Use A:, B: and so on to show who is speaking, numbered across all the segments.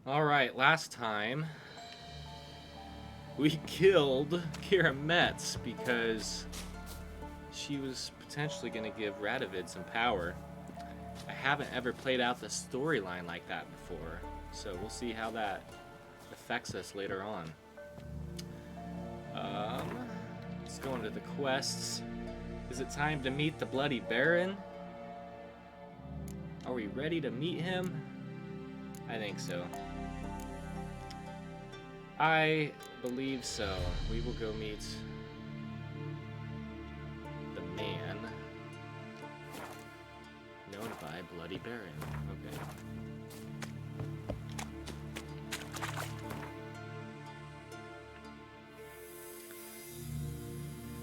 A: Alright, last time we killed Kira Metz because she was potentially going to give Radovid some power. I haven't ever played out the storyline like that before, so we'll see how that affects us later on. Let's go into the quests. Is it time to meet the Bloody Baron? Are we ready to meet him? I think so. I believe so. We will go meet the man known by Bloody Baron. Okay.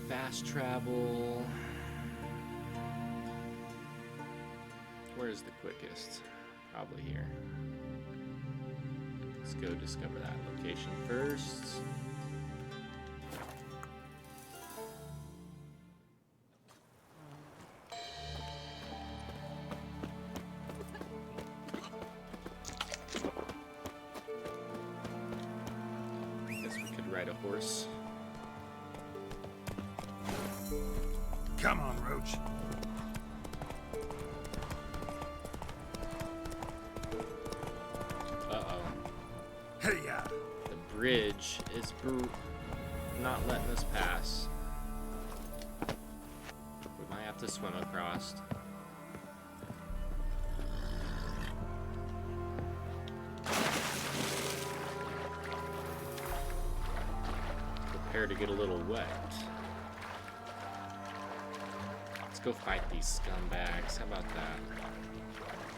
A: Fast travel. Where's the quickest? Probably here. Let's go discover that location first. Guess we could ride a horse.
B: Come on, Roach.
A: The bridge is not letting us pass. We might have to swim across. Prepare to get a little wet. Let's go fight these scumbags. How about that?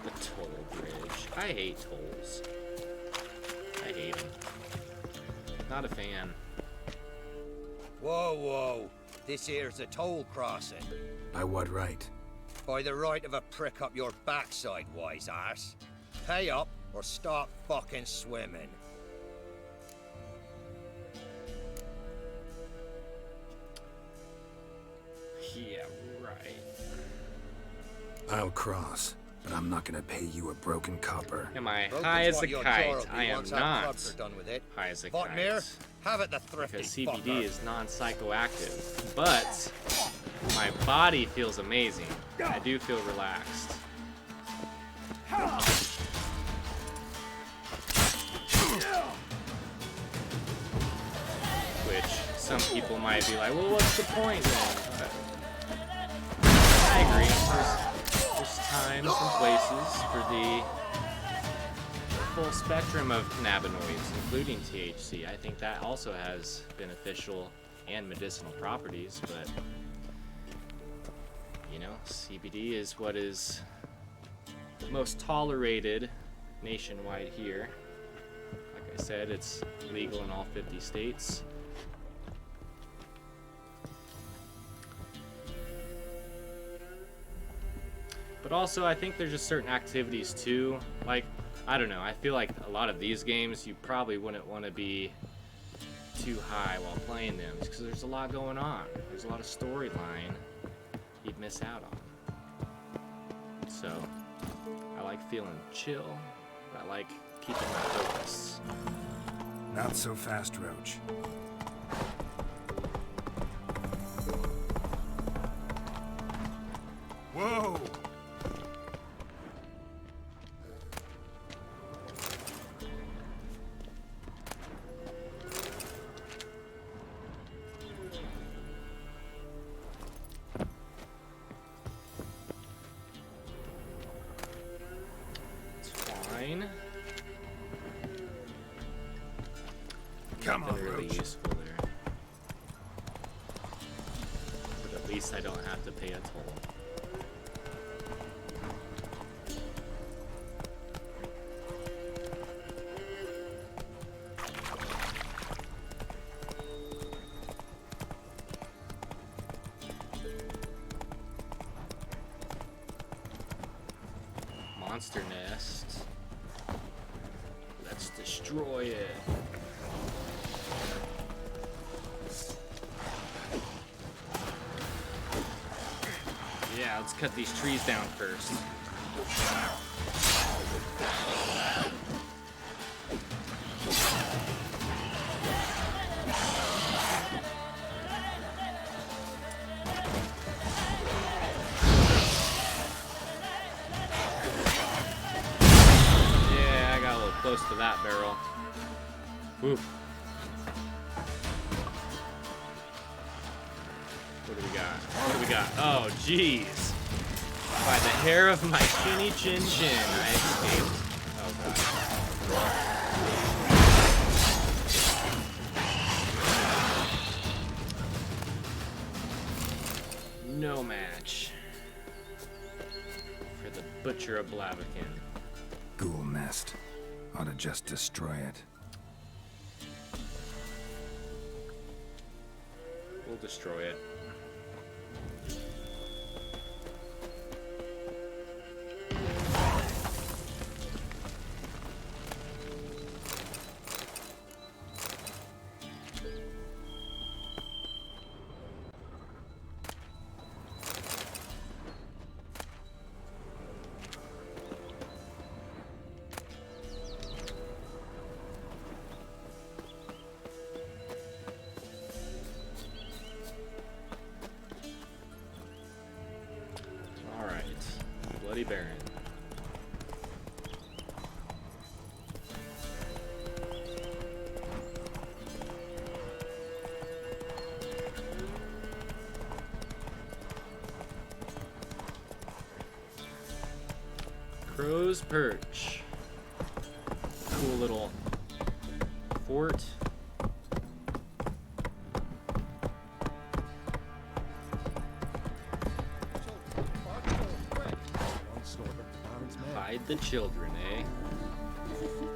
A: The toll bridge. I hate tolls. I hate him. Not a fan.
C: Whoa, whoa. This here's a toll crossing.
B: By what right?
C: By the right of a prick up your backside, wise ass. Pay up or stop fucking swimming.
A: Yeah, right.
B: I'll cross, but I'm not gonna pay you a broken copper.
A: Am I
C: Broken's
A: high as a
C: what your
A: kite?
C: Geralt
A: I am
C: wants our
A: not
C: clubs are done with it.
A: high as a
C: Votmir,
A: kite.
C: have it the thrifty
A: Because CBD
C: fucker.
A: is non-psychoactive. But my body feels amazing. I do feel relaxed. Which some people might be like, well, what's the point then? But I agree. There's times and places for the full spectrum of cannabinoids, including THC. I think that also has beneficial and medicinal properties, but you know, CBD is what is most tolerated nationwide here. Like I said, it's legal in all 50 states. But also, I think there's just certain activities too. Like, I don't know, I feel like a lot of these games, you probably wouldn't want to be too high while playing them, because there's a lot going on. There's a lot of storyline you'd miss out on. So, I like feeling chill, but I like keeping my focus.
B: Not so fast, Roach. Whoa! Come on,
A: Been really
B: Roach.
A: useful there. But at least I don't have to pay a toll. Monster nest. Let's destroy it. Yeah, let's cut these trees down first. close to that barrel. Woo. What do we got? What do we got? Oh, jeez. By the hair of my chinny chin chin, I escaped. Oh, God. No match for the Butcher of Lubberkin.
B: Ghoul nest. Ought to just destroy it.
A: We'll destroy it. Bloody Baron. Crow's Perch. Cool little fort. Hide the children, eh?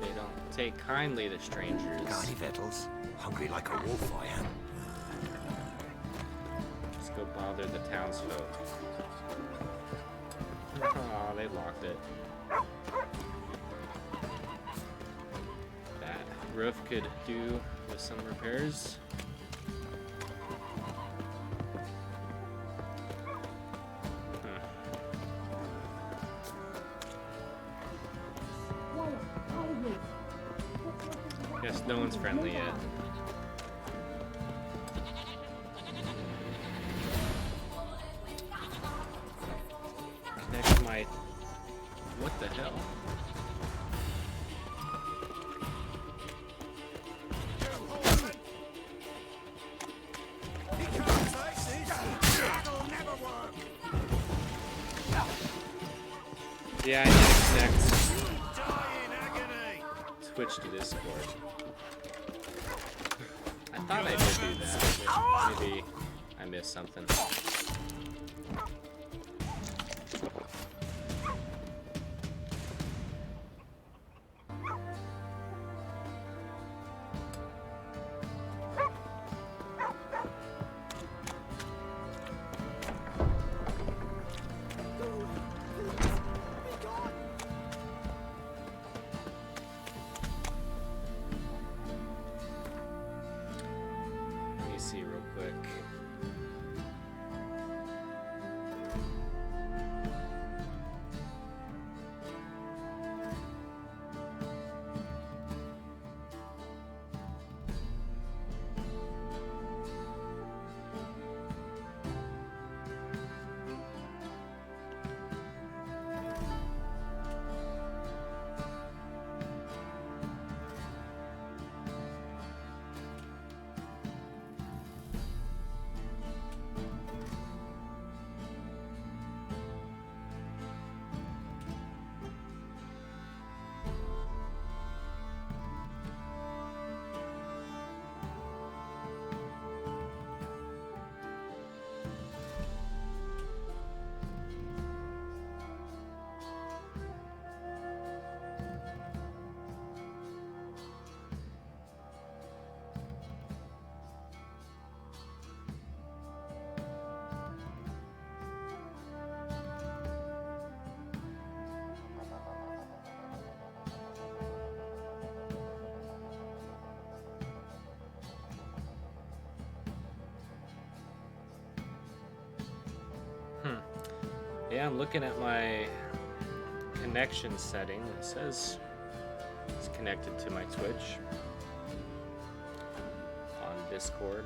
A: They don't take kindly to strangers.
C: Got any victuals? Hungry like a wolf, I am.
A: Let's go bother the townsfolk. Oh, they locked it. That roof could do with some repairs. Guess no one's friendly yet. Connect my... What the hell? Yeah, I need to connect Twitch to Discord. I thought I did do that, but maybe I missed something. See real quick. Yeah, I'm looking at my connection setting. It says it's connected to my Twitch on Discord.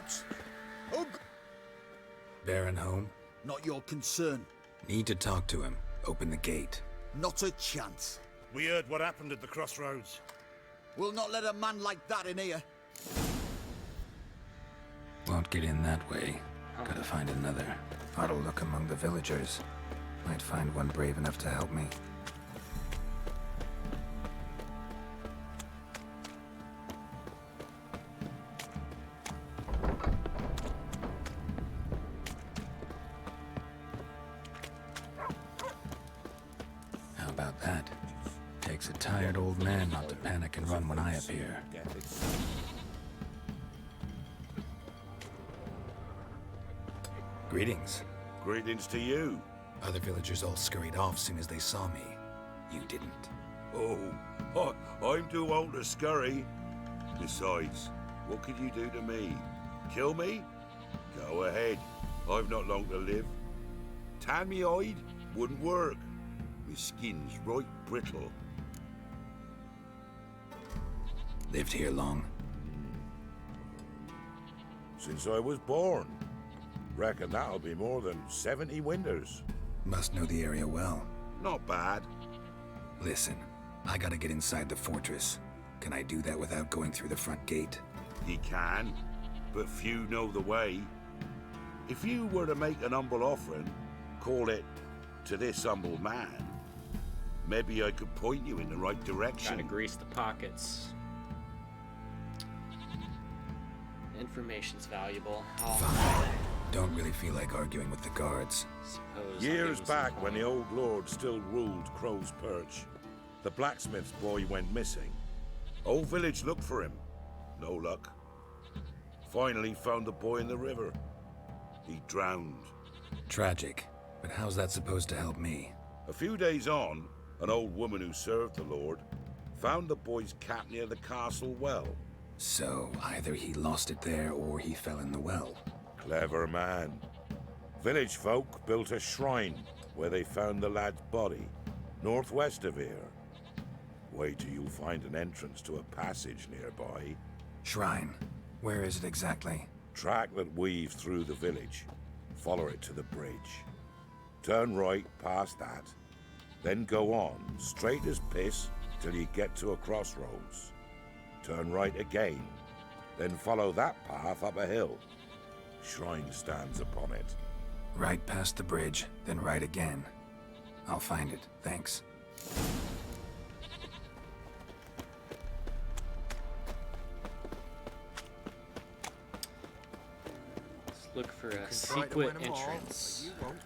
D: What?
C: Ugh.
B: Baron home?
D: Not your concern.
B: Need to talk to him. Open the gate.
D: Not a chance.
E: We heard what happened at the crossroads.
D: We'll not let a man like that in here.
B: Won't get in that way. Gotta find another. Ought to look among the villagers. Might find one brave enough to help me. How about that? Takes a tired old man not to panic and run when I appear. Greetings.
E: Greetings to you.
B: Other villagers all scurried off soon as they saw me. You didn't.
E: Oh, I'm too old to scurry. Besides, what could you do to me? Kill me? Go ahead. I've not long to live. Tan me hide? Wouldn't work. My skin's right brittle.
B: Lived here long?
E: Since I was born. Reckon that'll be more than 70 winters.
B: Must know the area well.
E: Not bad.
B: Listen, I gotta get inside the fortress. Can I do that without going through the front gate?
E: He can, but few know the way. If you were to make an humble offering, call it, to this humble man, maybe I could point you in the right direction.
A: Gotta grease the pockets. Information's valuable.
B: Fine. Don't really feel like arguing with the guards.
A: Suppose
E: Years back, when the old lord still ruled Crow's Perch, the blacksmith's boy went missing. Whole village looked for him. No luck. Finally found the boy in the river. He drowned.
B: Tragic. But how's that supposed to help me?
E: A few days on, an old woman who served the lord found the boy's cap near the castle well.
B: So, either he lost it there or he fell in the well.
E: Clever man. Village folk built a shrine where they found the lad's body, northwest of here. Wait till you find an entrance to a passage nearby.
B: Shrine. Where is it exactly?
E: Track that weaves through the village. Follow it to the bridge. Turn right past that. Then go on, straight as piss, till you get to a crossroads. Turn right again. Then follow that path up a hill. Shrine stands upon it.
B: Right past the bridge, then right again. I'll find it, thanks.
A: Let's look for a
D: Try to
A: secret
D: win 'em all,
A: entrance.
D: but you won't.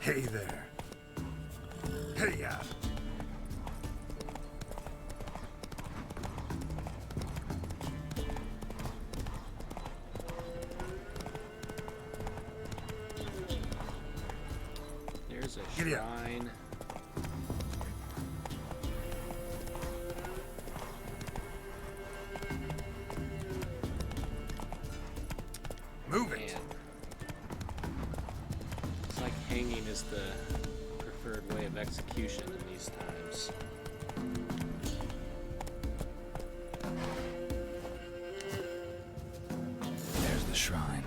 B: Hey there. Hey-ya.
A: There's a
B: Giddy up.
A: shrine.
B: Move it.
A: Man. It's like hanging is the preferred way of execution in these times.
B: There's the shrine.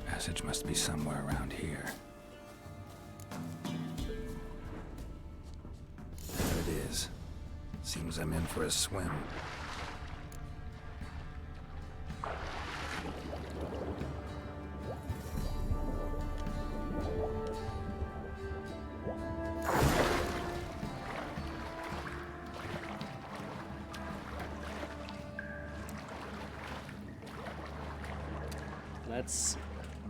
B: Passage must be somewhere around here. There it is. Seems I'm in for a swim.
A: Let's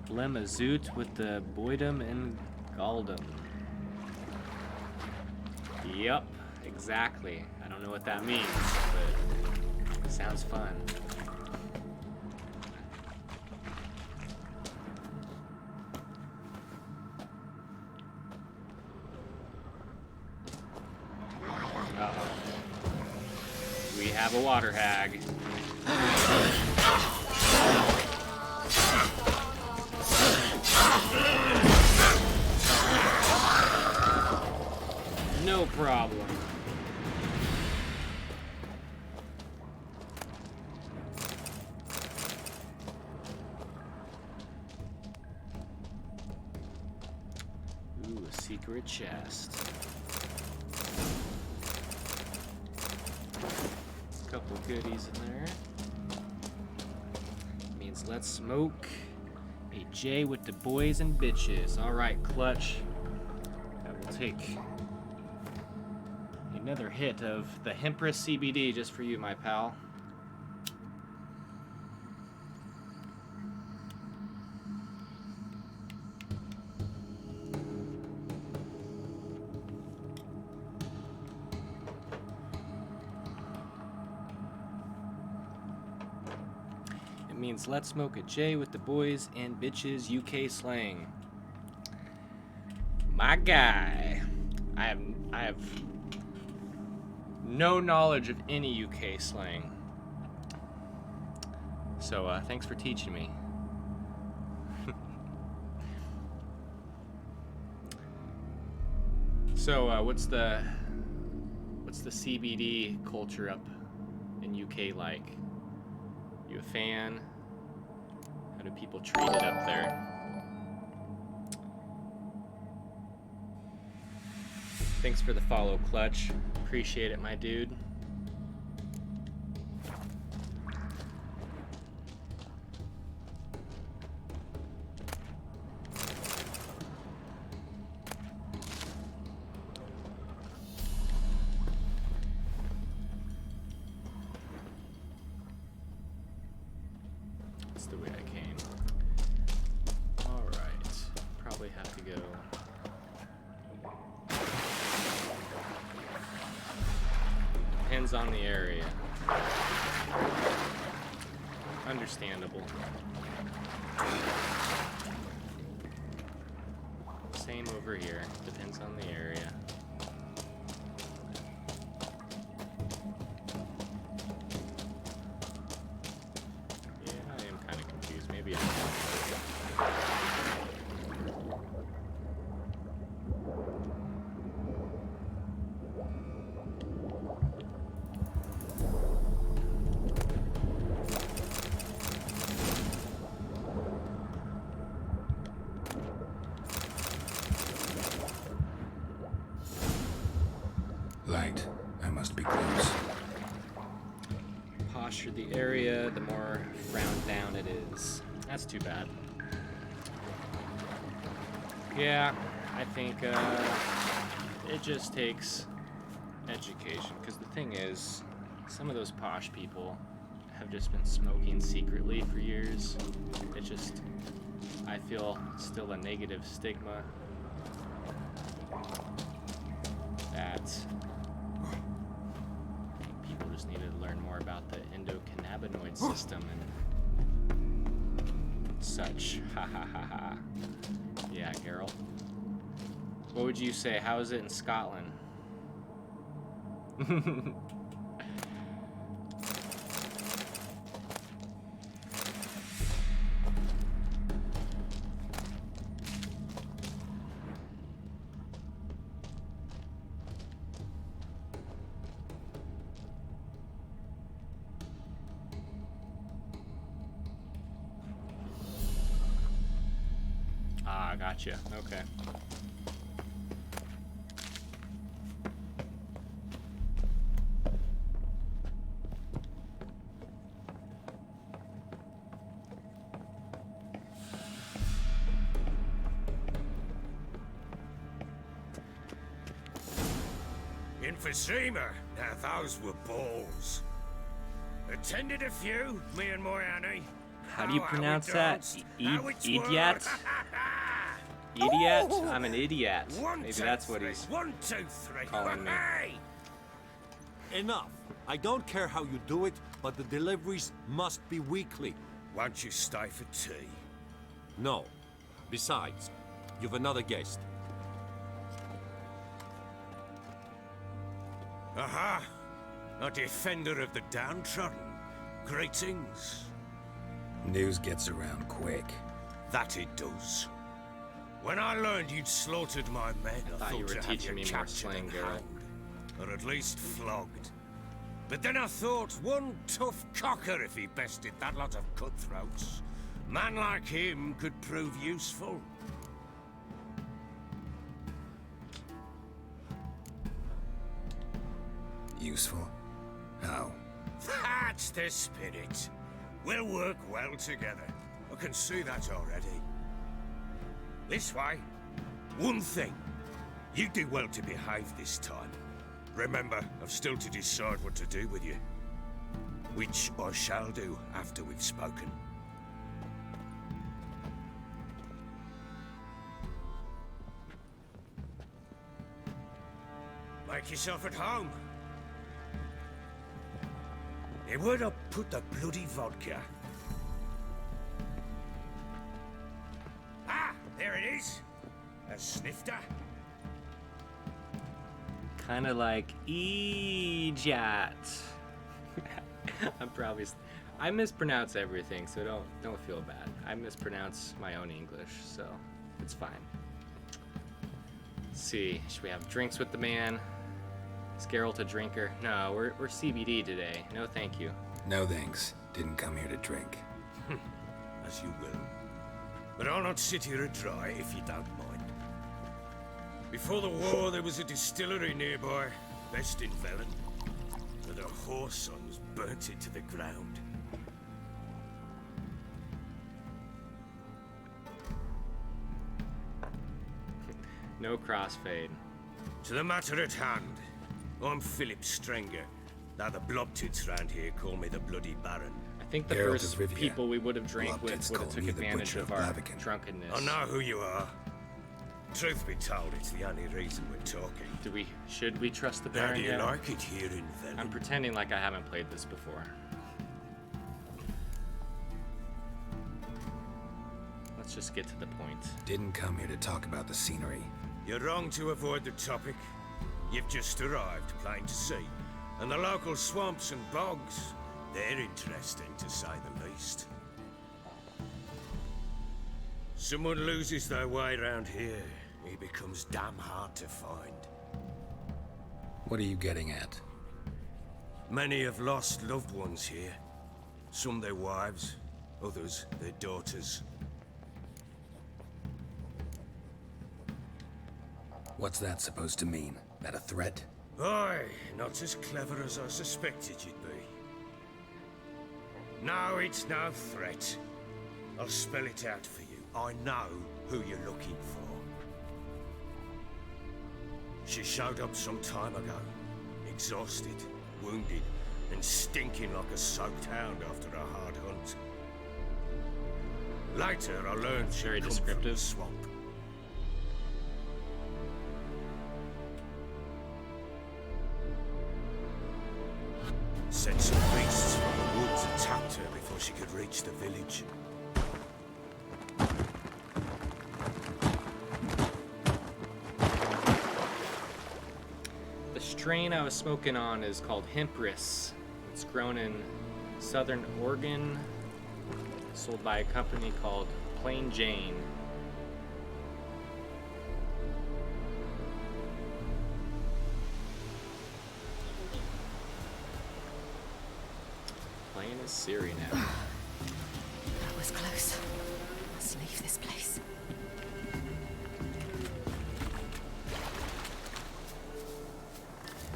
A: blem a zoot with the Boydum and Galdum. Yup, exactly. I don't know what that means, but it sounds fun. Uh-oh. We have a water hag. problem. Ooh, a secret chest. Couple goodies in there. Means let's smoke a J with the boys and bitches. All right, Clutch. I will take another hit of the Hempress CBD just for you, my pal. Means let's smoke a J with the boys and bitches UK slang. My guy. I have no knowledge of any UK slang. So thanks for teaching me. So what's the CBD culture up in UK like? You a fan? How do people treat it up there? Thanks for the follow, Clutch. Appreciate it, my dude. That's the way I came. Alright. Probably have to go. Depends on the area. Understandable. Same over here. Depends on the area. Yeah, I am kind of confused. Maybe I'm
B: Light. I must be close.
A: posture the area, the more frowned down it is. That's too bad. Yeah, I think it just takes education. Because the thing is, some of those posh people have just been smoking secretly for years. It just, I feel, still a negative stigma that people just needed to learn more about the endocannabinoid system and such. Ha ha ha ha. Yeah, Geralt. What would you say? How is it in Scotland? Ah, gotcha. Okay.
C: Emphysema. Now those were balls. Attended a few, me and my Annie.
A: How do you pronounce that? Idiot?
C: Idiot?
A: Idiot? I'm an idiot. Maybe that's what he's
C: 1, 2, 3.
A: calling me.
F: Enough. I don't care how you do it, but the deliveries must be weekly.
C: Won't you stay for tea?
F: No. Besides, you've another guest.
C: Aha! A defender of the downtrodden. Greetings.
B: News gets around quick.
C: That it does. When I learned you'd slaughtered my men, I
A: thought you were
C: to have
A: teaching
C: you
A: me more
C: captured
A: slang,
C: and
A: Geralt.
C: hanged. or at least flogged. But then I thought, one tough cocker if he bested that lot of cutthroats. Man like him could prove useful.
B: Useful? How?
C: That's the spirit. We'll work well together. I can see that already. This way. One thing. You do well to behave this time. Remember, I've still to decide what to do with you. Which I shall do after we've spoken. Make yourself at home. Hey, where'd I put the bloody vodka? Ah, there it is. A snifter.
A: Kind of like Ejat. I mispronounce everything, so don't feel bad. I mispronounce my own English, so it's fine. Let's see, should we have drinks with the man? Is Geralt a drinker? No, we're CBD today. No, thank you.
B: No thanks. Didn't come here to drink.
C: As you will. But I'll not sit here and dry if you don't mind. Before the war, there was a distillery nearby, best in Velen, where the whore sons burnt it to the ground.
A: No crossfade.
C: To the matter at hand, I'm Philip Strenger. Now the blobtits round here call me the Bloody Baron.
A: I think the
B: Geralt
A: first
B: of Rivia.
A: people we would have drank with
B: Blobtits
A: would have
B: call
A: took
B: me the
A: advantage
B: Butcher
A: of
B: of
A: our
B: Lubberkin.
A: drunkenness.
C: I know who you are. Truth be told, it's the only reason we're talking.
A: Should we trust the
C: How
A: Baron
C: do you
A: yet?
C: like it here in Velen?
A: I'm pretending like I haven't played this before. Let's just get to the point.
B: Didn't come here to talk about the scenery.
C: You're wrong to avoid the topic. You've just arrived, plain to see. And the local swamps and bogs, they're interesting to say the least. Someone loses their way around here, he becomes damn hard to find.
B: What are you getting at?
C: Many have lost loved ones here. Some their wives, others their daughters.
B: What's that supposed to mean? That a threat?
C: Aye, not as clever as I suspected you'd be. No, it's no threat. I'll spell it out for you. I know who you're looking for. She showed up some time ago, exhausted, wounded, and stinking like a soaked hound after a hard hunt. Later, I learned she'd
A: Very
C: come from
A: descriptive.
C: the swamp. Said some beasts from the woods attacked her before she could reach the village.
A: The strain I was smoking on is called Hempris. It's grown in southern Oregon, sold by a company called Plain Jane. Playing as Ciri now.
G: That was close. Must leave this place.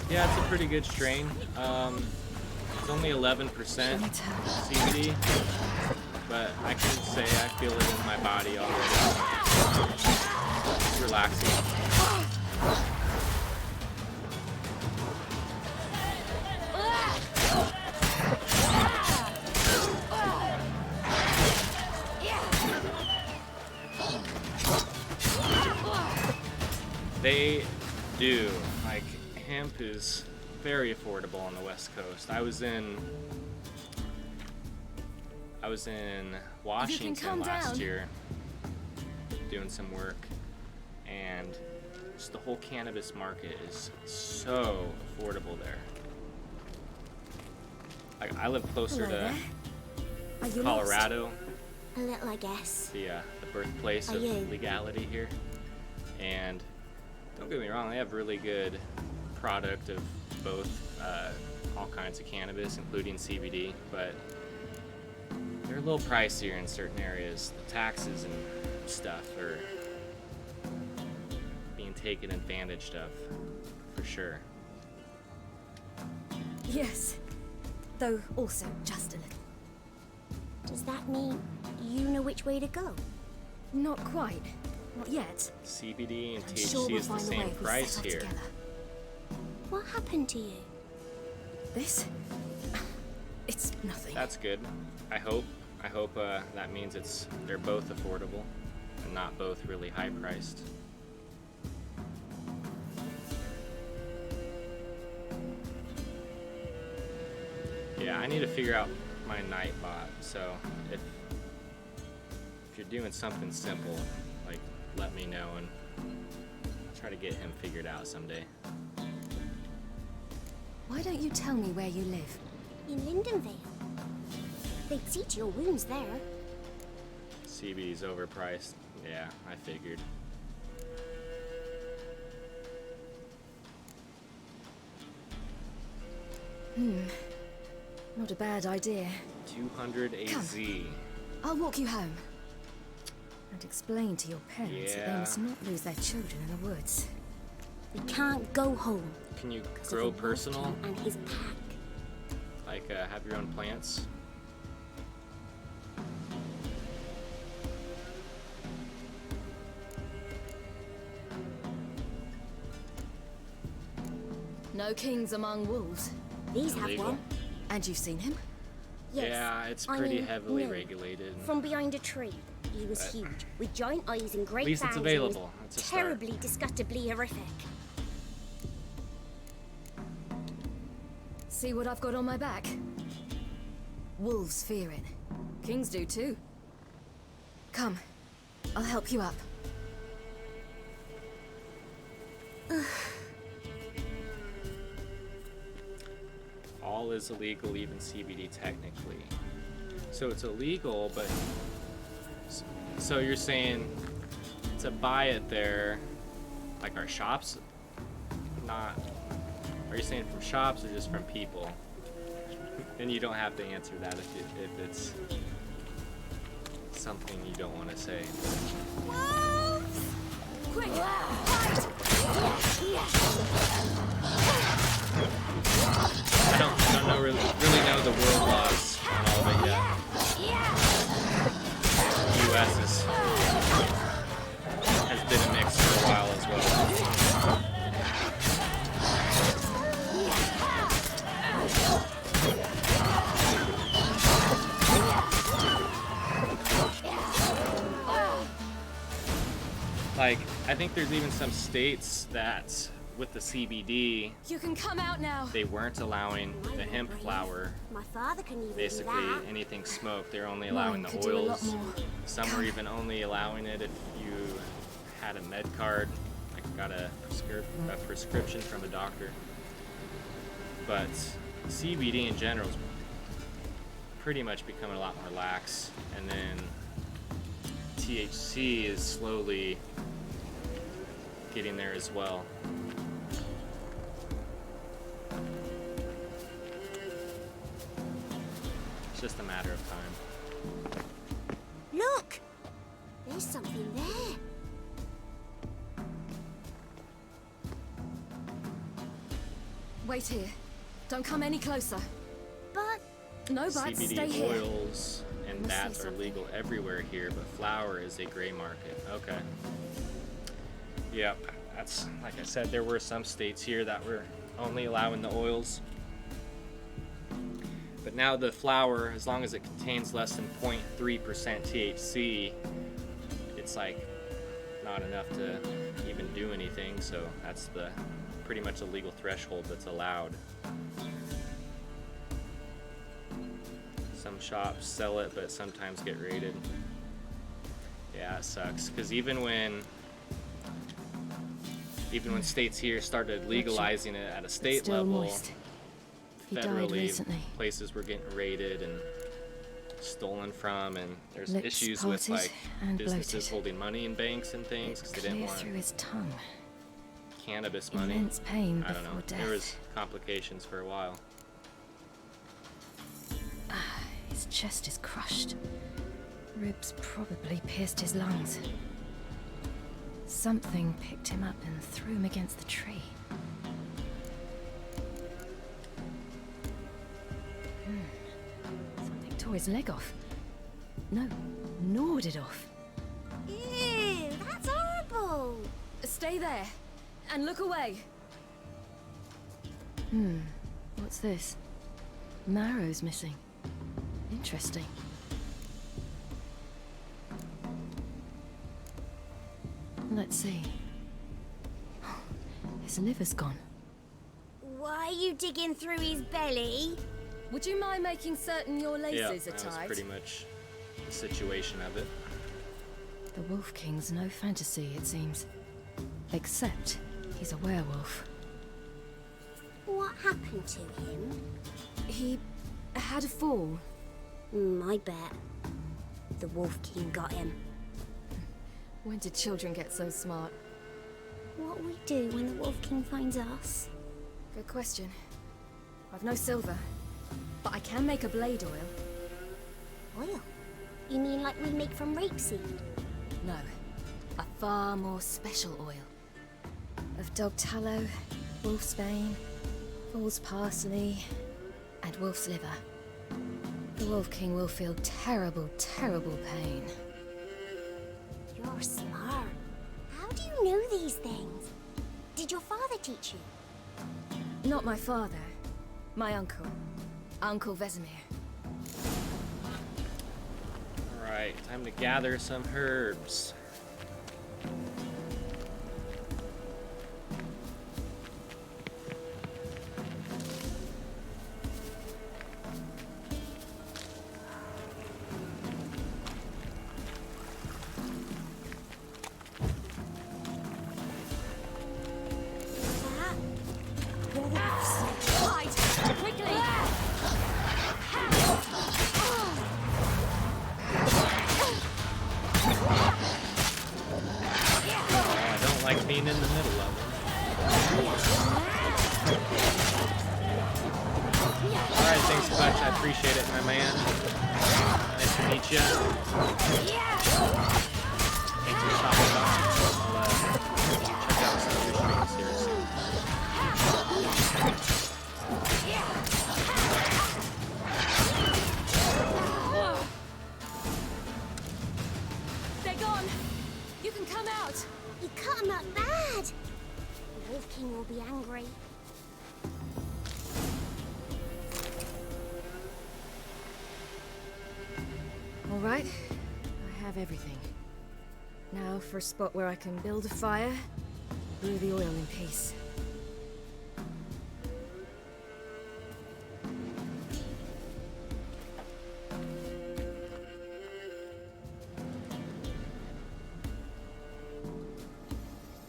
A: Yeah, it's a pretty good strain. It's only 11% CBD, but I can say I feel it in my body already. It's relaxing. They do. Like, hemp is very affordable on the West Coast. I was in Washington
G: calm
A: last
G: down.
A: year doing some work, and just the whole cannabis market is so affordable there. Like, I live closer
H: Hello
A: to
H: there. Are you
A: Colorado,
H: lost? A little, I guess.
A: the birthplace
H: Are
A: of
H: you?
A: legality here, and don't get me wrong, they have really good product of both all kinds of cannabis, including CBD, but they're a little pricier in certain areas. The taxes and stuff are being taken advantage of, for sure.
G: Yes. Though also just a little.
H: Does that mean you know which way to go?
G: Not quite. Not yet.
A: CBD and
G: I'm
A: THC
G: sure we'll
A: is the
G: find a way
A: same
G: if we
A: price
G: set off
A: here.
G: together.
H: What happened to you?
G: This? It's nothing.
A: That's good. I hope that means they're both affordable and not both really high priced. Yeah, I need to figure out my night bot. So if you're doing something simple, like let me know and I'll try to get him figured out someday.
G: Why don't you tell me where you live?
H: In Lindenvale. They'd see to your wounds there.
A: CB's overpriced. Yeah, I figured.
G: Not a bad idea.
A: 200 AZ.
G: I'll walk you home. And explain to your parents that they
A: Yeah.
G: must not lose their children in the woods.
H: We can't go home.
A: Can you
H: 'cause
A: grow
H: of the
A: personal?
H: Lubberkin and his pack.
A: Like, have your own plants?
G: No kings among wolves.
H: These have
A: Illegal.
H: one.
G: And you've seen him?
H: Yes.
A: Yeah, it's
H: I
A: pretty
H: mean,
A: heavily
H: no.
A: regulated.
H: From behind a tree. He was
A: But-
H: huge, with giant eyes and great
A: At least it's
H: fangs. and was
A: available. That's a start.
H: terribly, disgustingly horrific.
G: See what I've got on my back? Wolves fear it. Kings do too. Come, I'll help you up.
A: All is illegal, even CBD technically. So it's illegal, but so you're saying to buy it there, like our shops? Not. Are you saying from shops or just from people? And you don't have to answer that if it's something you don't want to say.
G: Quick!
A: I don't really know the world laws on all of it yet. The U.S. has been a mix for a while as well. Like, I think there's even some states that, with the CBD,
G: You can come out now.
A: they weren't allowing the hemp flower,
H: My father can even
A: basically
H: do that.
A: anything smoked. They're only allowing
G: Mine
A: the
G: could do a lot
A: oils.
G: more.
A: Some were even only allowing it if you had a med card, like got a prescription from a doctor. But CBD in general is pretty much becoming a lot more lax, and then THC is slowly getting there as well. It's just a matter of time.
H: Look! There's something there.
G: Wait here. Don't come any closer.
H: But
G: No buts, stay
A: CBD
G: here.
A: oils and
G: Must say
A: bats are
G: something.
A: legal everywhere here, but flower is a gray market. Okay. Yep, that's like I said. There were some states here that were only allowing the oils, but now the flower, as long as it contains less than 0.3% THC, it's like not enough to even do anything. So that's the pretty much a legal threshold that's allowed. Some shops sell it, but sometimes get raided. Yeah, it sucks. Because even when states here started legalizing it at a state
G: Still
A: level,
G: moist. He died
A: federally,
G: recently.
A: places were getting raided and stolen from, and there's
G: Lips
A: issues with
G: parted
A: like
G: and
A: businesses
G: bloated.
A: holding money in banks and things because they didn't
G: Clear
A: want
G: through his tongue.
A: cannabis money.
G: Immense pain
A: I don't know.
G: before death.
A: There was complications for a while.
G: His chest is crushed. Ribs probably pierced his lungs. Something picked him up and threw him against the tree. Something tore his leg off. No, gnawed it off.
H: Ew, that's horrible.
G: Stay there, and look away. What's this? Marrow's missing. Interesting. Let's see. His liver's gone.
H: Why are you digging through his belly?
G: Would you mind making certain your
A: Yeah,
G: laces are
A: that was
G: tied?
A: pretty much the situation of it.
G: The Wolf King's no fantasy, it seems. Except he's a werewolf.
H: What happened to him?
G: He had a fall.
H: I bet. The Wolf King got him.
G: When did children get so smart?
H: What we do when the Wolf King finds us?
G: Good question. I've no silver, but I can make a blade oil.
H: Oil? You mean like we make from rapeseed?
G: No, a far more special oil. Of dog tallow, wolfsbane, fool's parsley, and wolf's liver. The Wolf King will feel terrible, terrible pain.
H: You're smart. How do you know these things? Did your father teach you?
G: Not my father, my uncle. Uncle Vesemir.
A: Alright, time to gather some herbs. Being in the middle of it. Alright, thanks a bunch. I appreciate it, my man. Nice to meet you. Thanks for stopping by. I'll check out some of your streams here soon.
G: They're gone! You can come out!
H: You cut him up bad! The Wolf King will be angry.
G: All right, I have everything. Now for a spot where I can build a fire, brew the oil in peace.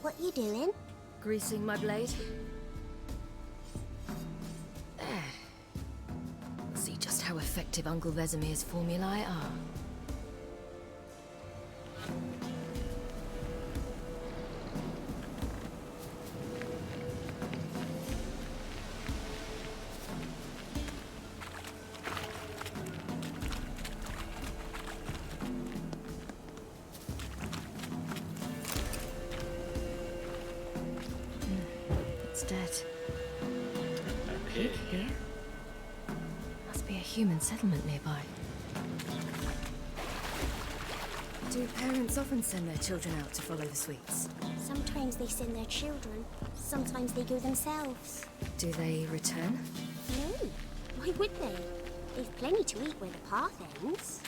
H: What you doing?
G: Greasing my blade. There. See just how effective Uncle Vesemir's formulae are. Dead.
A: A
G: Pig
A: pig.
G: here? Must be a human settlement nearby. Do parents often send their children out to follow the sweets?
H: Sometimes they send their children. Sometimes they go themselves.
G: Do they return?
H: No. Why would they? They've plenty to eat where the path ends.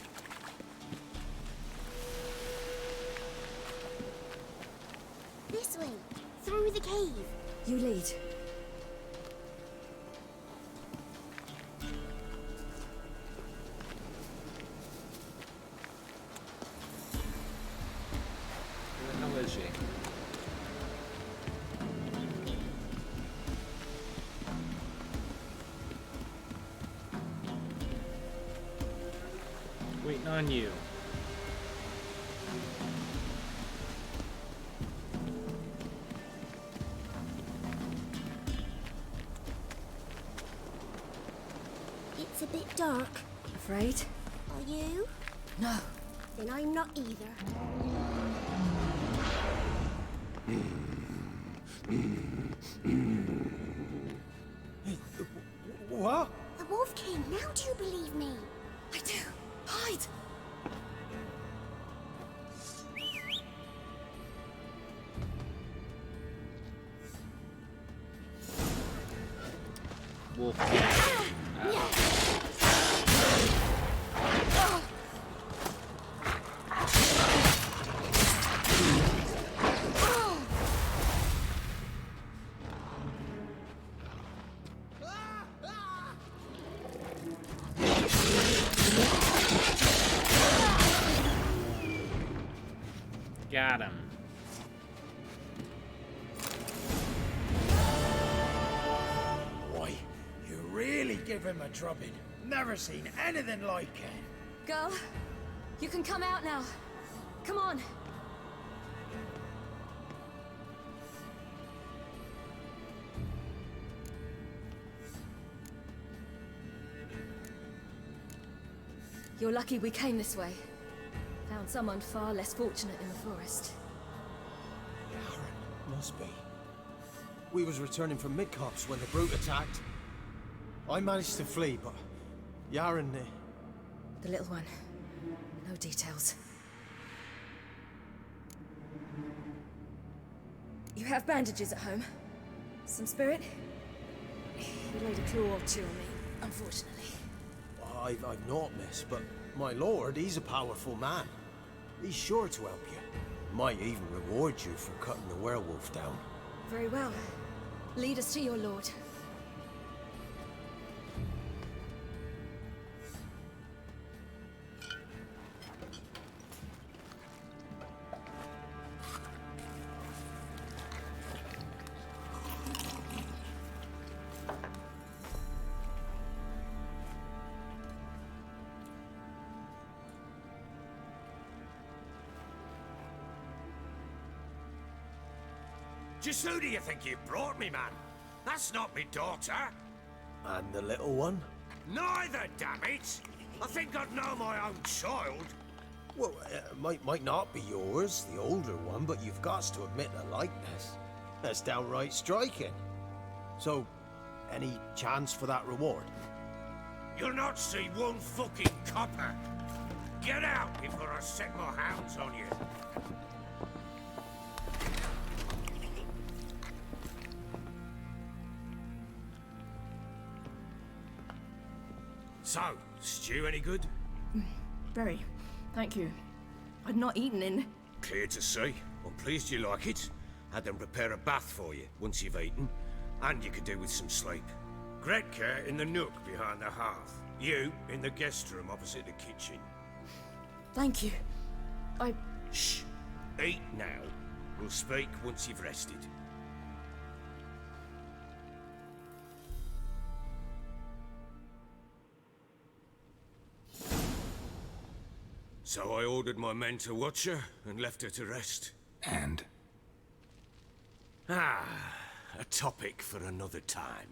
H: This way. Through the cave.
G: You lead.
A: Where the hell is she? Waiting on you.
H: dark.
G: Afraid?
H: Are you?
G: No.
H: Then I'm not either.
F: What?
H: The Wolf King, now do you believe me?
G: I do. Hide!
A: Wolf. Got him.
I: Boy, you really give him a drubbing. Never seen anything like it.
G: Girl, you can come out now. Come on. You're lucky we came this way. Found someone far less fortunate in the forest.
F: Aaron, must be. We was returning from Midcops when the brute attacked. I managed to flee, but Yaren...
G: The little one. No details. You have bandages at home? Some spirit? He laid a claw or two on me, unfortunately.
F: I've not, miss, but my lord, he's a powerful man. He's sure to help you. Might even reward you for cutting the werewolf down.
G: Very well. Lead us to your lord.
C: Just who do you think you brought me, man? That's not me daughter.
F: And the little one?
C: Neither, damn it! I think I'd know my own child.
F: Well, might not be yours, the older one, but you've got to admit a likeness. That's downright striking. So, any chance for that reward?
C: You'll not see one fucking copper. Get out before I set my hounds on you. So, stew any good?
J: Very. Thank you. I'd not eaten in...
C: Clear to see. I'm pleased you like it. Had them prepare a bath for you once you've eaten. And you could do with some sleep. Gretka in the nook behind the hearth. You in the guest room opposite the kitchen.
J: Thank you.
C: Shh. Eat now. We'll speak once you've rested. So I ordered my men to watch her and left her to rest.
B: And?
C: Ah, a topic for another time.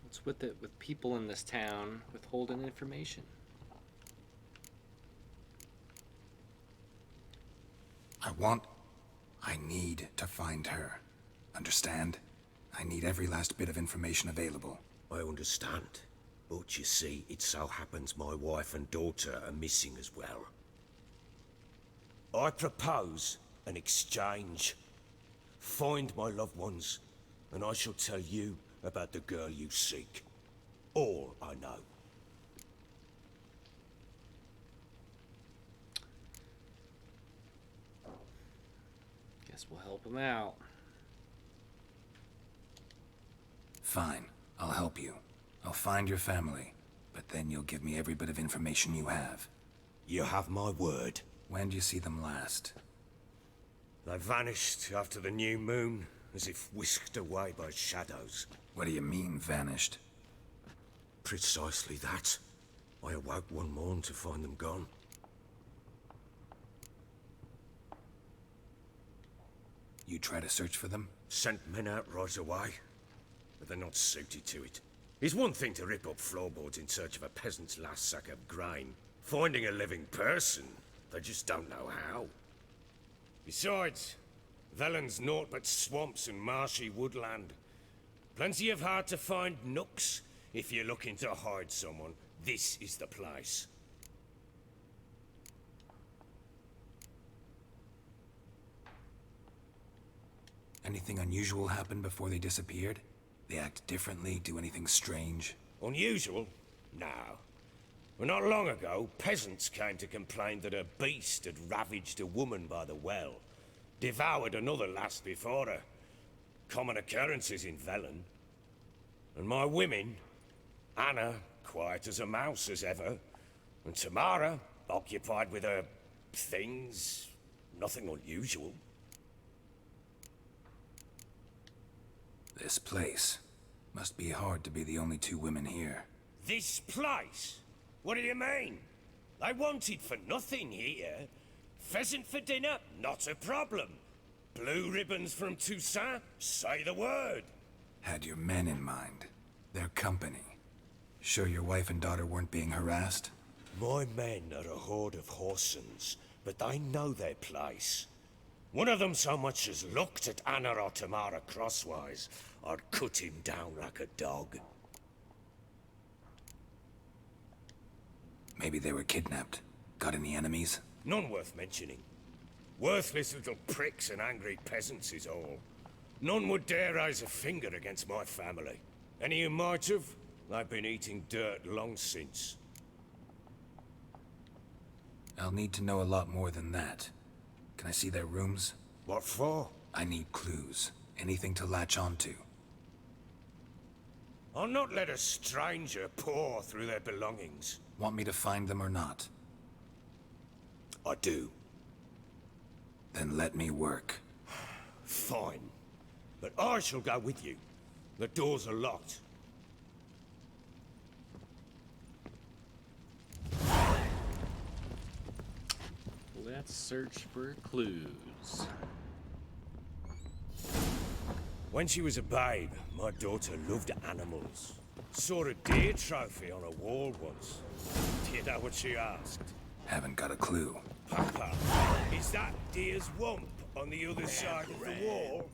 A: What's with it with people in this town withholding information?
B: I need to find her. Understand? I need every last bit of information available.
C: I understand. But you see, it so happens my wife and daughter are missing as well. I propose an exchange. Find my loved ones, and I shall tell you about the girl you seek. All I know.
A: Guess we'll help him out.
B: Fine, I'll help you. I'll find your family, but then you'll give me every bit of information you have.
C: You have my word.
B: When do you see them last?
C: They vanished after the new moon, as if whisked away by shadows.
B: What do you mean, vanished?
C: Precisely that. I awoke one morn to find them gone.
B: You try to search for them?
C: Sent men out right away, but they're not suited to it. It's one thing to rip up floorboards in search of a peasant's last sack of grain. Finding a living person, they just don't know how. Besides, Velen's naught but swamps and marshy woodland. Plenty of hard-to-find nooks. If you're looking to hide someone, this is the place.
B: Anything unusual happen before they disappeared? They act differently, do anything strange?
C: Unusual? No. Well, not long ago, peasants came to complain that a beast had ravaged a woman by the well. Devoured another lass before her. Common occurrences in Velen. And my women, Anna, quiet as a mouse as ever, and Tamara, occupied with her things, nothing unusual.
B: This place. Must be hard to be the only two women here.
C: This place? What do you mean? I wanted for nothing here. Pheasant for dinner? Not a problem. Blue ribbons from Toussaint? Say the word.
B: Had your men in mind. Their company. Sure your wife and daughter weren't being harassed?
C: My men are a horde of whoresons, but they know their place. One of them so much as looked at Anna or Tamara crosswise, I'd cut him down like a dog.
B: Maybe they were kidnapped. Got any enemies?
C: None worth mentioning. Worthless little pricks and angry peasants is all. None would dare raise a finger against my family. Any who might have, they've been eating dirt long since.
B: I'll need to know a lot more than that. Can I see their rooms?
C: What for?
B: I need clues. Anything to latch onto.
C: I'll not let a stranger pore through their belongings.
B: Want me to find them or not?
C: I do.
B: Then let me work.
C: Fine. But I shall go with you. The doors are locked.
A: Let's search for clues.
C: When she was a babe, my daughter loved animals. Saw a deer trophy on a wall once. Do you know what she asked?
B: Haven't got a clue.
C: Papa, is that deer's wump on the other side of the wall?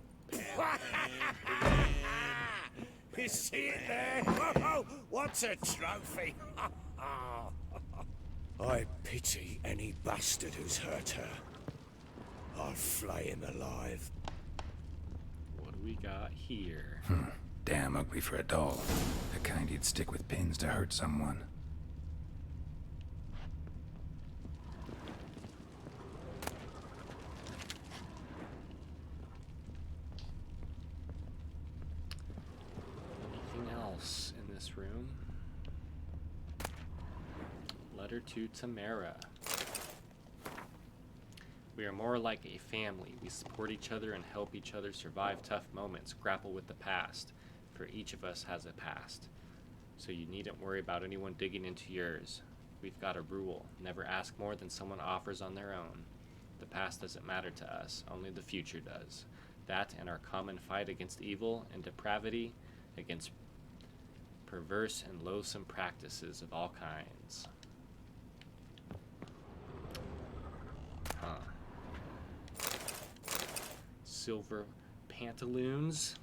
C: You see it there? Oh, what's a trophy? I pity any bastard who's hurt her. I'll flay him alive.
A: What do we got here?
B: Damn ugly for a doll. The kind you'd stick with pins to hurt someone.
A: Anything else in this room? Letter to Tamara. We are more like a family. We support each other and help each other survive tough moments, grapple with the past. For each of us has a past. So you needn't worry about anyone digging into yours. We've got a rule. Never ask more than someone offers on their own. The past doesn't matter to us. Only the future does. That and our common fight against evil and depravity, against perverse and loathsome practices of all kinds. Silver pantaloons.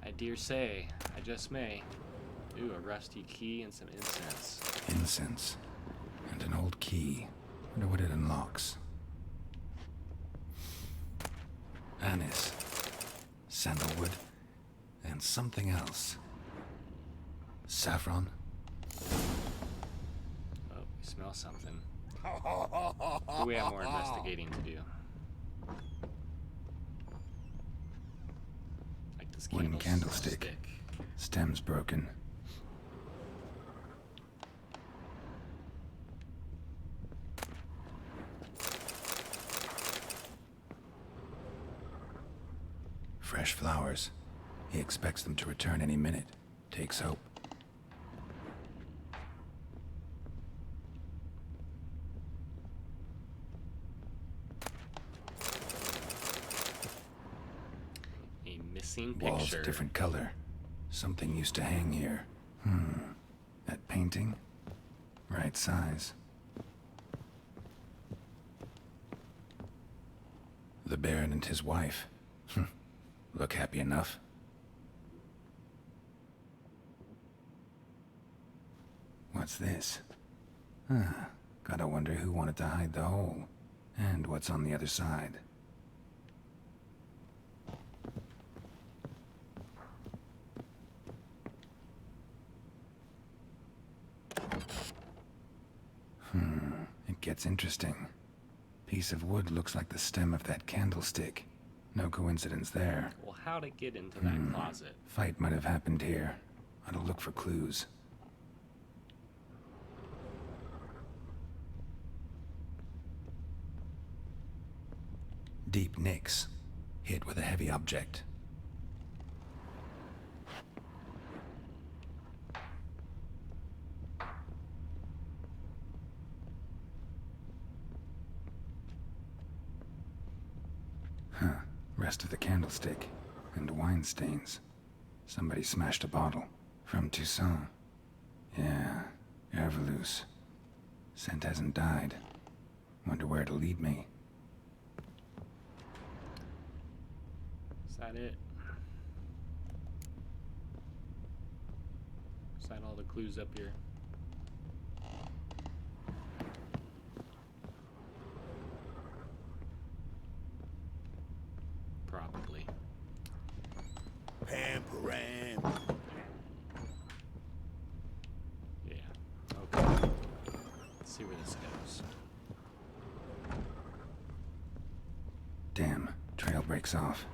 A: I dare say, I just may. Ooh, a rusty key and some incense.
B: Incense. And an old key. Wonder what it unlocks. Anise. Sandalwood. And something else. Saffron.
A: Oh, we smell something. But we have more investigating to do. Like this
B: Wooden candlestick. Stem's broken. Fresh flowers. He expects them to return any minute. Takes hope.
A: A missing
B: Walls
A: picture.
B: a different color. Something used to hang here. That painting? Right size. The Baron and his wife. Look happy enough. What's this? Gotta wonder who wanted to hide the hole. And what's on the other side. It gets interesting. Piece of wood looks like the stem of that candlestick. No coincidence there.
A: Well, how'd it get into that closet?
B: Fight might have happened here. Ought to look for clues. Deep nicks. Hit with a heavy object. Rest of the candlestick. And wine stains. Somebody smashed a bottle. From Toussaint. Yeah, Erveloos. Scent hasn't died. Wonder where it'll lead me.
A: Is that it? Is that all the clues up here? Probably.
C: Pam.
A: Yeah. Okay. Let's see where this goes.
B: Damn, trail breaks off.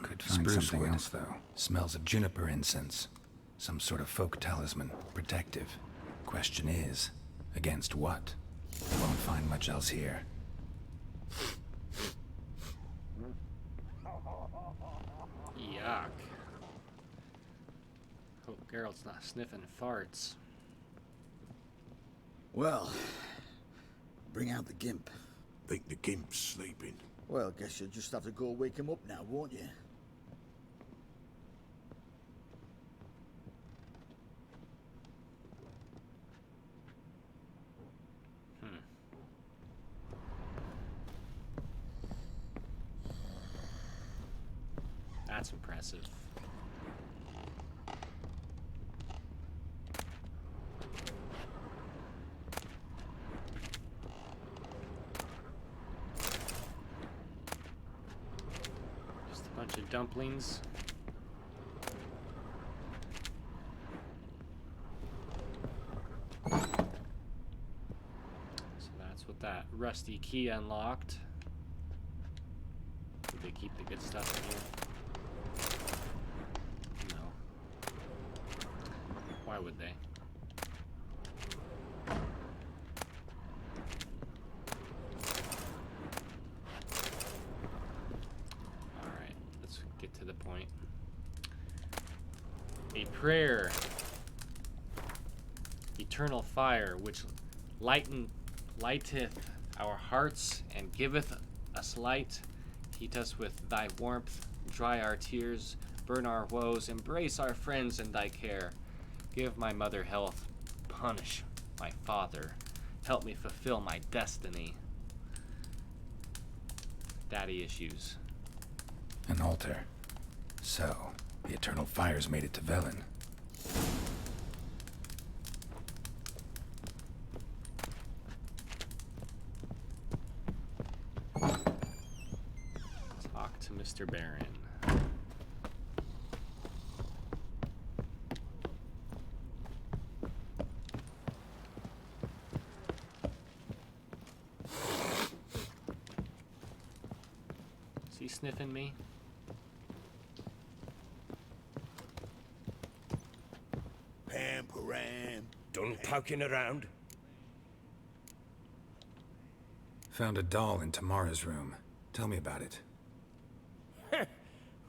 B: Could find
K: Spruce
B: something
K: wood.
B: else, though. Smells of juniper incense. Some sort of folk talisman. Protective. Question is, against what? Won't find much else here.
A: Yuck. Hope Geralt's not sniffing farts.
D: Well, bring out the gimp.
C: Think the gimp's sleeping.
D: Well, guess you'll just have to go wake him up now, won't you?
A: That's impressive. Just a bunch of dumplings. So that's what that rusty key unlocked. Did they keep the good stuff in here? Why would they? Alright, let's get to the point. A prayer. Eternal fire, which lighteth our hearts and giveth us light. Heat us with thy warmth, dry our tears, burn our woes, embrace our friends in thy care. Give my mother health, punish my father, help me fulfill my destiny. Daddy issues.
B: An altar. So, the eternal fires made it to Velen.
A: Talk to Mr. Baron. Is he sniffing me?
C: Pam. Done poking around?
B: Found a doll in Tamara's room. Tell me about it.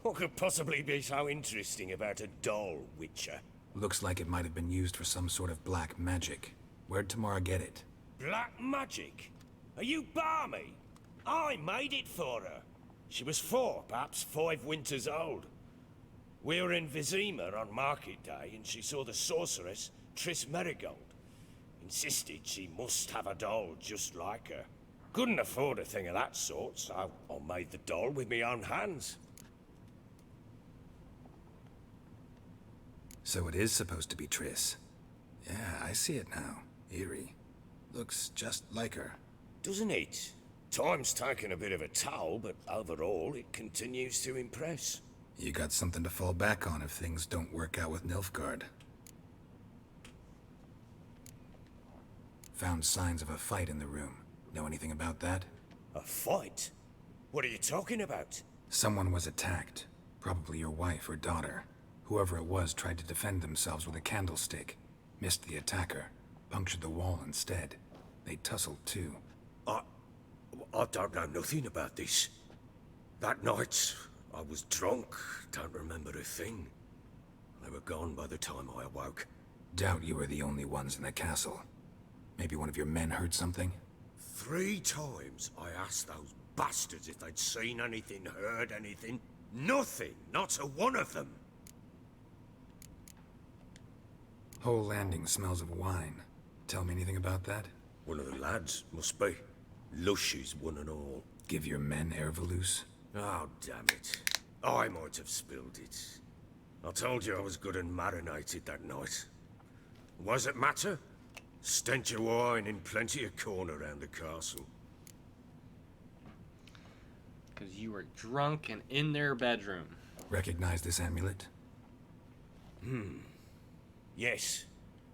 C: What could possibly be so interesting about a doll, Witcher?
B: Looks like it might have been used for some sort of black magic. Where'd Tamara get it?
C: Black magic? Are you balmy? I made it for her. She was 4, perhaps 5 winters old. We were in Vizima on market day, and she saw the sorceress, Triss Merigold. Insisted she must have a doll just like her. Couldn't afford a thing of that sort, so I made the doll with my own hands.
B: So it is supposed to be Triss. Yeah, I see it now. Eerie. Looks just like her.
C: Doesn't it? Time's taken a bit of a toll, but overall it continues to impress.
B: You got something to fall back on if things don't work out with Nilfgaard. Found signs of a fight in the room. Know anything about that?
C: A fight? What are you talking about?
B: Someone was attacked. Probably your wife or daughter. Whoever it was tried to defend themselves with a candlestick. Missed the attacker. Punctured the wall instead. They tussled too.
C: I don't know nothing about this. That night, I was drunk. Don't remember a thing. They were gone by the time I awoke.
B: Doubt you were the only ones in the castle. Maybe one of your men heard something?
C: 3 times I asked those bastards if they'd seen anything, heard anything. Nothing. Not a one of them.
B: Whole landing smells of wine. Tell me anything about that?
C: One of the lads, must be. Lushes, one and all.
B: Give your men Ervelus?
C: Oh, damn it. I might have spilled it. I told you I was good and marinated that night. What does it matter? Stench of wine in plenty of corn around the castle.
A: Because you were drunk and in their bedroom.
B: Recognize this amulet?
C: Yes.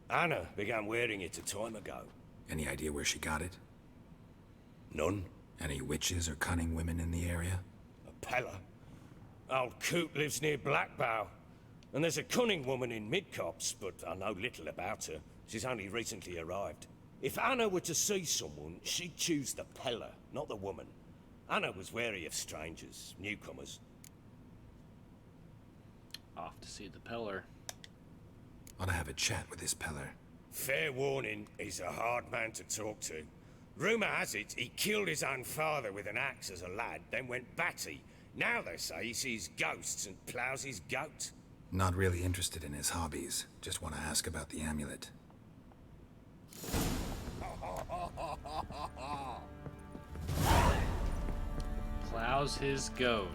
C: Anna began wearing it a time ago.
B: Any idea where she got it?
C: None.
B: Any witches or cunning women in the area?
C: A Pella. Old Coot lives near Blackbow. And there's a cunning woman in Midcopse, but I know little about her. She's only recently arrived. If Anna were to see someone, she'd choose the Pella, not the woman. Anna was wary of strangers, newcomers.
A: Off to see the pillar.
B: Ought to have a chat with this Peller.
C: Fair warning, he's a hard man to talk to. Rumour has it, he killed his own father with an axe as a lad, then went batty. Now they say he sees ghosts and ploughs his goat.
B: Not really interested in his hobbies. Just want to ask about the amulet.
A: Plows his goat.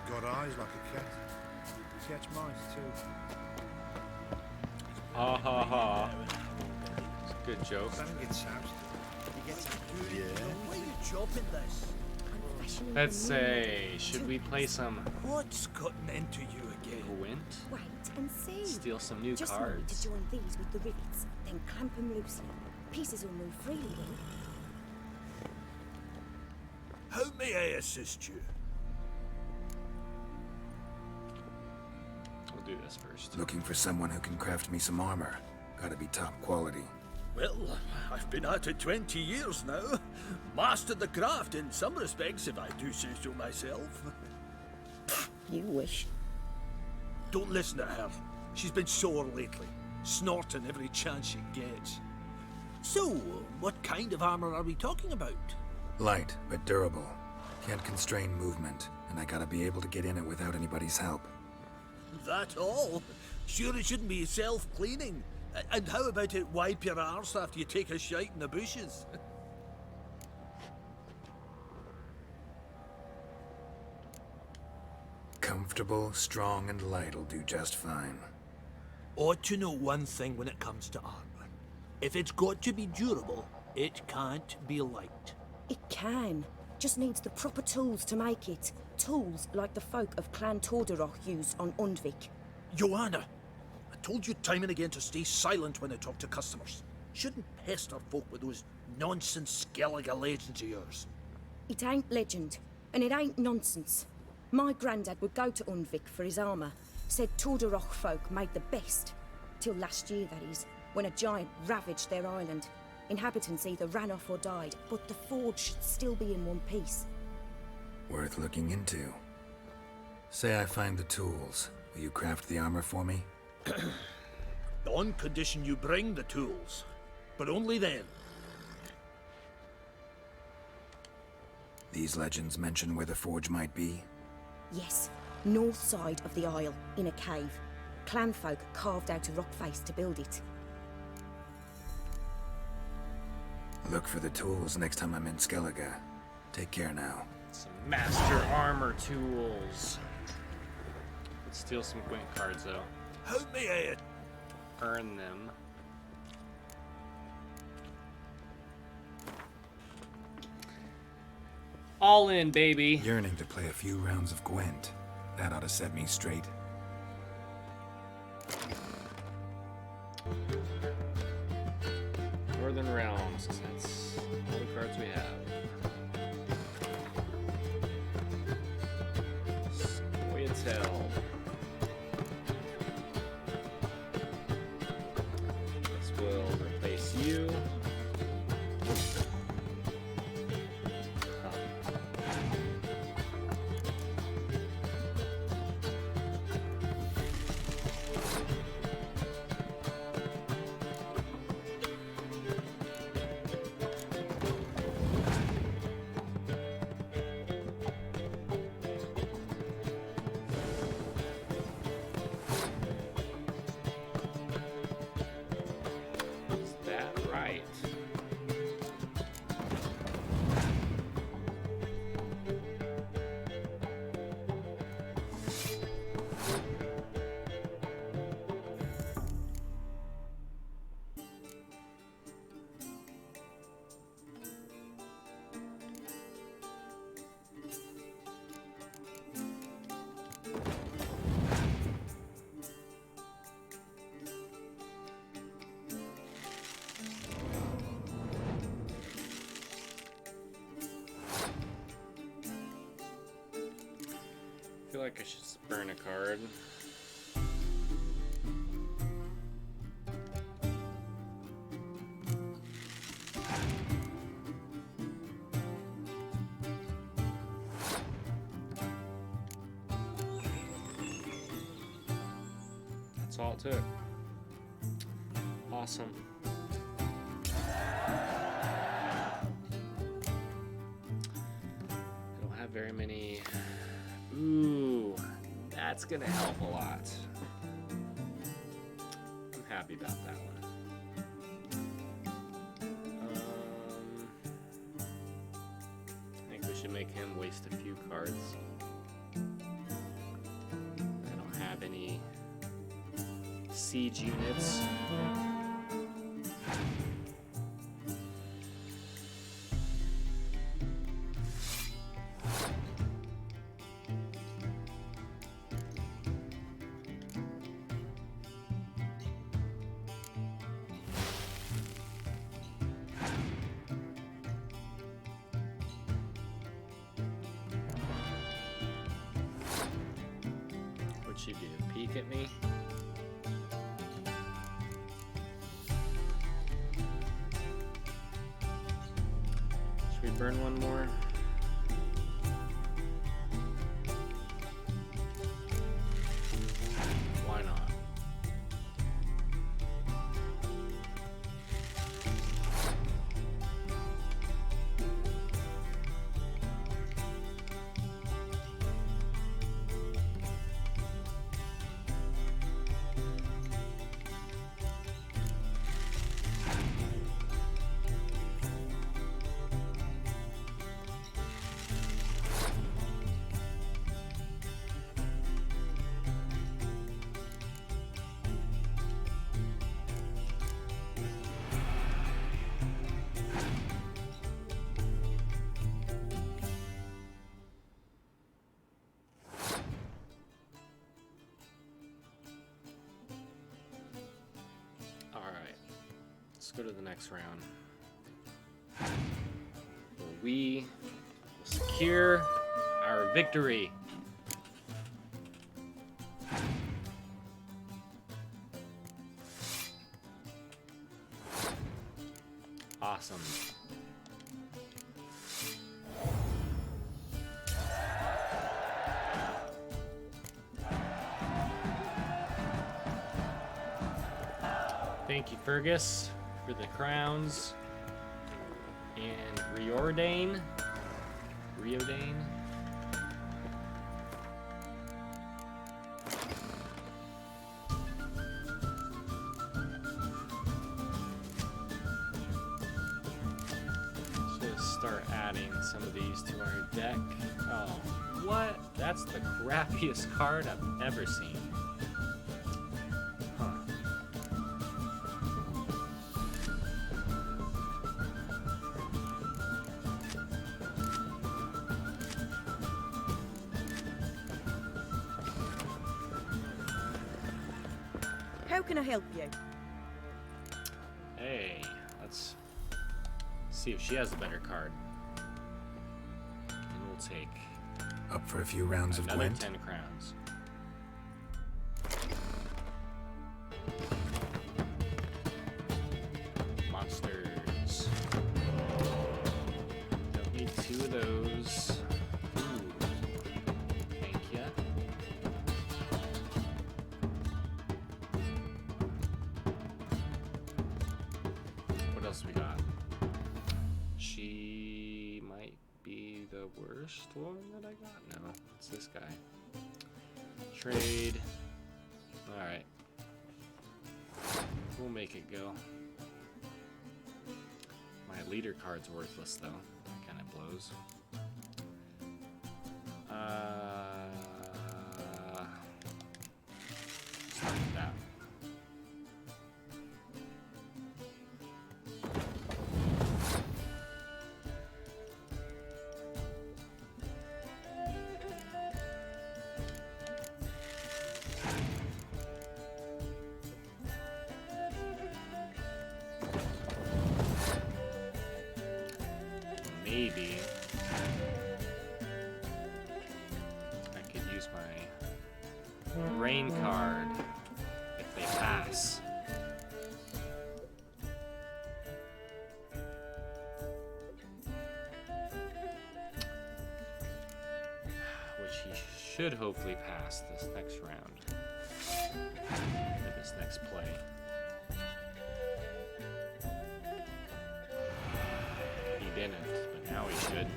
I: Got eyes like a cat. Catch mice too.
A: Ha ha ha. It's a good joke.
I: Doesn't get soused.
F: Why are you chopping this?
A: Let's say, should we play some
I: What's cutting into you again?
A: Gwent?
H: Wait and see.
A: Steal some new
H: Just remember
A: cards.
H: to join these with the rivets, then clamp them loosely. Pieces will move freely then.
I: How may I assist you?
A: We'll do this first.
B: Looking for someone who can craft me some armor. Gotta be top quality.
K: Well, I've been at it 20 years now. Mastered the craft in some respects, if I do say so myself.
H: You wish.
K: Don't listen to her. She's been sore lately, snorting every chance she gets. So, what kind of armor are we talking about?
B: Light, but durable. Can't constrain movement, and I gotta be able to get in it without anybody's help.
K: That all? Sure it shouldn't be self-cleaning. And how about it wipe your arse after you take a shite in the bushes?
B: Comfortable, strong, and light'll do just fine.
K: Ought to know one thing when it comes to armor. If it's got to be durable, it can't be light.
G: It can. Just needs the proper tools to make it. Tools like the folk of Clan Torderoch use on Undvik.
K: Joanna, I told you time and again to stay silent when I talk to customers. Shouldn't pester folk with those nonsense Skellige legends of yours.
G: It ain't legend, and it ain't nonsense. My granddad would go to Undvik for his armour. Said Torderoch folk made the best. Till last year, that is.
L: when a giant ravaged their island. Inhabitants either ran off or died, but the forge should still be in one piece.
B: Worth looking into. Say I find the tools. Will you craft the armor for me?
K: On condition you bring the tools. But only then.
B: These legends mention where the forge might be?
L: Yes, north side of the isle, in a cave. Clanfolk carved out a rock face to build it.
B: Look for the tools next time I'm in Skellige. Take care now.
A: Some master armor tools. Let's steal some Gwent cards, though.
K: How may I...
A: Earn them. All in, baby.
B: Yearning to play a few rounds of Gwent. That ought to set me straight.
A: Northern Realms, 'cause that's all the cards we have. Scoia'tael. This will replace you. I feel like I should burn a card. That's all it took. Awesome. I don't have very many. Ooh, that's gonna help a lot. I'm happy about that one. I think we should make him waste a few cards. I don't have any siege units. What'd she do? Peek at me? Should we burn one more? Why not? Let's go to the next round, where we will secure our victory. awesome. Thank you, Fergus, for the crowns. And Riordan. Start adding some of these to our deck. Oh, what? That's the crappiest card I've ever seen. Huh.
L: How can I help you?
A: Hey, let's see if she has a better card. And we'll take
B: Up for a few rounds of
A: another
B: Gwent?
A: 10 crowns. Monsters. Don't need 2 of those. Ooh. Thank ya. What else we got? She might be the worst one that I got. No, it's this guy. Trade. Alright. We'll make it go. My leader card's worthless though. That kind of blows. Start with that. Maybe I could use my rain card if they pass. Which he should hopefully pass this next round. Or this next play. He didn't. Now we should.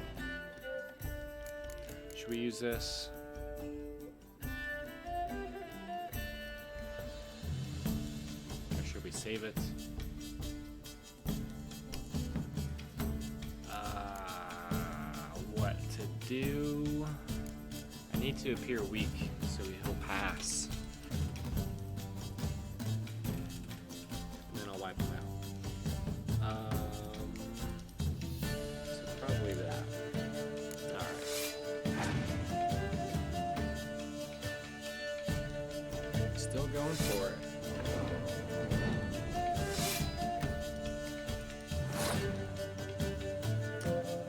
A: Should we use this? Or should we save it? What to do? I need to appear weak, so he'll pass. And then I'll wipe him out. Probably that. Alright. Still going for it.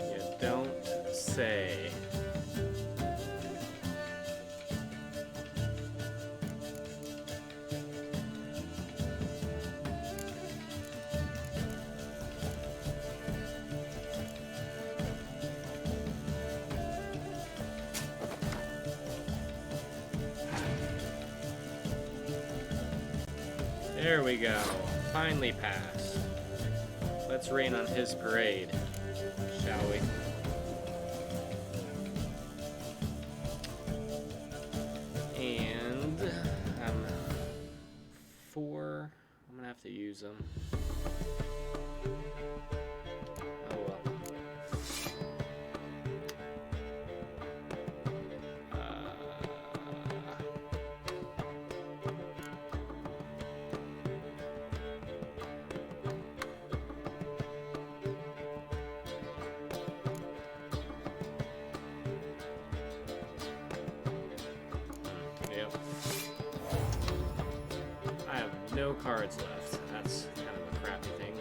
A: You don't say. There we go. Finally passed. Let's rain on his parade, shall we? And I'm 4. I'm gonna have to use them. Oh well. I have no cards left. That's kind of a crappy thing.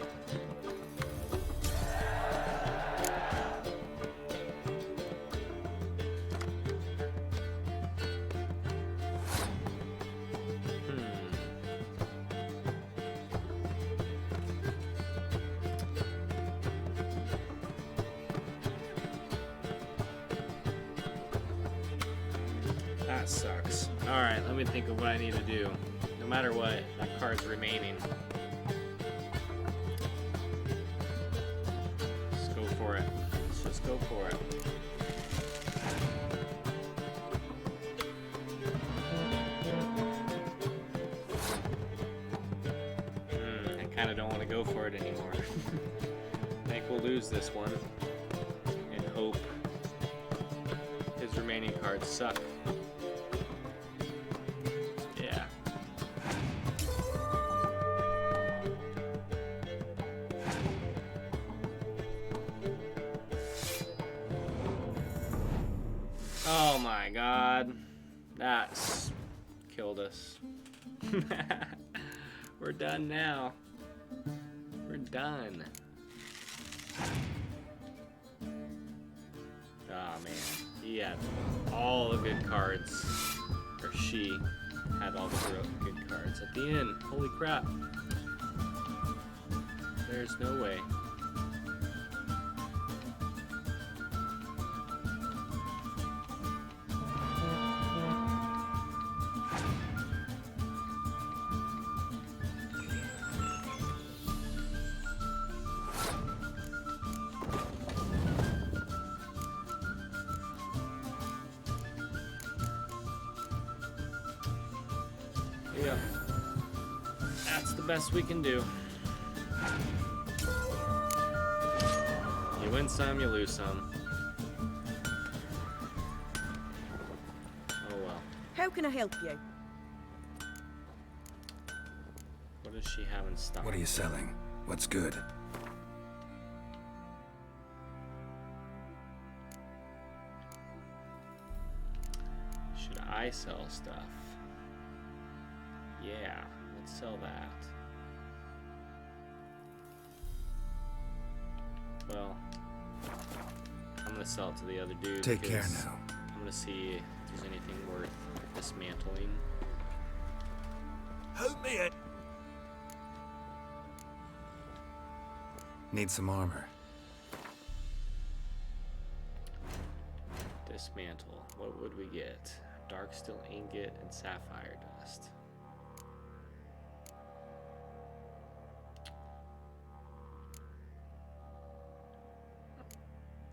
A: that sucks. Alright, let me think of what I need to do. No matter what, that card's remaining. Let's go for it. Let's just go for it. I kind of don't want to go for it anymore. I think we'll lose this one and hope his remaining cards suck. Yeah. Oh my god. That's killed us. We're done now. We're done. Oh man, he had all the good cards, or she had all the good cards at the end. Holy crap. There's no way. Yeah, that's the best we can do. You win some, you lose some. Oh well.
L: How can I help you?
A: What does she have in stock?
B: What are you selling? What's good?
A: Should I sell stuff? Yeah, let's sell that. Well, I'm gonna sell it to the other dude.
B: Take care
A: because
B: now.
A: I'm gonna see if there's anything worth dismantling.
K: Help me in.
B: Need some armor.
A: Dismantle. What would we get? Dark steel ingot and sapphire dust.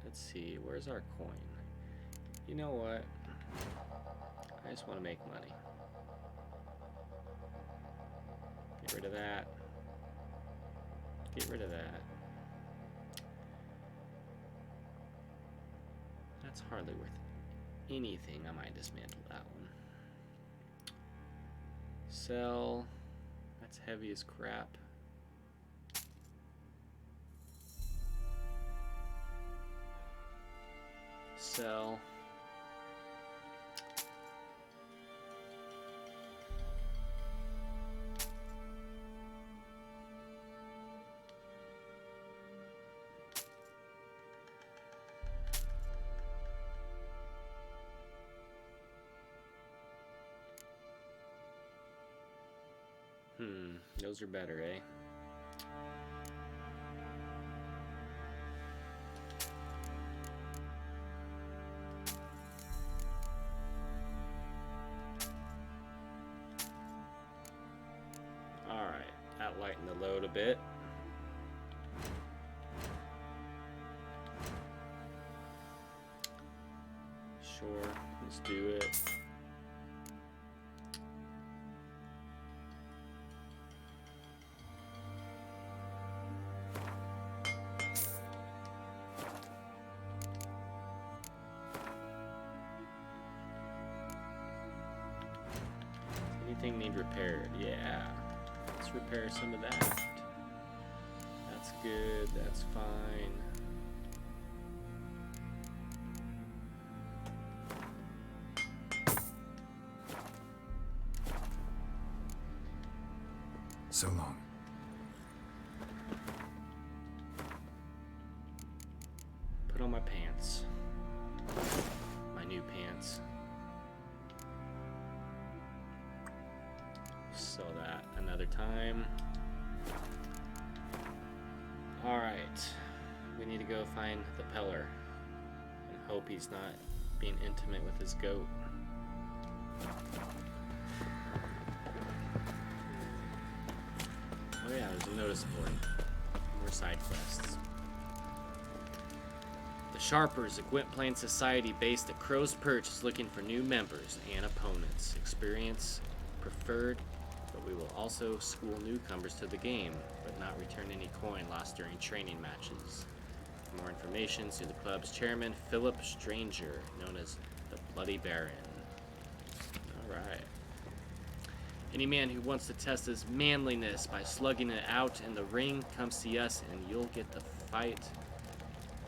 A: Let's see, where's our coin? You know what? I just want to make money. Get rid of that. Get rid of that. That's hardly worth anything. I might dismantle that one. Sell. That's heavy as crap. Sell. Those are better, eh? Alright, that lightened the load a bit. Sure, let's do it. Anything need repaired? Yeah. Let's repair some of that. That's good. That's fine.
B: So long.
A: Put on my pants. My new pants. Sell that another time. Alright. We need to go find the Peller and hope he's not being intimate with his goat. Oh yeah, there's a notice board. More side quests. The Sharpers, a Gwynplaine society based at Crow's Perch, is looking for new members and opponents. Experience preferred, but we will also school newcomers to the game, but not return any coin lost during training matches. For more information, see the club's chairman, Philip Stranger, known as the Bloody Baron. Alright. Any man who wants to test his manliness by slugging it out in the ring, come see us and you'll get to fight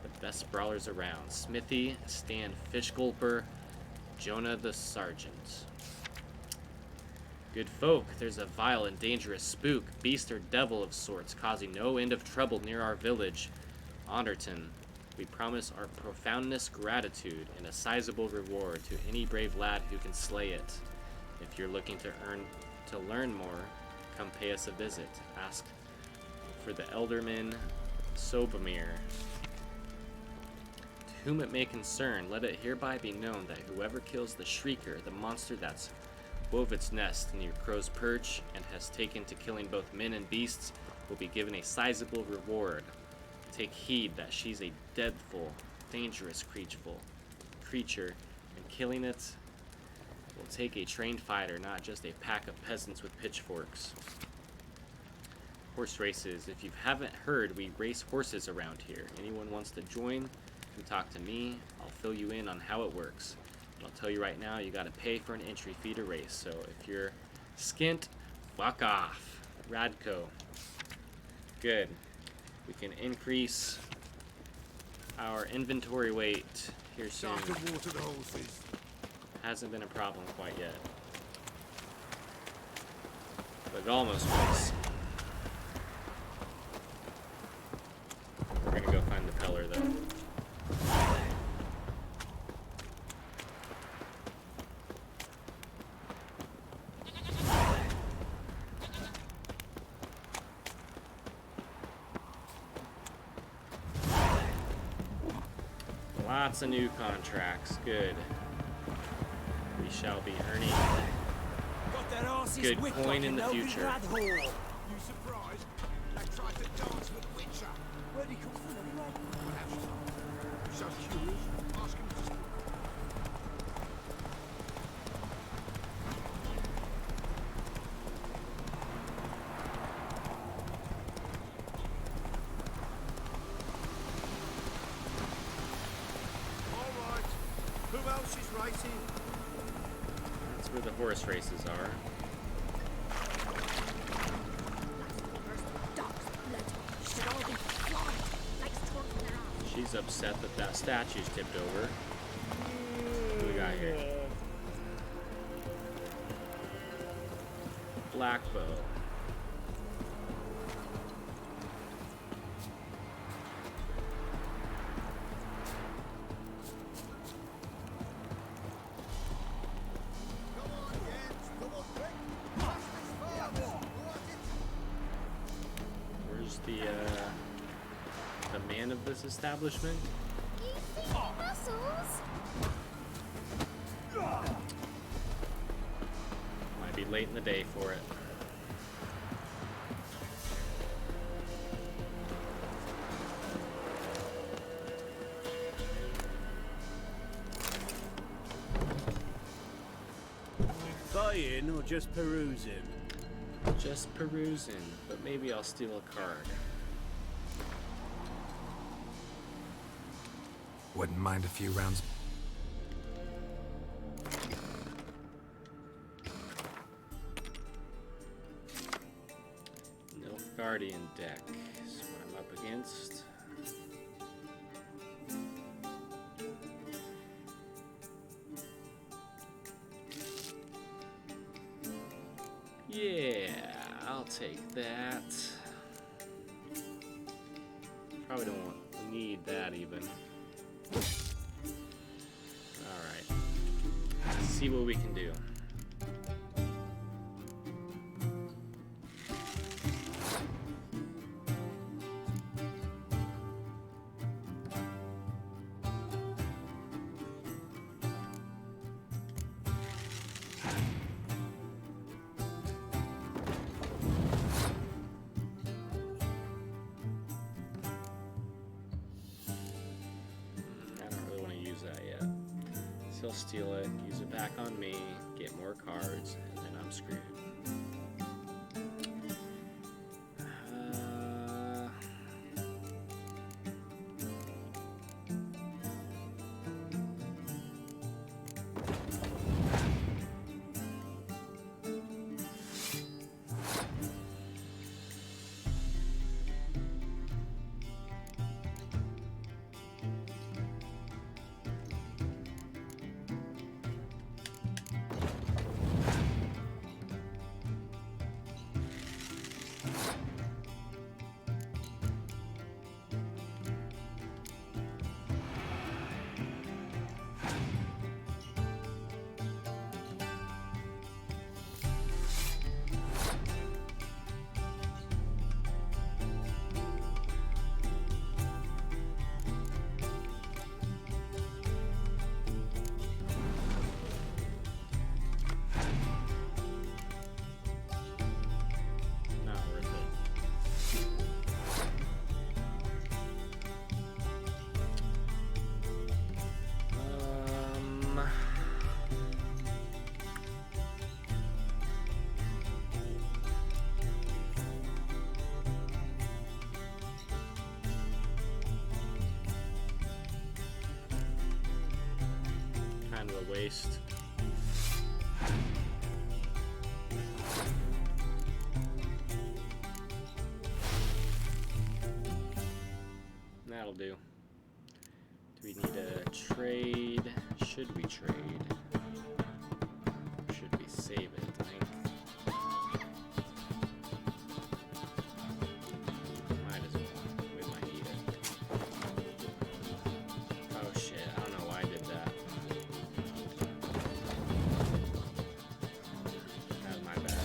A: the best brawlers around. Smithy, Stan Fishgulper, Jonah the Sergeant. Good folk, there's a vile and dangerous spook, beast or devil of sorts, causing no end of trouble near our village, Onderton. We promise our profoundest gratitude and a sizable reward to any brave lad who can slay it. If you're looking to learn more, come pay us a visit. Ask for the Elderman Sobamir. To whom it may concern, let it hereby be known that whoever kills the Shrieker, the monster that's wove its nest near Crow's Perch and has taken to killing both men and beasts, will be given a sizable reward. Take heed that she's a dreadful, dangerous creature, and killing it will take a trained fighter, not just a pack of peasants with pitchforks. Horse races. If you haven't heard, we race horses around here. Anyone wants to join, come talk to me. I'll fill you in on how it works. And I'll tell you right now, you gotta pay for an entry fee to race. So if you're skint, fuck off. Radco. Good. We can increase our inventory weight here soon.
C: Water the horses.
A: Hasn't been a problem quite yet. But it almost was. We're gonna go find the Peller though. Lots of new contracts. Good. We shall be earning good coin in the future.
C: You surprised? They tried to dance with Witcher. Where'd he come from anyway? So curious. Ask him to speak. All right. Who else is racing?
A: That's where the horse races are. She's upset that that statue's tipped over. What do we got here? Black bow. Where's the man of this establishment?
H: You see muscles?
A: Might be late in the day for it.
K: Buying or just perusing?
A: Just perusing, but maybe I'll steal a card.
B: Wouldn't mind a few rounds.
A: Nilfgaardian deck is what I'm up against. Yeah, I'll take that. Probably don't need that even. Alright. Let's see what we can do. steal it, use it back on me, get more cards, and then I'm screwed. Kind of a waste. That'll do. Do we need a trade? Should we trade? Or should we save it? I think might as well. We might need it. Oh shit, I don't know why I did that. That was my bad.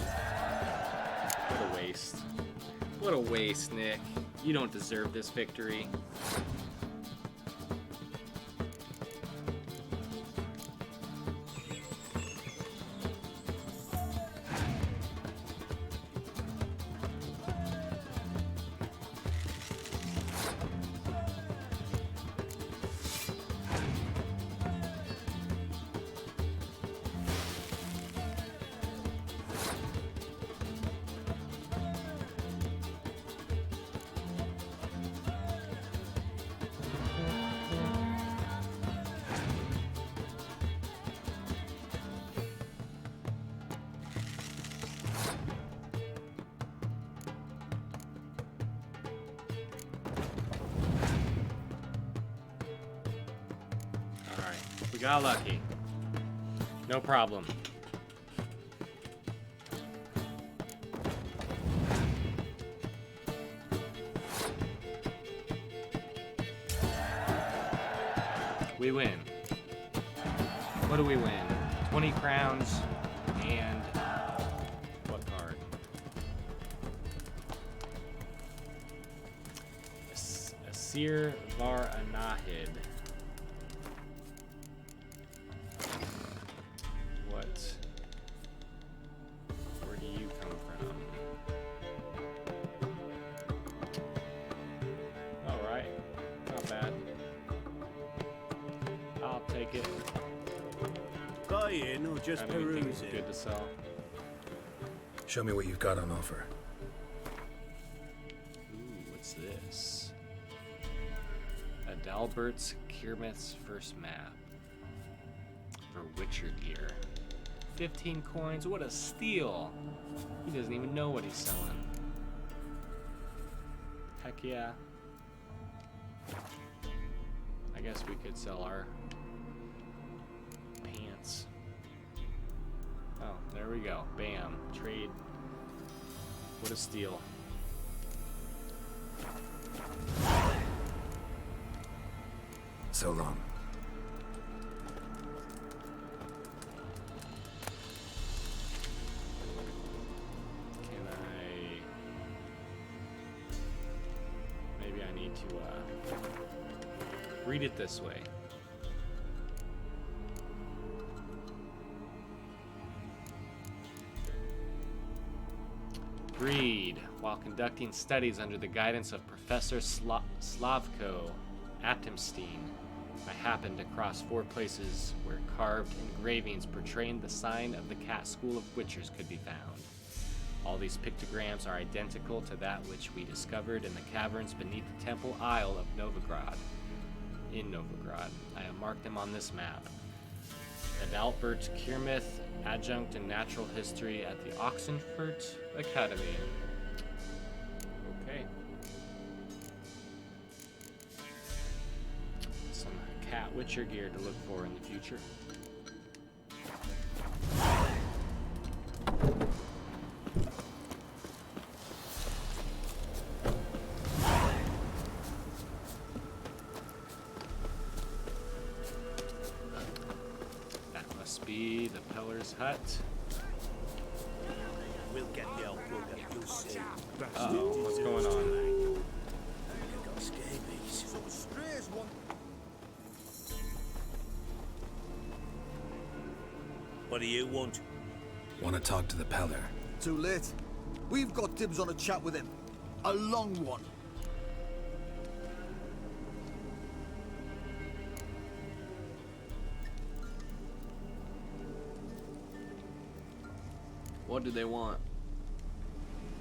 A: What a waste. What a waste, Nick. You don't deserve this victory. We got lucky. No problem. We win. What do we win? 20 crowns and what card? Asir Var Anahid. Where do you come from? Alright, not bad. I'll take it.
K: Buy in or just peruse it?
A: Good to sell.
M: Show me what you've got on offer.
A: Ooh, what's this? Adalbert's Kirmith's first map. For Witcher gear. 15 coins, what a steal! He doesn't even know what he's selling. Heck yeah. I guess we could sell our pants. Oh, there we go. Bam. Trade. What a steal.
B: So long.
A: Can I... Maybe I need to read it this way. Read. While conducting studies under the guidance of Professor Slavko Atomstein, I happened to cross 4 places where carved engravings portraying the sign of the Cat School of Witchers could be found. All these pictograms are identical to that which we discovered in the caverns beneath the Temple Isle of Novigrad. In Novigrad, I have marked them on this map. Adalbert Kirmith, adjunct in natural history at the Oxenfurt Academy. Okay. Some cat witcher gear to look for in the future. Be the Peller's hut.
C: We'll get the old bugger, you'll see.
A: Uh-oh, what's going on?
C: Got scabies. What do you want?
M: Want to talk to the Peller.
D: Too late. We've got dibs on a chat with him. A long one.
N: What do they want?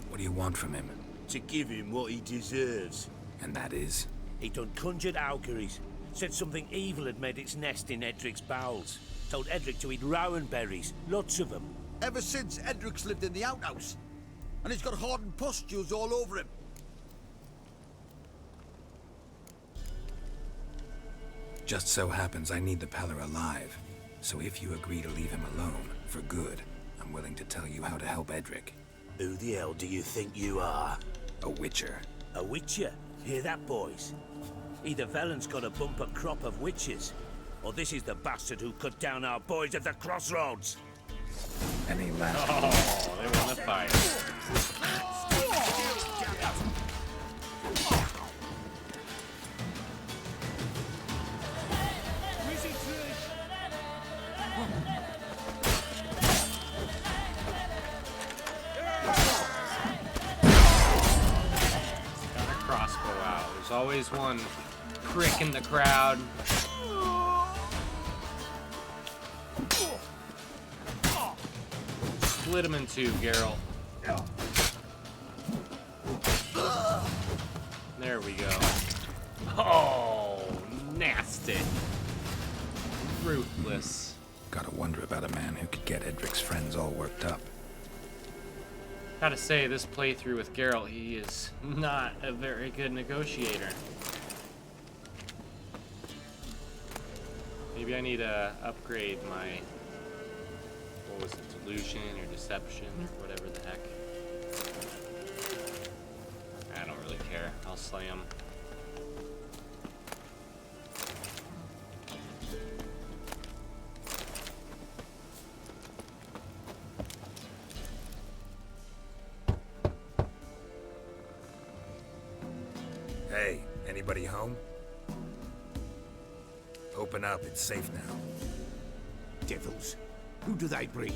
M: What do you want from him?
C: To give him what he deserves.
M: And that is?
C: He done conjured auguries. Said something evil had made its nest in Edric's bowels. Told Edric to eat rowan berries. Lots of them.
D: Ever since Edric's lived in the outhouse. And he's got hardened pustules all over him.
M: Just so happens I need the Peller alive. So if you agree to leave him alone, for good, I'm willing to tell you how to help Edric.
C: Who the hell do you think you are?
M: A witcher.
C: A witcher? Hear that, boys? Either Velen's got a bumper crop of witches, or this is the bastard who cut down our boys at the crossroads.
M: And he laughed.
A: Oh, they want to fight. There's always one prick in the crowd. Split him in two, Geralt. There we go. Oh, nasty. Ruthless.
M: Gotta wonder about a man who could get Edric's friends all worked up.
A: Gotta say, this playthrough with Geralt, he is not a very good negotiator. Maybe I need to upgrade my, what was it, delusion or deception or whatever the heck. I don't really care. I'll slay him.
M: Hey, anybody home? Open up, it's safe now.
C: Devils. Who do they bring?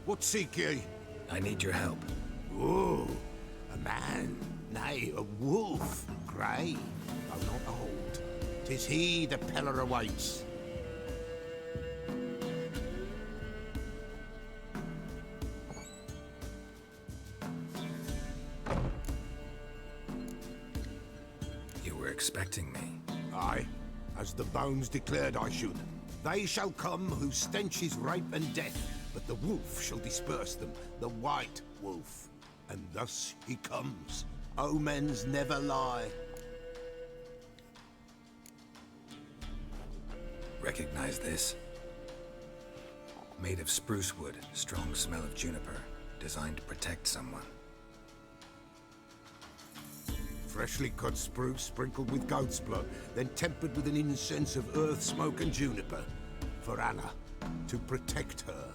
C: What seek ye?
M: I need your help.
C: Oh, a man, nay, a wolf. Grey, though not old. 'Tis he the Peller awaits.
M: You were expecting me.
C: Aye, as the bones declared I should. They shall come whose stench is rape and death, but the wolf shall disperse them, the white wolf. And thus he comes. Omens never lie.
M: Recognize this? Made of spruce wood, strong smell of juniper, designed to protect someone.
C: Freshly cut spruce sprinkled with goat's blood, then tempered with an incense of earth, smoke and juniper. For Anna, to protect her.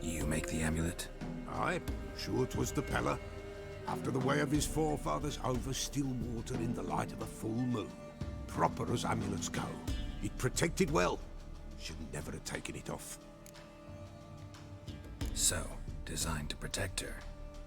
M: You make the amulet?
C: Aye, sure 'twas the Peller. After the way of his forefathers, over still water in the light of a full moon. Proper as amulets go. It protected well. Should never have taken it off.
M: So, designed to protect her.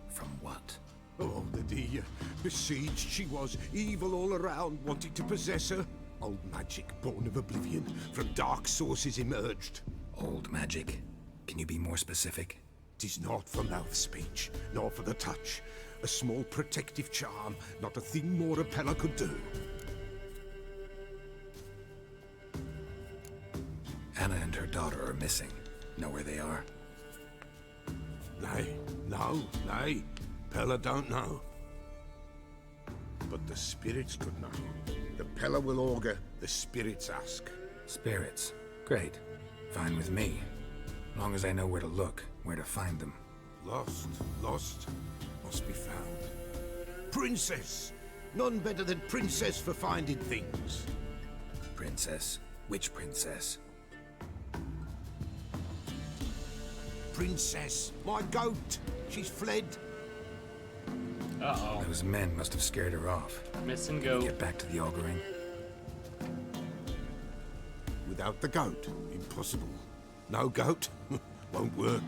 M: From what?
C: Oh, did he besieged she was, evil all around, wanting to possess her. Old magic, born of oblivion, from dark sources emerged.
M: Old magic? Can you be more specific?
C: 'Tis not for mouth speech, nor for the touch. A small protective charm, not a thing more a Pella could do.
M: Anna and her daughter are missing. Know where they are?
C: Nay, no, nay. Pella don't know. But the spirits could know. The Pella will augur, the spirits ask.
M: Spirits? Great. Fine with me. Long as I know where to look, where to find them.
C: Lost, must be found. Princess! None better than Princess for finding things.
M: Princess? Which princess?
C: Princess, my goat. She's fled.
A: Uh-oh.
M: Those men must have scared her off.
A: Missing
M: Can we
A: goat.
M: get back to the auguring?
C: Without the goat, impossible. No goat, won't work.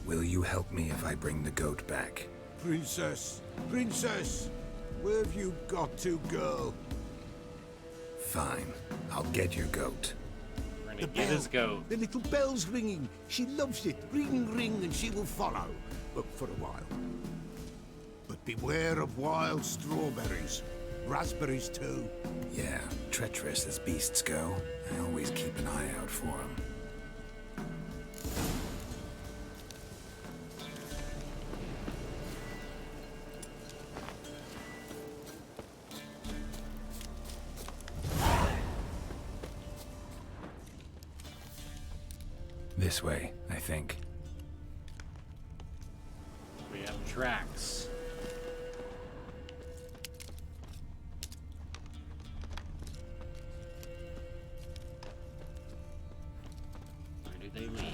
M: Will you help me if I bring the goat back?
C: Princess, princess, where have you got to, girl?
M: Fine. I'll get your goat.
A: We're gonna get his goat.
C: The little bell's ringing. She loves it. Ring, ring, and she will follow. But for a while. But beware of wild strawberries. Raspberries, too.
M: Yeah, treacherous as beasts go. I always keep an eye out for them. This way, I think.
A: We have tracks. Where do they lead?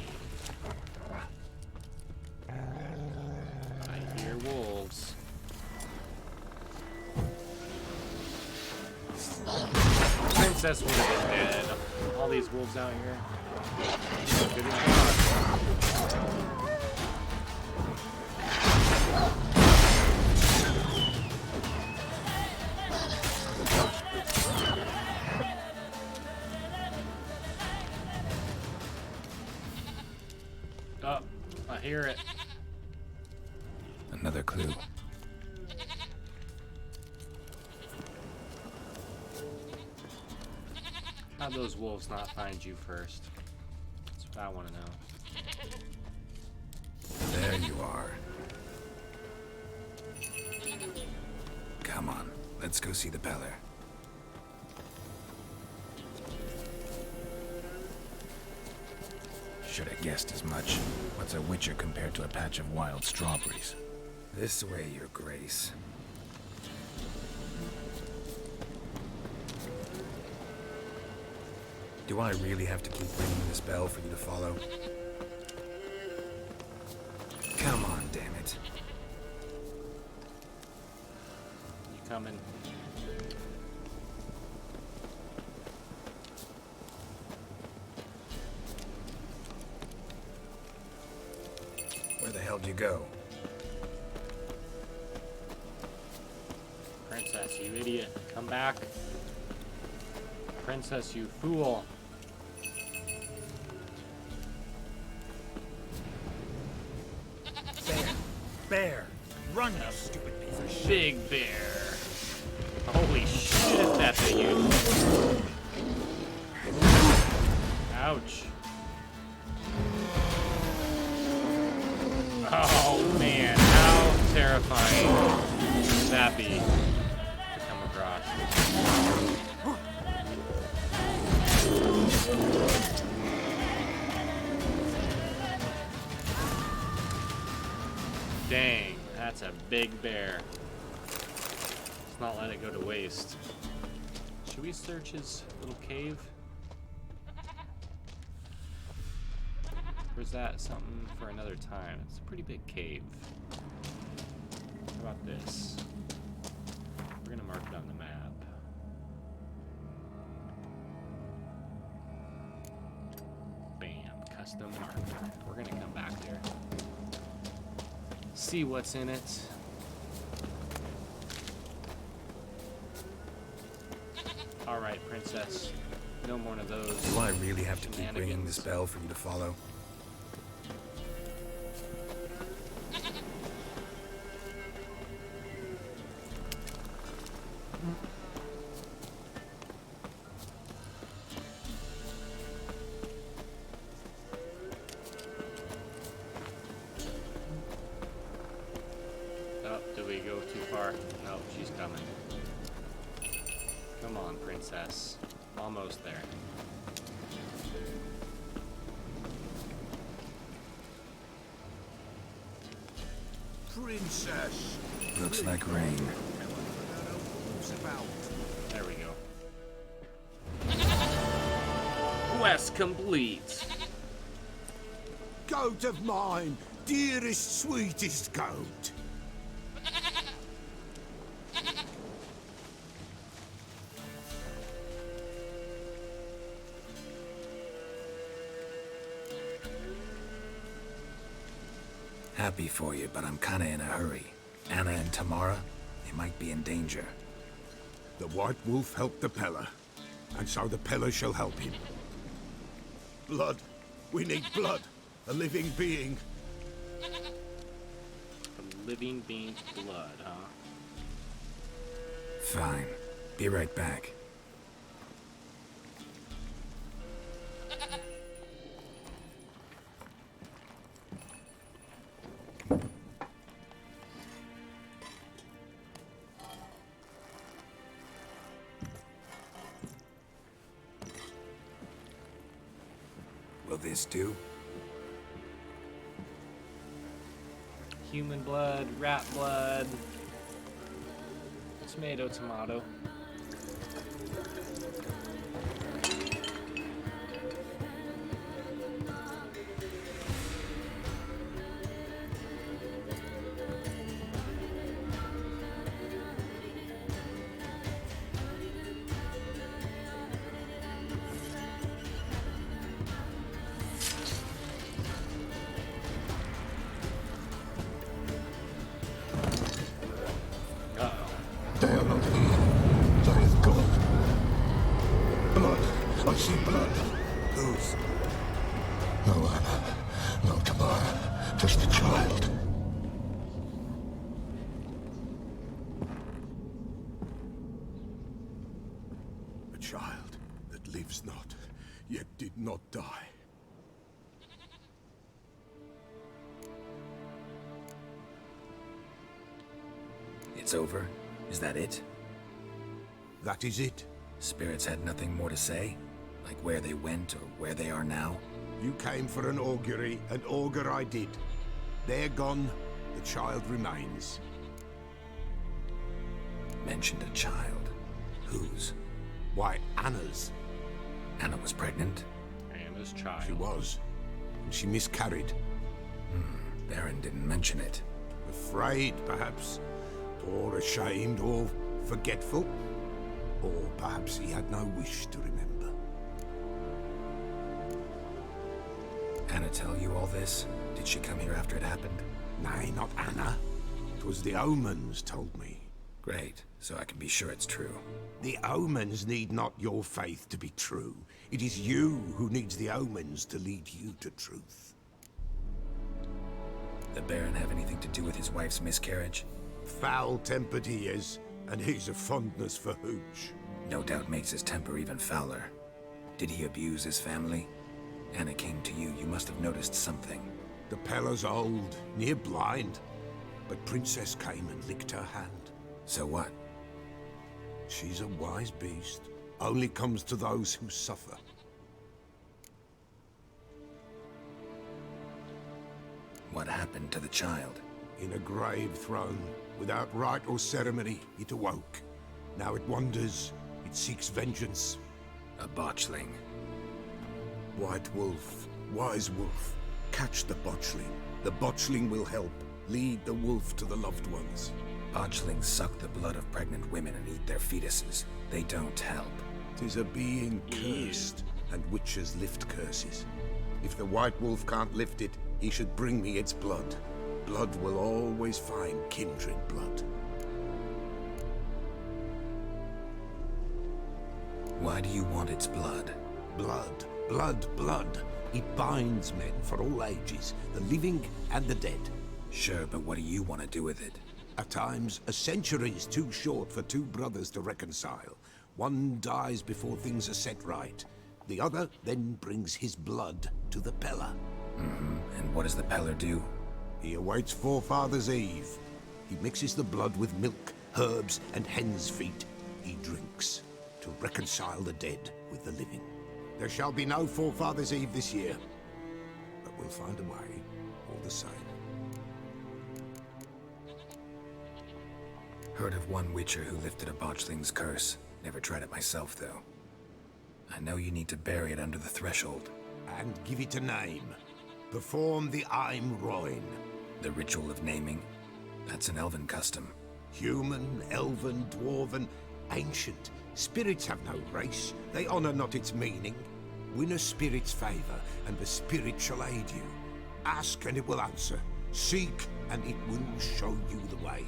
A: I hear wolves. Princess would have been dead. All these wolves out here. Good oh, I hear it.
M: Another clue.
A: How'd those wolves not find you first? That's what I want to know.
M: There you are. Come on, let's go see the Peller. Should have guessed as much. What's a witcher compared to a patch of wild strawberries? This way, your grace. Do I really have to keep ringing this bell for you to follow? Come on, damn it.
A: You coming?
M: Where the hell do you go?
A: Princess, you idiot. Come back. Princess, you fool.
I: Bear! Run, you stupid piece of shit!
A: Big bear. Holy shit, is that the you? Ouch. Oh man, how terrifying would that be to come across? Dang, that's a big bear. Let's not let it go to waste. Should we search his little cave? Or is that something for another time? It's a pretty big cave. How about this? We're gonna mark it on the map. Bam, custom missed the mark. We're gonna come back there. See what's in it. Alright, princess. No more of those.
M: Do I really have to keep ringing this bell for you to follow?
A: Oh, did we go too far? No, she's coming. Come on, princess. Almost there.
C: Princess.
B: Looks like rain.
A: There we go. Quest complete.
C: Goat of mine, dearest, sweetest goat.
M: Happy for you, but I'm kinda in a hurry. Anna and Tamara, they might be in danger.
C: The White Wolf helped the Peller, and so the Peller shall help him. Blood. We need blood. A living being.
A: A living being's blood, huh?
M: Fine. Be right back. Will this do?
A: Human blood, rat blood, tomato, tomato.
C: They are not here. There is God. Blood. I see blood. Whose? No Anna. No Tamara. Just a child. A child that lives not, yet did not die.
M: It's over? Is that it?
C: That is it.
M: Spirits had nothing more to say? Like where they went or where they are now?
C: You came for an augury, and augur I did. They're gone, the child remains.
M: Mentioned a child. Whose?
C: Why, Anna's.
M: Anna was pregnant?
A: Anna's child.
C: She was. And she miscarried.
M: Baron didn't mention it.
C: Afraid, perhaps. Or ashamed, or forgetful. Or perhaps he had no wish to remember.
M: Anna tell you all this? Did she come here after it happened?
C: Nay, not Anna. It was the omens told me.
M: Great, so I can be sure it's true.
C: The omens need not your faith to be true. It is you who needs the omens to lead you to truth.
M: The Baron have anything to do with his wife's miscarriage?
C: Foul-tempered he is, and he's a fondness for hooch.
M: No doubt makes his temper even fouler. Did he abuse his family? Anna came to you, you must have noticed something.
C: The Peller's old, near blind, but Princess came and licked her hand.
M: So what?
C: She's a wise beast. Only comes to those who suffer.
M: What happened to the child?
C: In a grave thrown, without rite or ceremony, it awoke. Now it wanders, it seeks vengeance.
M: A botchling.
C: White Wolf, wise wolf, catch the botchling. The botchling will help, lead the wolf to the loved ones.
M: Botchlings suck the blood of pregnant women and eat their fetuses. They don't help.
C: 'Tis a being cursed, and witches lift curses.
N: If the White Wolf can't lift it, he should bring me its blood. Blood will always find kindred blood.
M: Why do you want its blood?
N: Blood, blood, blood. It binds men for all ages, the living and the dead.
M: Sure, but what do you want to do with it?
N: At times, a century is too short for two brothers to reconcile. One dies before things are set right. The other then brings his blood to the Pellar.
M: And what does the Pellar do?
N: He awaits Forefather's Eve. He mixes the blood with milk, herbs, and hen's feet. He drinks to reconcile the dead with the living. There shall be no Forefather's Eve this year, but we'll find a way all the same.
M: Heard of one Witcher who lifted a Botchling's curse. Never tried it myself, though. I know you need to bury it under the threshold.
N: And give it a name. Perform the Aim Roin.
M: The ritual of naming? That's an elven custom.
N: Human, elven, dwarven, ancient. Spirits have no race. They honor not its meaning. Win a spirit's favor, and the spirit shall aid you. Ask, and it will answer. Seek, and it will show you the way.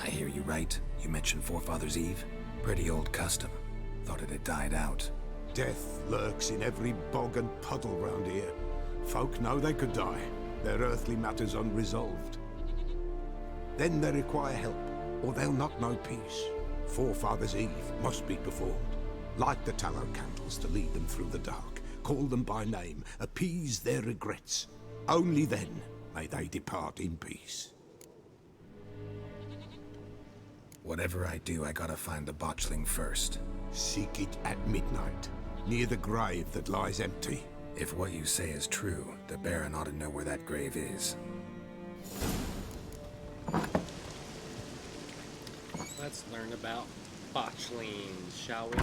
M: I hear you right. You mentioned Forefather's Eve? Pretty old custom. Thought it had died out.
N: Death lurks in every bog and puddle round here. Folk know they could die, their earthly matters unresolved. Then they require help, or they'll not know peace. Forefather's Eve must be performed. Light the tallow candles to lead them through the dark. Call them by name, appease their regrets. Only then may they depart in peace.
M: Whatever I do, I gotta find the Botchling first.
N: Seek it at midnight, near the grave that lies empty.
M: If what you say is true, the Baron ought to know where that grave is.
A: Let's learn about botchlings, shall we?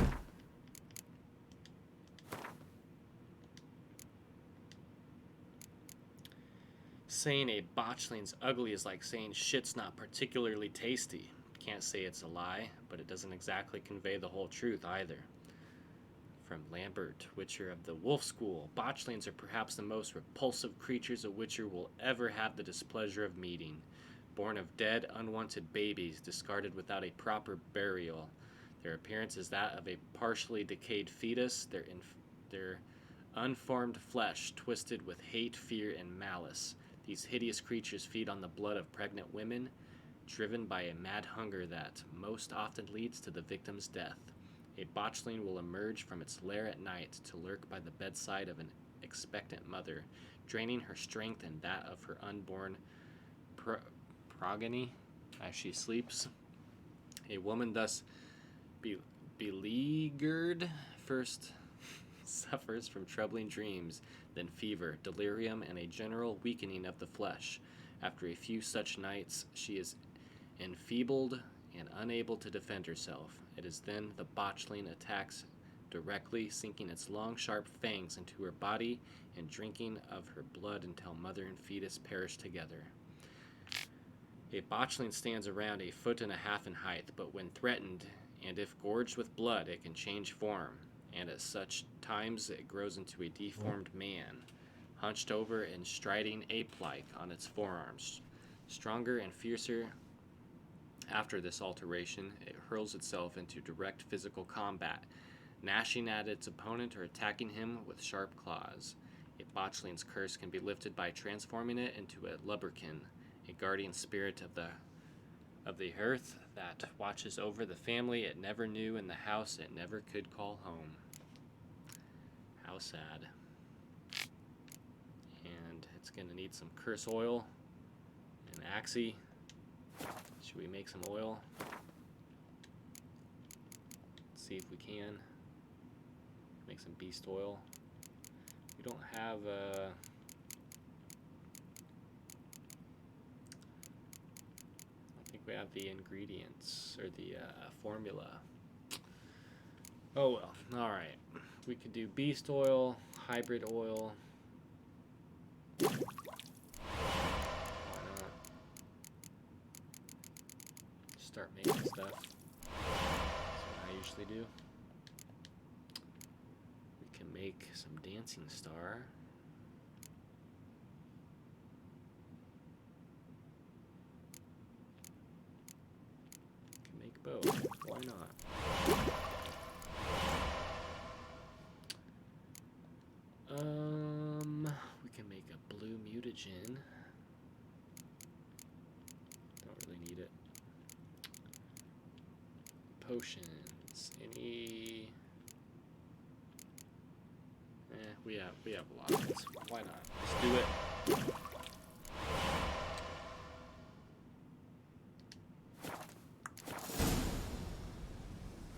A: Saying a botchling's ugly is like saying shit's not particularly tasty. Can't say it's a lie, but it doesn't exactly convey the whole truth either. From Lambert, Witcher of the Wolf School, botchlings are perhaps the most repulsive creatures a Witcher will ever have the displeasure of meeting. Born of dead, unwanted babies, discarded without a proper burial. Their appearance is that of a partially decayed fetus, their unformed flesh twisted with hate, fear, and malice. These hideous creatures feed on the blood of pregnant women, driven by a mad hunger that most often leads to the victim's death. A botchling will emerge from its lair at night to lurk by the bedside of an expectant mother, draining her strength and that of her unborn progeny as she sleeps. A woman thus beleaguered first suffers from troubling dreams, then fever, delirium, and a general weakening of the flesh. After a few such nights, she is enfeebled and unable to defend herself. It is then the botchling attacks directly, sinking its long, sharp fangs into her body and drinking of her blood until mother and fetus perish together. A botchling stands around 1.5 feet in height, but when threatened, and if gorged with blood, it can change form, and at such times it grows into a deformed man, hunched over and striding ape-like on its forearms. Stronger and fiercer after this alteration, it hurls itself into direct physical combat, gnashing at its opponent or attacking him with sharp claws. A botchling's curse can be lifted by transforming it into a Lubberkin, a guardian spirit of the earth that watches over the family it never knew and the house it never could call home. How sad. And it's going to need some curse oil and Axie. Should we make some oil? Let's see if we can. Make some beast oil. We don't have I think we have the ingredients or the formula. Oh well, alright. We could do beast oil, hybrid oil. Why not? Start making stuff. That's what I usually do. make some dancing star. Can make both. Why not? We can make a blue mutagen. Don't really need it. Potions. Any? We have a lot of this. Why not? Let's do it.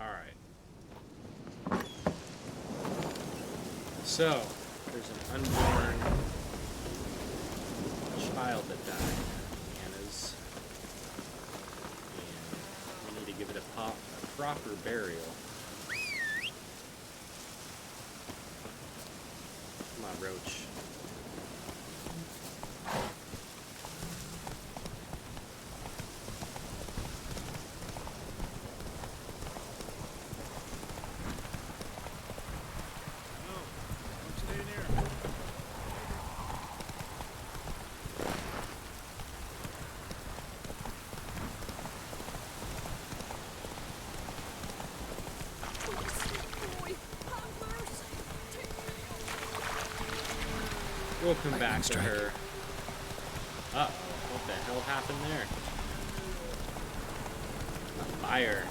A: All right. So there's an unborn child that died. Anna's, and we need to give it a proper burial. Come on, Roach. We'll come back to her. Uh-oh, what the hell happened there? A fire.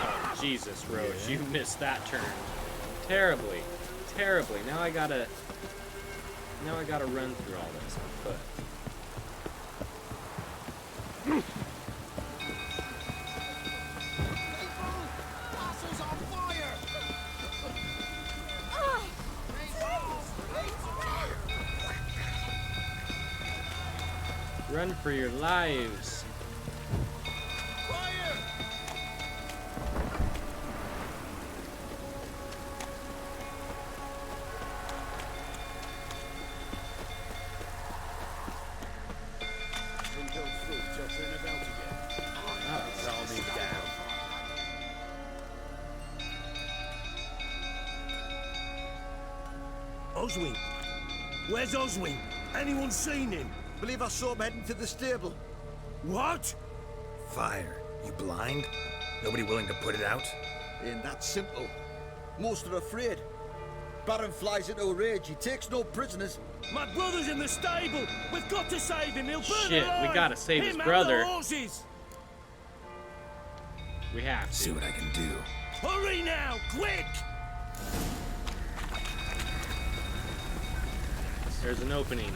A: Oh, Jesus, Roach, you missed that turn. Terribly. Terribly. Now I gotta run through all this on foot. Run for your lives.
C: Oswin? Where's Oswin? Anyone seen him?
D: Believe I saw him heading to the stable.
C: What?
M: Fire. You blind? Nobody willing to put it out?
D: Ain't that simple. Most are afraid. Baron flies into a rage. He takes no prisoners.
C: My brother's in the stable. We've got to save him. He'll burn
A: Shit,
C: alive.
A: we gotta save his
C: Him
A: brother.
C: And the horses.
A: We have to.
M: See what I can do.
C: Hurry now, quick!
A: There's an opening.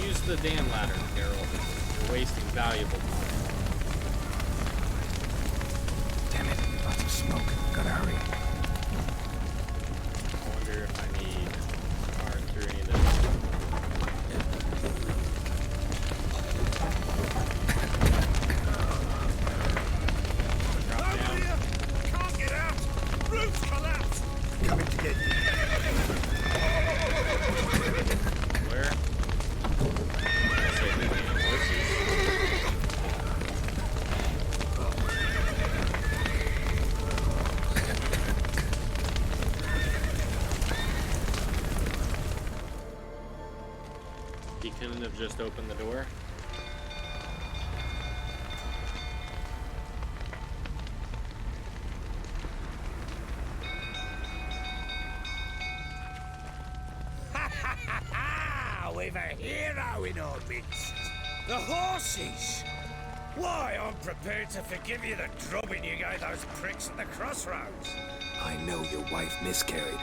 A: Use the damn ladder, Geralt. You're wasting valuable time.
B: Damn it, lots of smoke. Gotta hurry.
A: I wonder if I need hard through any of this. Drop down.
C: Can't get out! Roof's collapsed!
N: Coming to get you.
A: Where? I say the damn horses. He couldn't have just opened the door.
C: We've a hero in our midst. The horses! Why, I'm prepared to forgive you the drubbing you gave those pricks at the crossroads.
M: I know your wife miscarried.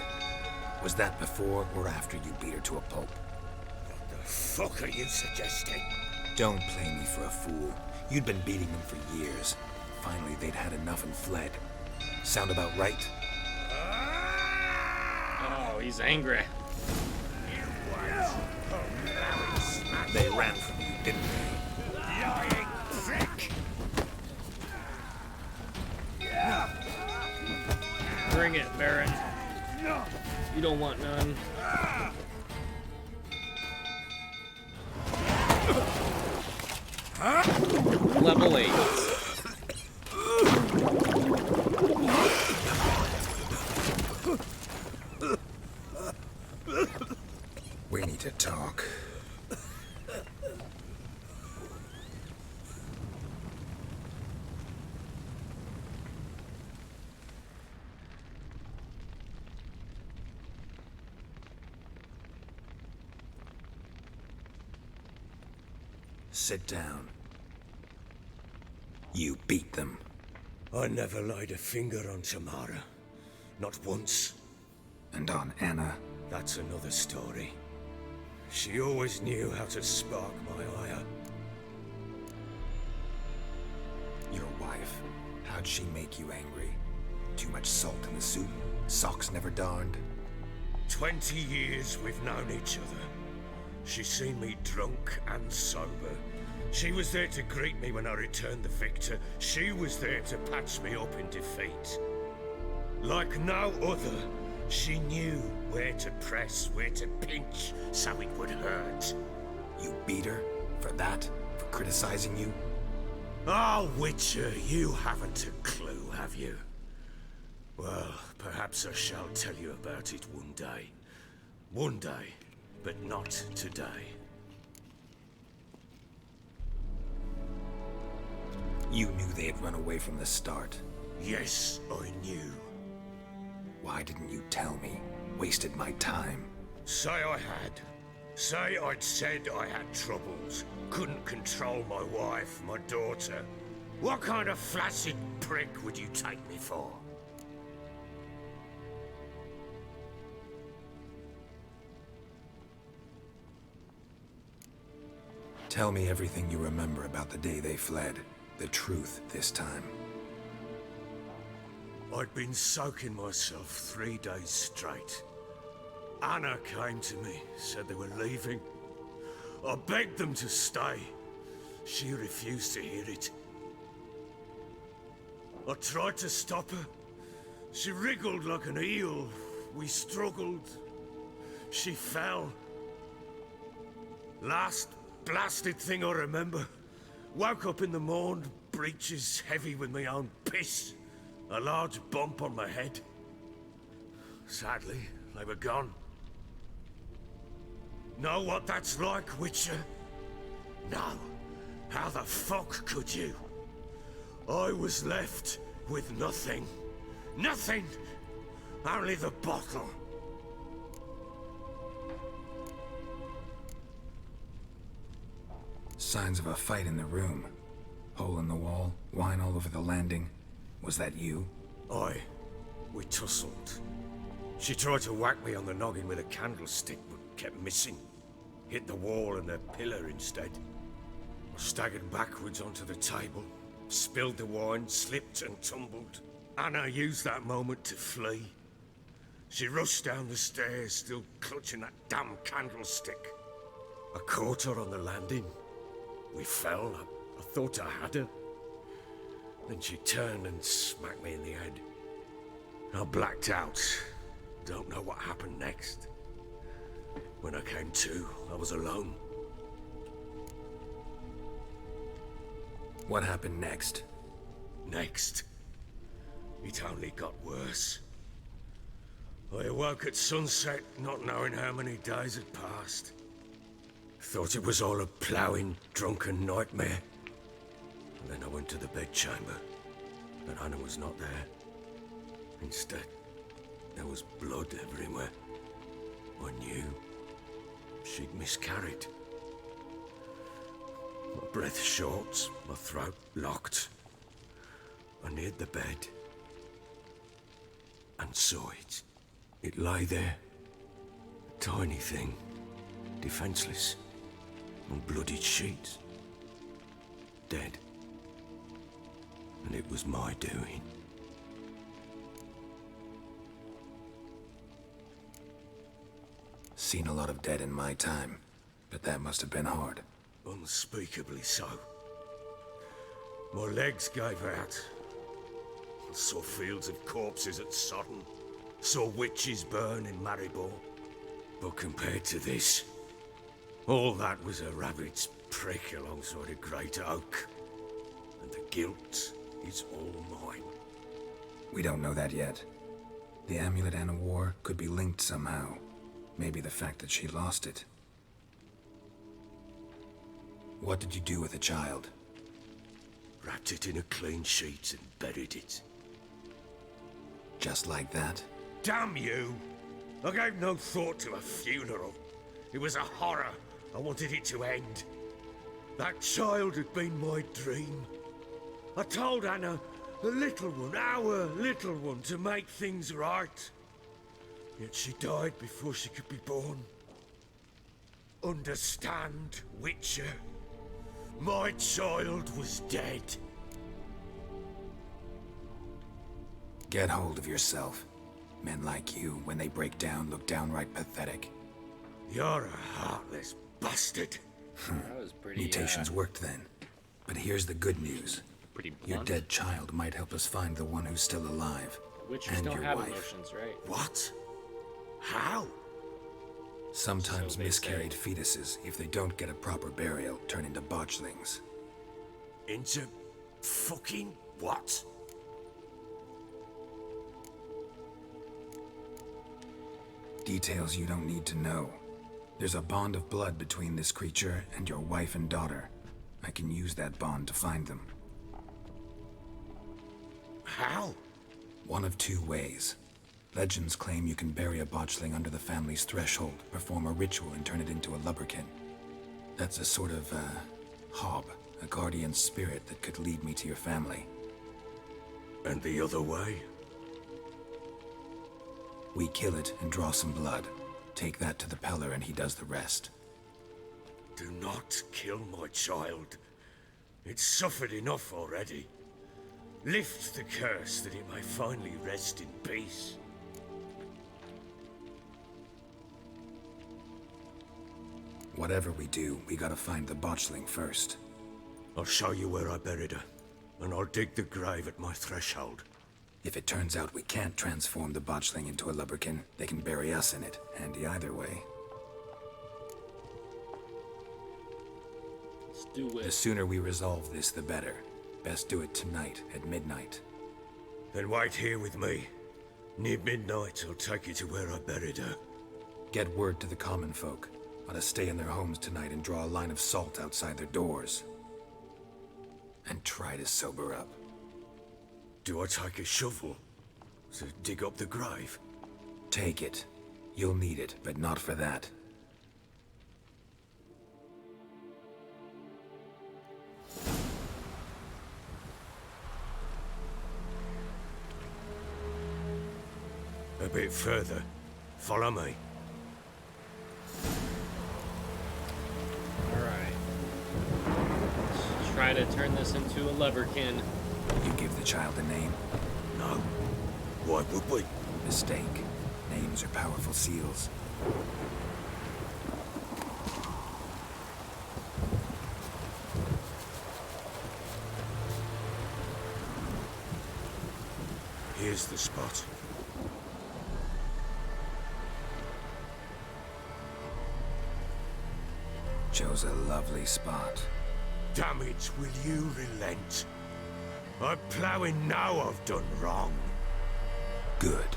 M: Was that before or after you beat her to a pulp?
C: What the fuck are you suggesting?
M: Don't play me for a fool. You'd been beating them for years. Finally, they'd had enough and fled. Sound about right?
A: Oh, he's angry.
M: They ran from you, didn't they?
C: Lying prick!
A: it, Baron. You don't want none. Level 8.
M: We need to talk. Sit down. You beat them.
C: I never laid a finger on Tamara. Not once.
M: And on Anna?
C: That's another story. She always knew how to spark my ire.
M: Your wife, how'd she make you angry? Too much salt in the soup? Socks never darned?
C: 20 years we've known each other. She's seen me drunk and sober. She was there to greet me when I returned the victor. She was there to patch me up in defeat. Like no other, she knew where to press, where to pinch, so it would hurt.
M: You beat her? For that? For criticizing you?
C: Oh, Witcher, you haven't a clue, have you? Well, perhaps I shall tell you about it one day. One day, but not today.
M: You knew they had run away from the start.
C: Yes, I knew.
M: Why didn't you tell me? Wasted my time.
C: Say I had. Say I'd said I had troubles. Couldn't control my wife, my daughter. What kind of flaccid prick would you take me for?
M: Tell me everything you remember about the day they fled. The truth this time.
C: I'd been soaking myself 3 days straight. Anna came to me, said they were leaving. I begged them to stay. She refused to hear it. I tried to stop her. She wriggled like an eel. We struggled. She fell. Last blasted thing I remember. Woke up in the morn, breeches heavy with my own piss. A large bump on my head. Sadly, they were gone. Know what that's like, Witcher? No. How the fuck could you? I was left with nothing. Nothing! Only the bottle.
M: Signs of a fight in the room. Hole in the wall, wine all over the landing. Was that you?
C: Aye. We tussled. She tried to whack me on the noggin with a candlestick, but kept missing. Hit the wall and the pillar instead. I staggered backwards onto the table, spilled the wine, slipped and tumbled. Anna used that moment to flee. She rushed down the stairs, still clutching that damn candlestick. I caught her on the landing. We fell. I thought I had her. Then she turned and smacked me in the head. I blacked out. Don't know what happened next. When I came to, I was alone.
M: What happened next?
C: Next? It only got worse. I awoke at sunset, not knowing how many days had passed. Thought it was all a ploughing, drunken nightmare. And then I went to the bedchamber, but Anna was not there. Instead, there was blood everywhere. I knew she'd miscarried. My breath short, my throat locked. I neared the bed and saw it. It lay there, a tiny thing, defenseless, on bloodied sheets, dead. And it was my doing.
M: Seen a lot of dead in my time, but that must have been hard.
C: Unspeakably so. My legs gave out. I saw fields of corpses at Sodden. saw witches burn in Maribor. But compared to this, all that was a rabbit's prick alongside a great oak. And the guilt is all mine.
M: We don't know that yet. The amulet Anna wore could be linked somehow. Maybe the fact that she lost it. What did you do with the child?
C: Wrapped it in a clean sheet and buried it.
M: Just like that?
C: Damn you! I gave no thought to a funeral. It was a horror. I wanted it to end. That child had been my dream. I told Anna, the little one, our little one, to make things right. Yet she died before she could be born. Understand, Witcher? My child was dead.
M: Get hold of yourself. Men like you, when they break down, look downright pathetic.
C: You're a heartless bastard.
A: That was pretty.
M: Mutations worked then. But here's the good news.
A: Pretty blunt.
M: Your dead child might help us find the one who's still alive.
A: Witchers
M: and
A: don't
M: your
A: have
M: wife.
A: emotions, right?
C: What? How?
M: Sometimes
A: So they
M: miscarried fetuses, if they don't get a proper burial, turn into botchlings.
C: Into fucking what?
M: Details you don't need to know. There's a bond of blood between this creature and your wife and daughter. I can use that bond to find them.
C: How?
M: One of two ways. Legends claim you can bury a botchling under the family's threshold, perform a ritual, and turn it into a Lubberkin. That's a sort of, hob, a guardian spirit that could lead me to your family.
C: And the other way?
M: We kill it and draw some blood. Take that to the Peller and he does the rest.
C: Do not kill my child. It's suffered enough already. Lift the curse that it may finally rest in peace.
M: Whatever we do, we gotta find the botchling first.
C: I'll show you where I buried her, and I'll dig the grave at my threshold.
M: If it turns out we can't transform the botchling into a Lubberkin, they can bury us in it. Handy either way.
A: Let's do it.
M: The sooner we resolve this, the better. Best do it tonight at midnight.
C: Then wait here with me. Near midnight, I'll take you to where I buried her.
M: Get word to the common folk. Ought to stay in their homes tonight and draw a line of salt outside their doors. And try to sober up.
C: Do I take a shovel to dig up the grave?
M: Take it. You'll need it, but not for that.
C: A bit further. Follow me.
A: Alright. Let's try to turn this into a Lubberkin.
M: You give the child a name?
C: No. Why would we?
M: Mistake. Names are powerful seals.
C: Here's the spot.
M: Chose a lovely spot.
C: Damn it, will you relent? I'm ploughing now I've done wrong.
M: Good.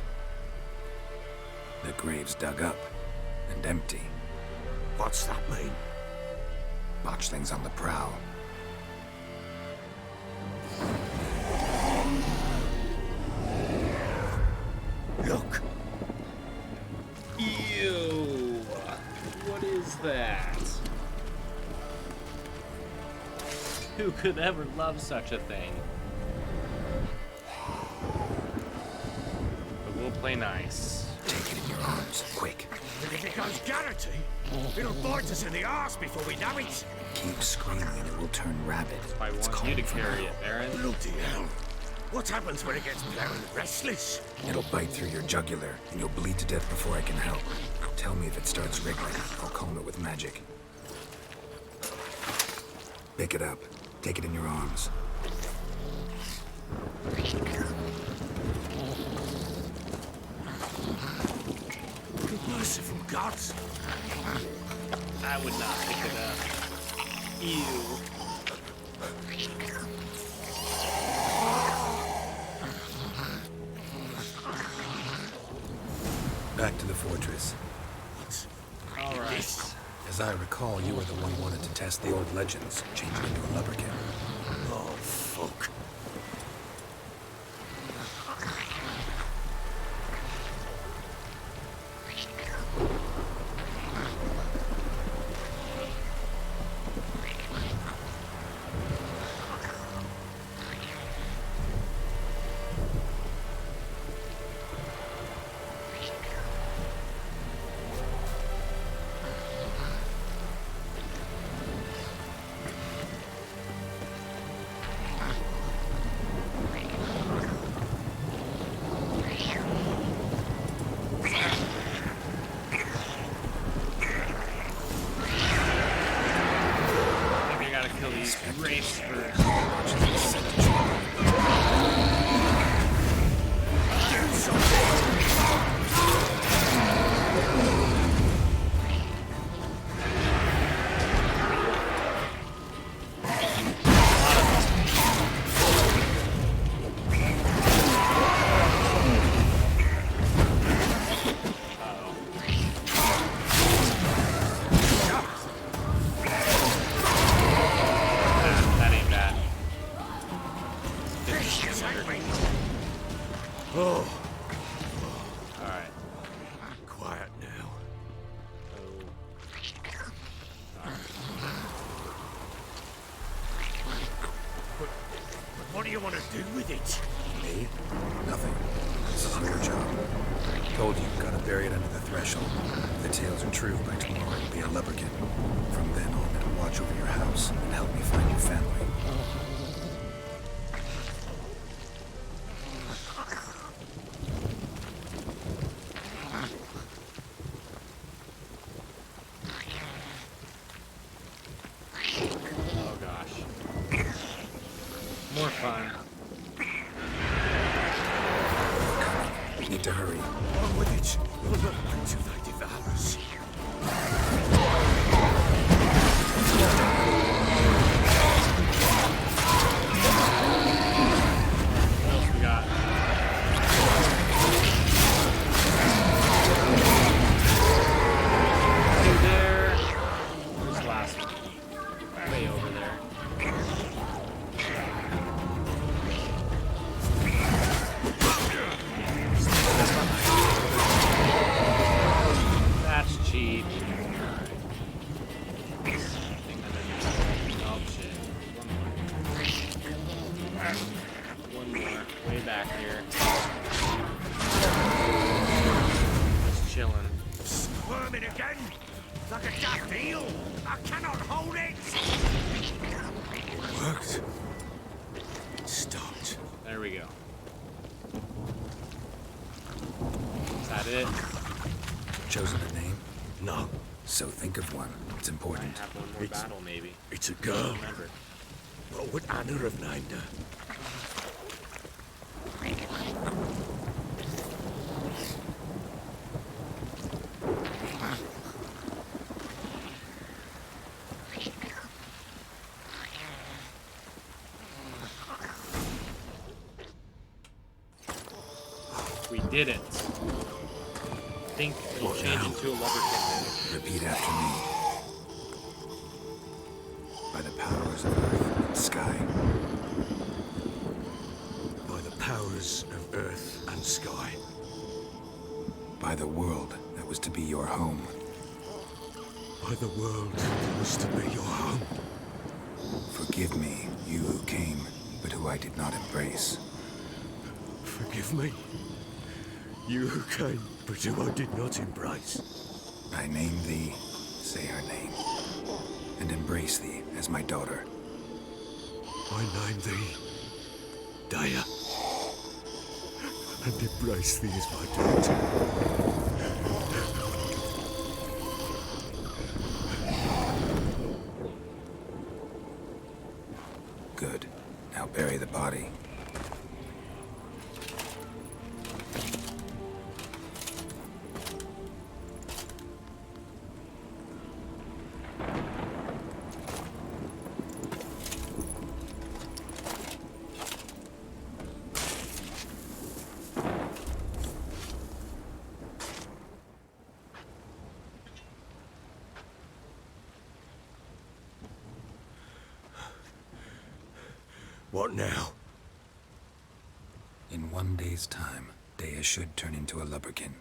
M: The grave's dug up and empty.
C: What's that mean?
M: Botchling's on the prowl.
C: Look.
A: Ew. What is that? Who could ever love such a thing? But we'll play nice.
M: Take it in your arms, quick.
C: If it goes Garrity, it'll bite us in the arse before we know it.
M: Keep screaming and it will turn rabid.
A: I want you to carry it, Baron.
C: Bloody hell. What happens when it gets plowing restless?
M: It'll bite through your jugular, and you'll bleed to death before I can help. Tell me if it starts wriggling. I'll calm it with magic. Pick it up. Take it in your arms.
C: got?
A: I would not pick it up. Ew.
M: Back to the fortress.
A: All right.
M: As I recall, you were the one who wanted to test the old legends, changing into a Lubberkin.
C: Oh, fuck. What do you want to do with it?
M: Me? Nothing. This is your job. Told you, gotta bury it under the threshold. If the tales are true, by tomorrow it'll be a Lubberkin. From then on, it'll watch over your house and help me find your family.
A: Oh gosh. More fun.
M: Need to hurry.
C: On with it. We'll not wait till they devour us.
A: What else we got? Two there. Where's the last one? Way over there. That's cheap. Oh shit. One more. Way back here. Just chilling.
C: Squirming again? Like a daft eel? I cannot hold it! Worked. Stopped.
A: There we go. Is that it?
M: Chosen a name?
C: No.
M: So think of one. It's important.
A: Have one more battle, maybe.
C: It's a girl.
A: Remember.
C: What would Anna have named her?
A: We did it. I think it'll change into a Lubberkin.
M: Repeat after me. By the powers of earth and sky.
C: By the powers of earth and sky.
M: By the world that was to be your home.
C: By the world that was to be your home.
M: Forgive me, you who came, but who I did not embrace.
C: Forgive me. You who came, but who I did not embrace.
M: I name thee, say her name, and embrace thee as my daughter.
C: I name thee Daya, and embrace thee as my daughter.
M: Good. Now bury the body.
C: What now?
M: In 1 day's time, Dea should turn into a Lubberkin.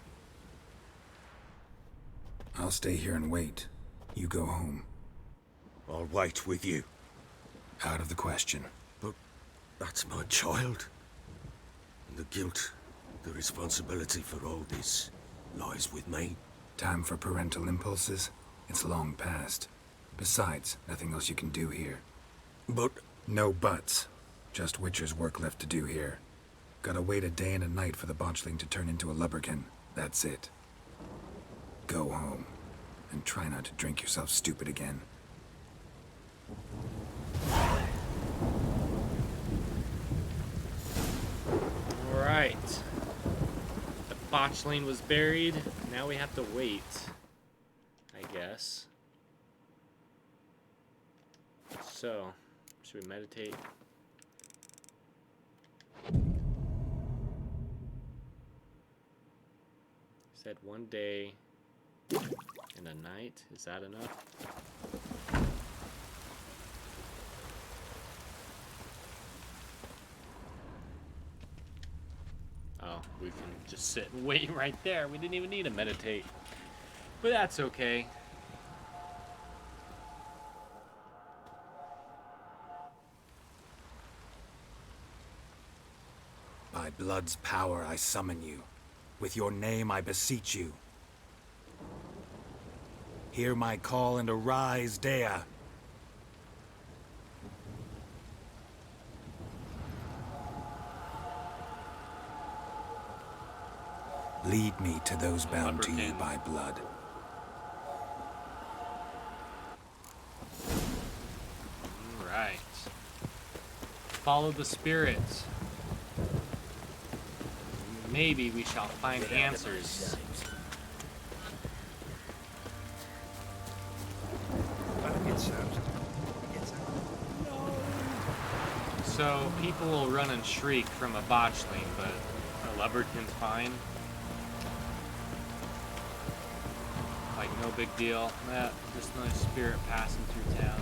M: I'll stay here and wait. You go home.
C: I'll wait with you.
M: Out of the question.
C: But that's my child. And the guilt, the responsibility for all this lies with me.
M: Time for parental impulses? It's long past. Besides, nothing else you can do here.
C: But...
M: No buts. Just Witcher's work left to do here. Gotta wait a day and a night for the Botchling to turn into a Lubberkin. That's it. Go home. And try not to drink yourself stupid again.
A: Alright. The Botchling was buried. Now we have to wait. I guess. So, should we meditate? Said 1 day and a night. Is that enough? Oh, we can just sit and wait right there. We didn't even need to meditate. But that's okay.
M: By blood's power I summon you. With your name I beseech you. Hear my call and arise, Dea. Lead me to those bound to you by blood.
A: Alright. Follow the spirits. Maybe we shall find answers. So, people will run and shriek from a Botchling, but a Lubberkin's fine. Like, no big deal. Just another spirit passing through town.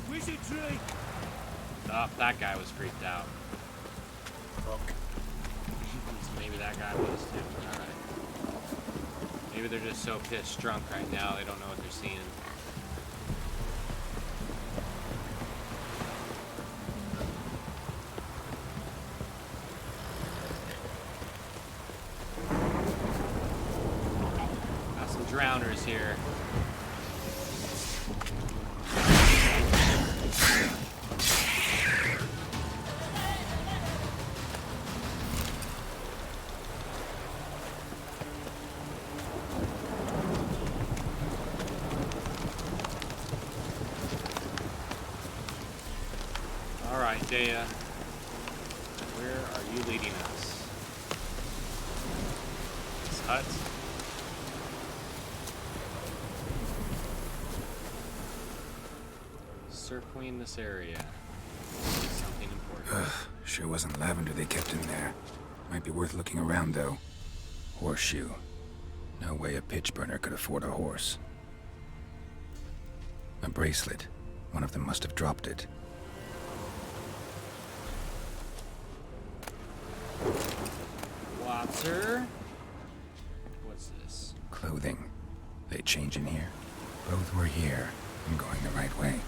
C: Wizard tree!
A: Oh, that guy was freaked out. Maybe that guy was too. Alright. Maybe they're just so pissed drunk right now they don't know what they're seeing. Got some drowners here. Alright, Dea. Where are you leading us? This hut? Circling this area. Something important.
M: Sure wasn't lavender they kept in there. Might be worth looking around, though. Horseshoe. No way a pitch burner could afford a horse. A bracelet. One of them must have dropped it.
A: Watser? What's this?
M: Clothing. They change in here? Both were here. I'm going the right way.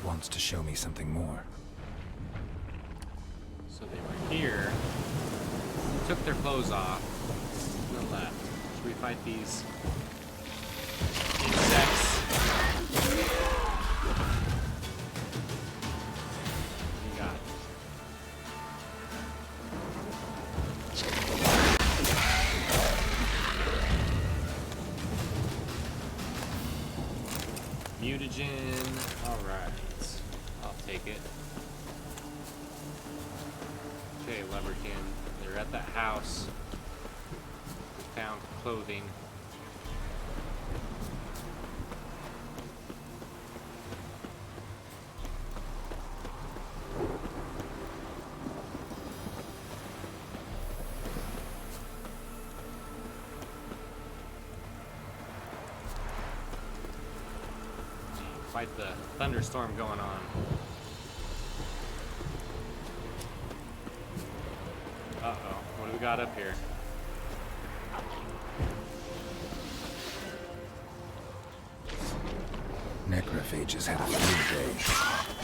M: Wants to show me something more.
A: So they were here. Took their clothes off. To the left. Should we fight these insects? We got mutagen. Alright. I'll take it. Okay, Lubberkin. They're at that house. We found clothing. Fight the thunderstorm going on. Uh-oh, what do we got up here?
B: Necrophages had a field day.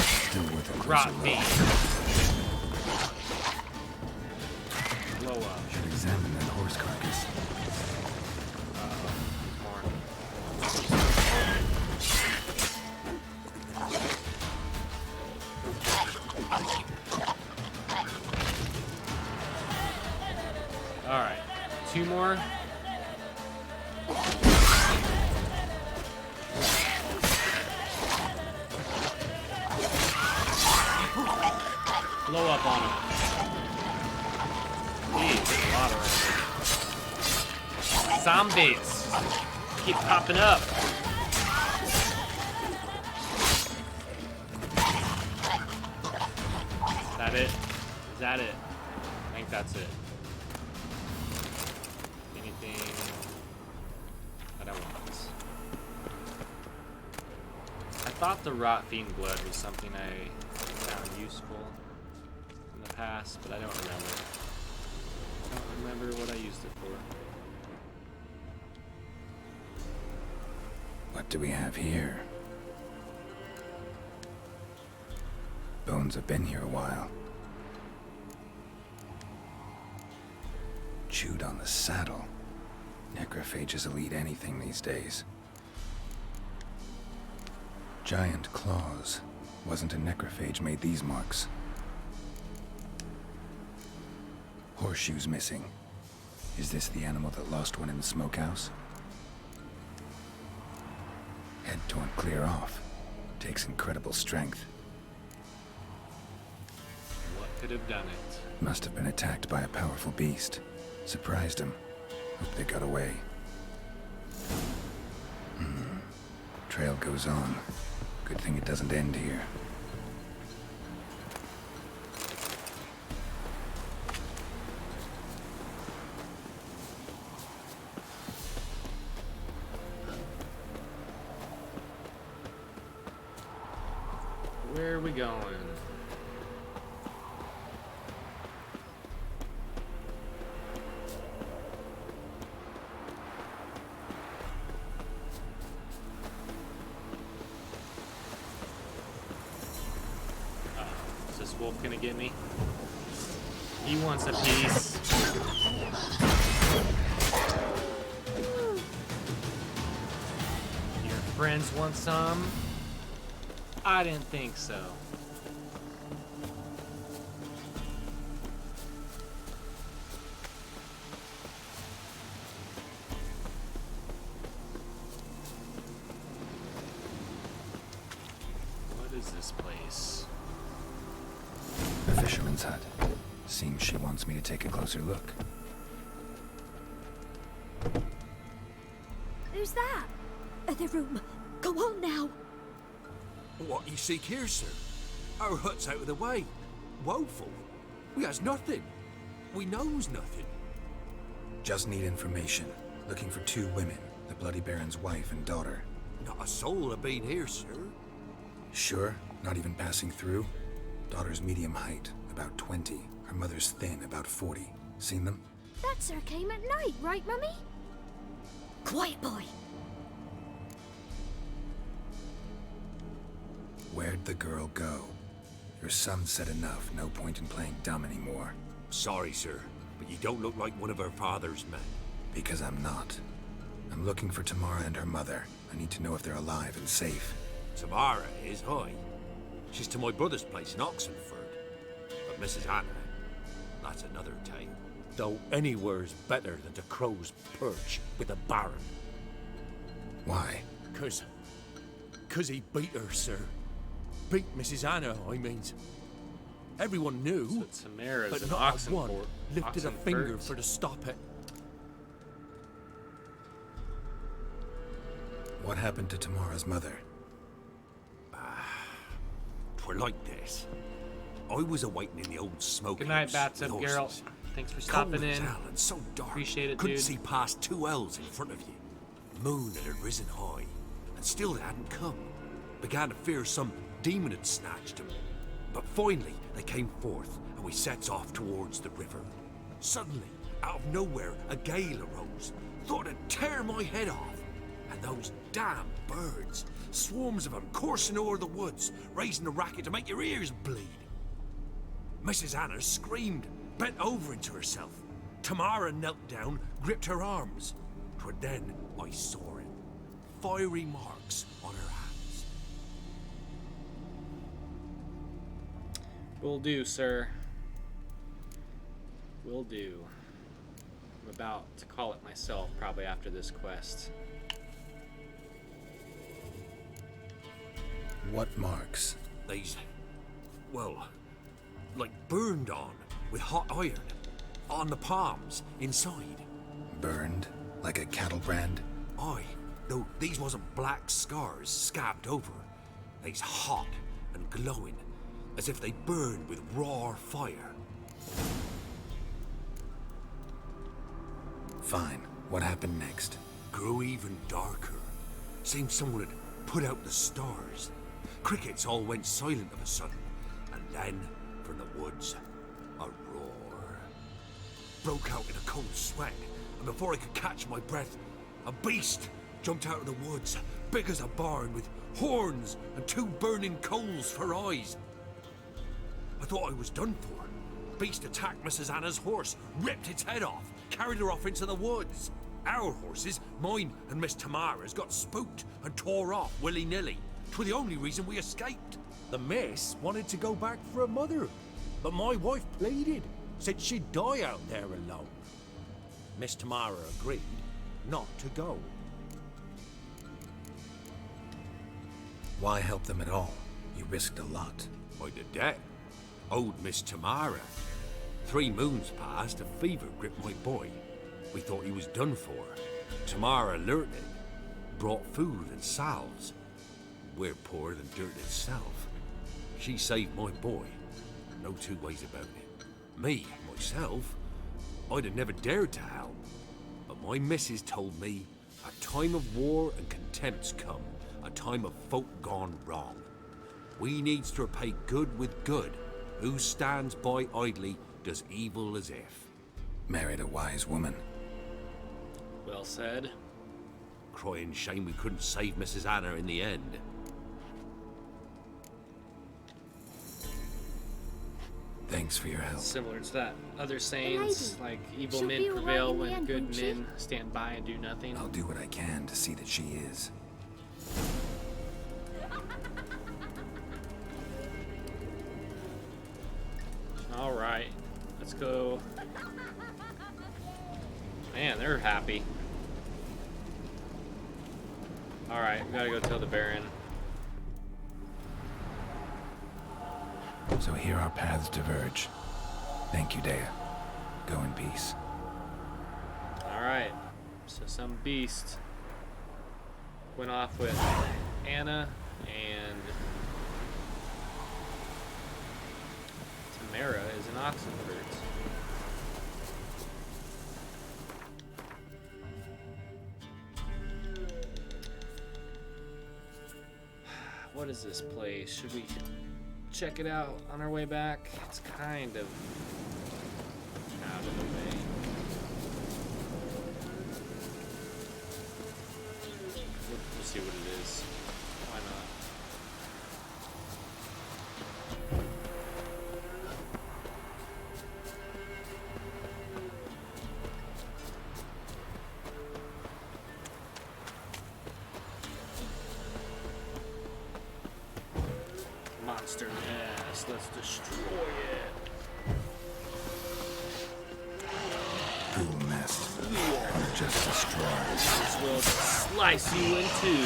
B: Still worth a
A: Rot
B: closer
A: meat.
B: look.
A: Blow up.
B: Should examine that horse carcass.
A: Alright, 2 more. Blow up on him. Jeez, there's a lot around here. Zombies! Keep popping up. Is that it? Is that it? I think that's it. I don't want this. I thought the rot fiend blood was something I found useful in the past, but I don't remember. I don't remember what I used it for.
B: What do we have here? Bones have been here a while. Chewed on the saddle. Necrophages will eat anything these days. Giant claws. Wasn't a necrophage made these marks. Horseshoes missing. Is this the animal that lost one in the smokehouse? Head torn clear off. Takes incredible strength.
A: What could have done it?
B: Must have been attacked by a powerful beast. Surprised him. Hope they got away. Trail goes on. Good thing it doesn't end here.
A: Where are we going? Is this wolf gonna get me? He wants a piece. Your friends want some? I didn't think so. What is this place?
B: The fisherman's hut. Seems she wants me to take a closer look.
H: Who's that?
L: The room. Go on now.
K: What you seek here, sir? Our hut's out of the way. Woeful. We has nothing. We knows nothing.
M: Just need information. Looking for 2 women, the Bloody Baron's wife and daughter.
K: Not a soul have been here, sir.
M: Sure? Not even passing through? Daughter's medium height, about 20. Her mother's thin, about 40. Seen them?
H: That sir came at night, right, Mummy?
L: Quiet, boy.
M: Where'd the girl go? Your son said enough. No point in playing dumb anymore.
K: Sorry, sir, but you don't look like one of her father's men.
M: Because I'm not. I'm looking for Tamara and her mother. I need to know if they're alive and safe.
K: Tamara is, hi. She's to my brother's place in Oxenford. But Mrs. Anna, that's another tale. Though anywhere's better than the Crow's Perch with a Baron.
M: Why?
K: 'Cause he beat her, sir. Beat Mrs. Anna, I means. Everyone knew,
A: So Tamara's
K: but
A: in
K: not one
A: Oxenford.
K: lifted a finger for to stop it.
M: What happened to Tamara's mother?
K: Twere like this. I was awaiting in the old smoke.
A: Good night, Bathtub Geralt. Thanks for stopping in.
K: And so dark.
A: Appreciate it,
K: Couldn't
A: dude.
K: see past 2 elves in front of you. Moon had risen high, and still they hadn't come. began to fear some demon had snatched him. But finally, they came forth, and we sets off towards the river. Suddenly, out of nowhere, a gale arose. Thought it'd tear my head off. And those damn birds, swarms of them coursing over the woods, raising a racket to make your ears bleed. Mrs. Anna screamed, bent over into herself. Tamara knelt down, gripped her arms. 'Twas then I saw it. Fiery marks on her hands.
A: Will do, sir. Will do. I'm about to call it myself probably after this quest.
M: What marks?
K: These, well, like burned on with hot iron. On the palms, inside.
M: Burned? Like a cattle brand?
K: Aye, though these wasn't black scars scabbed over. They's hot and glowing, as if they burned with raw fire.
M: Fine. What happened next?
K: Grew even darker. Seemed someone had put out the stars. Crickets all went silent of a sudden, and then, from the woods, a roar. Broke out in a cold sweat, and before I could catch my breath, a beast jumped out of the woods, big as a barn, with horns and 2 burning coals for eyes. I thought I was done for. Beast attacked Mrs. Anna's horse, ripped its head off, carried her off into the woods. Our horses, mine and Miss Tamara's, got spooked and tore off willy-nilly. 'Twas the only reason we escaped.
O: The miss wanted to go back for her mother, but my wife pleaded, said she'd die out there alone. Miss Tamara agreed not to go.
M: Why help them at all? You risked a lot.
K: By the debt. Owed Miss Tamara. 3 moons passed, a fever gripped my boy. We thought he was done for. Tamara alerted, brought food and salves. We're poorer than dirt itself. She saved my boy. No 2 ways about it. Me, myself, I'd have never dared to help. But my missus told me a time of war and contempt's come, a time of folk gone wrong. We needs to repay good with good. Who stands by idly does evil as if.
M: Married a wise woman.
A: Well said.
K: Crying shame we couldn't save Mrs. Anna in the end.
M: Thanks for your help.
A: Similar to that other sayings, like evil
H: She'll
A: men
H: be all right
A: prevail
H: in the
A: when
H: end,
A: good
H: won't she?
A: men stand by and do nothing.
M: I'll do what I can to see that she is.
A: All right, let's go. Man, they're happy. All right, we gotta go tell the Baron.
B: So here our paths diverge. Thank you, Dea. Go in peace.
A: All right, so some beast went off with Anna and Tamara is in Oxenford. What is this place? Should we check it out on our way back? It's kind of out of the way. We'll see what it is. Why not? Monster nest. Let's destroy it.
B: Fool nest. Just destroy.
A: This will slice you in two.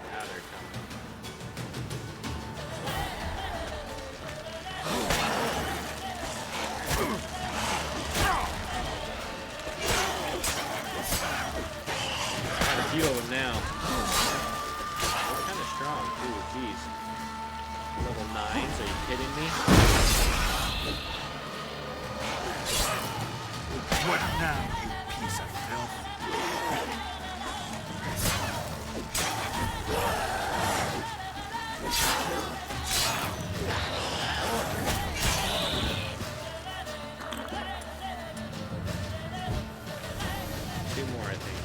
A: Now they're coming. Got a few of them now. They're kind of strong too. Jeez. Level 9s, are you kidding me?
I: What now, you
B: Piece of filth.
A: Two more, I think.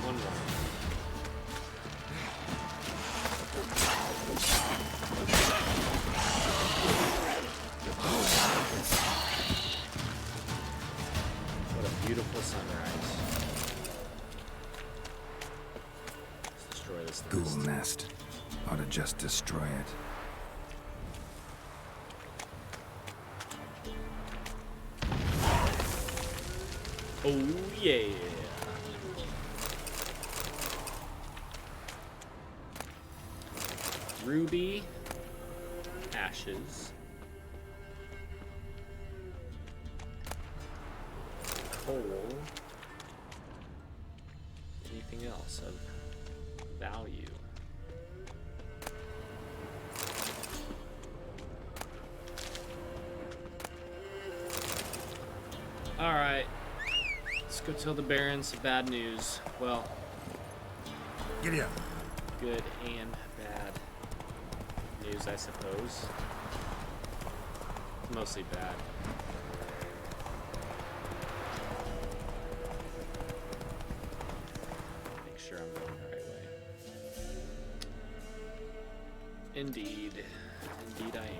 A: One more. What a beautiful sunrise. Let's destroy this
B: Ghoul
A: nest.
B: nest. Ought to just destroy it.
A: Oh yeah. Ruby ashes. Coal. Anything else of value? All right. Let's go tell the Baron some bad news. Well,
B: Giddy up.
A: good and bad news, I suppose. Mostly bad. Make sure I'm going the right way. Indeed. Indeed I am.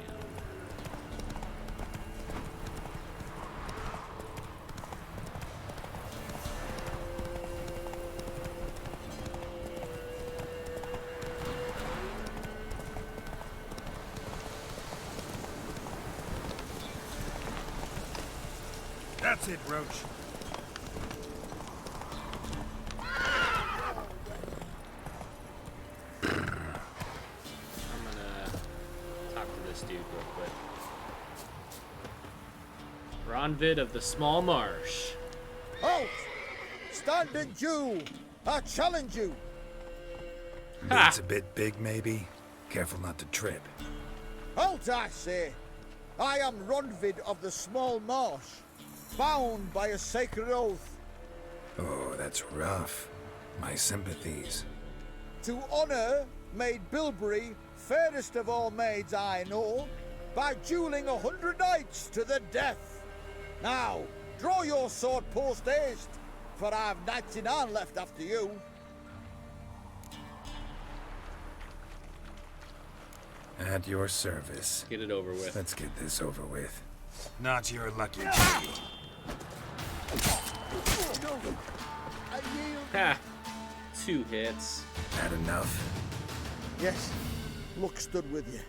B: That's it, Roach.
A: I'm gonna talk to this dude real quick. Ronvid of the Small Marsh.
D: Halt! Standing Jew! I challenge you!
B: It's a bit big, maybe. Careful not to trip.
D: Halt, I say! I am Ronvid of the Small Marsh, bound by a sacred oath.
B: Oh, that's rough. My sympathies.
D: To honor Maid Bilberry, fairest of all maids I know, by dueling 100 knights to the death. Now, draw your sword post haste, for I've 99 left after you.
B: At your service.
A: Get it over with.
B: Let's get this over with. Not your lucky day.
D: No, I yield.
A: Ha! 2 hits.
B: That enough?
D: Yes, luck stood with you.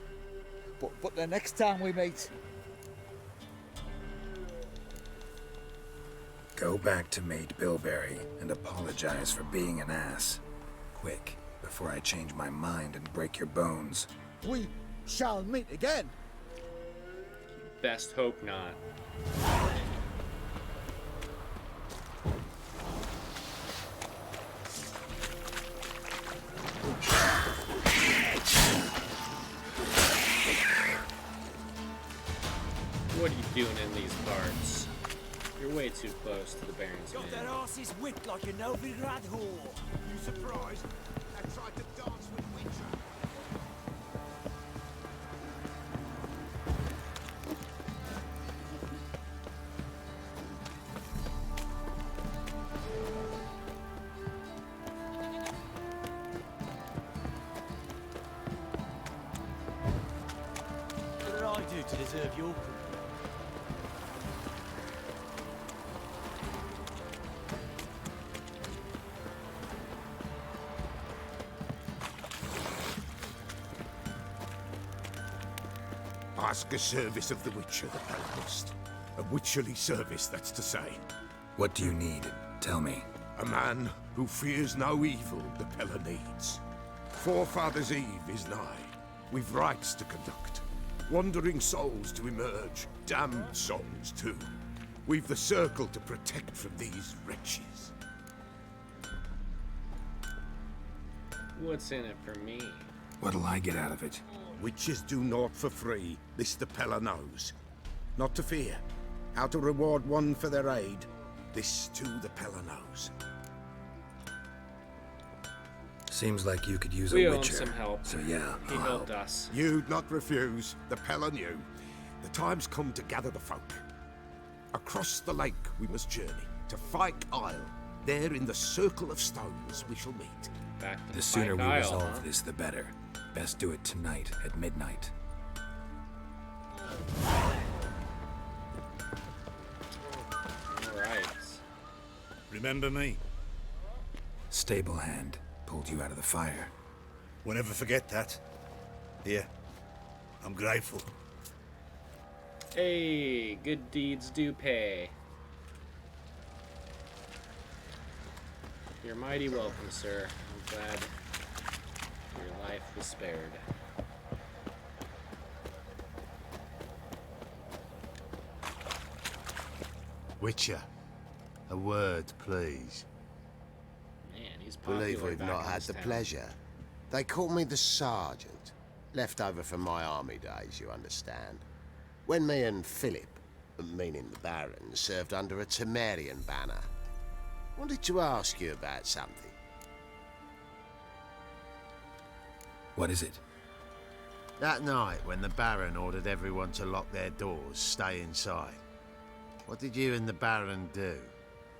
D: But the next time we meet...
B: Go back to Maid Bilberry and apologize for being an ass. Quick, before I change my mind and break your bones.
D: We shall meet again.
A: Best hope not. What are you doing in these parts? You're way too close to the Baron's
I: Got
A: men.
I: their asses whipped like a Novigrad whore.
N: You surprised? I tried to dance with Witcher.
I: What did I do to deserve your company?
N: Ask a service of the Witcher, the Pelagist. A witcherly service, that's to say.
B: What do you need? Tell me.
N: A man who fears no evil the Pella needs. Forefathers' Eve is nigh. We've rites to conduct. Wandering souls to emerge. Damned souls, too. We've the circle to protect from these wretches.
A: What's in it for me?
M: What'll I get out of it?
N: Witches do naught for free, this the Peller knows. Not to fear. How to reward one for their aid, this too the Peller knows.
M: Seems like you could use
A: We
M: a
A: owe him
M: witcher.
A: some help.
M: So yeah,
A: He
M: I'll
A: helped
M: help.
A: us.
N: You'd not refuse, the Peller knew. The time's come to gather the folk. Across the lake we must journey, to Fyke Isle. There in the circle of stones we shall meet.
A: Back to
M: The sooner
A: Fyke
M: we
A: Isle,
M: resolve
A: huh?
M: this, the better. Best do it tonight at midnight.
A: Alright.
P: Remember me?
M: Stable hand pulled you out of the fire.
P: We'll never forget that. Here, I'm grateful.
A: Hey, good deeds do pay. You're mighty welcome, sir. I'm glad your life was spared.
F: Witcher, a word, please.
A: Man, he's popular.
F: Believe we've
A: back
F: not
A: in
F: had
A: this
F: the
A: town.
F: pleasure. They call me the Sergeant. Left over from my army days, you understand. When me and Philip, meaning the Baron, served under a Temerian banner. Wanted to ask you about something.
M: What is it?
F: That night, when the Baron ordered everyone to lock their doors, stay inside. What did you and the Baron do?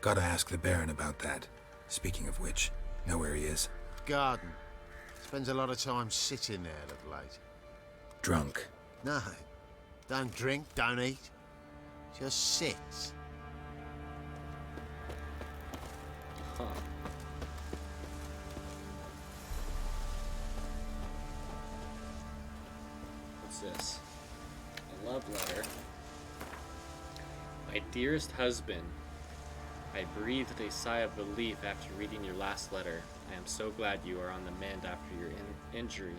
M: Gotta ask the Baron about that. Speaking of which, know where he is?
F: Garden. Spends a lot of time sitting there of late.
M: Drunk.
F: No. Don't drink, don't eat. Just sits.
A: Huh. What's this? A love letter. My dearest husband, I breathed a sigh of relief after reading your last letter. I am so glad you are on the mend after your injury.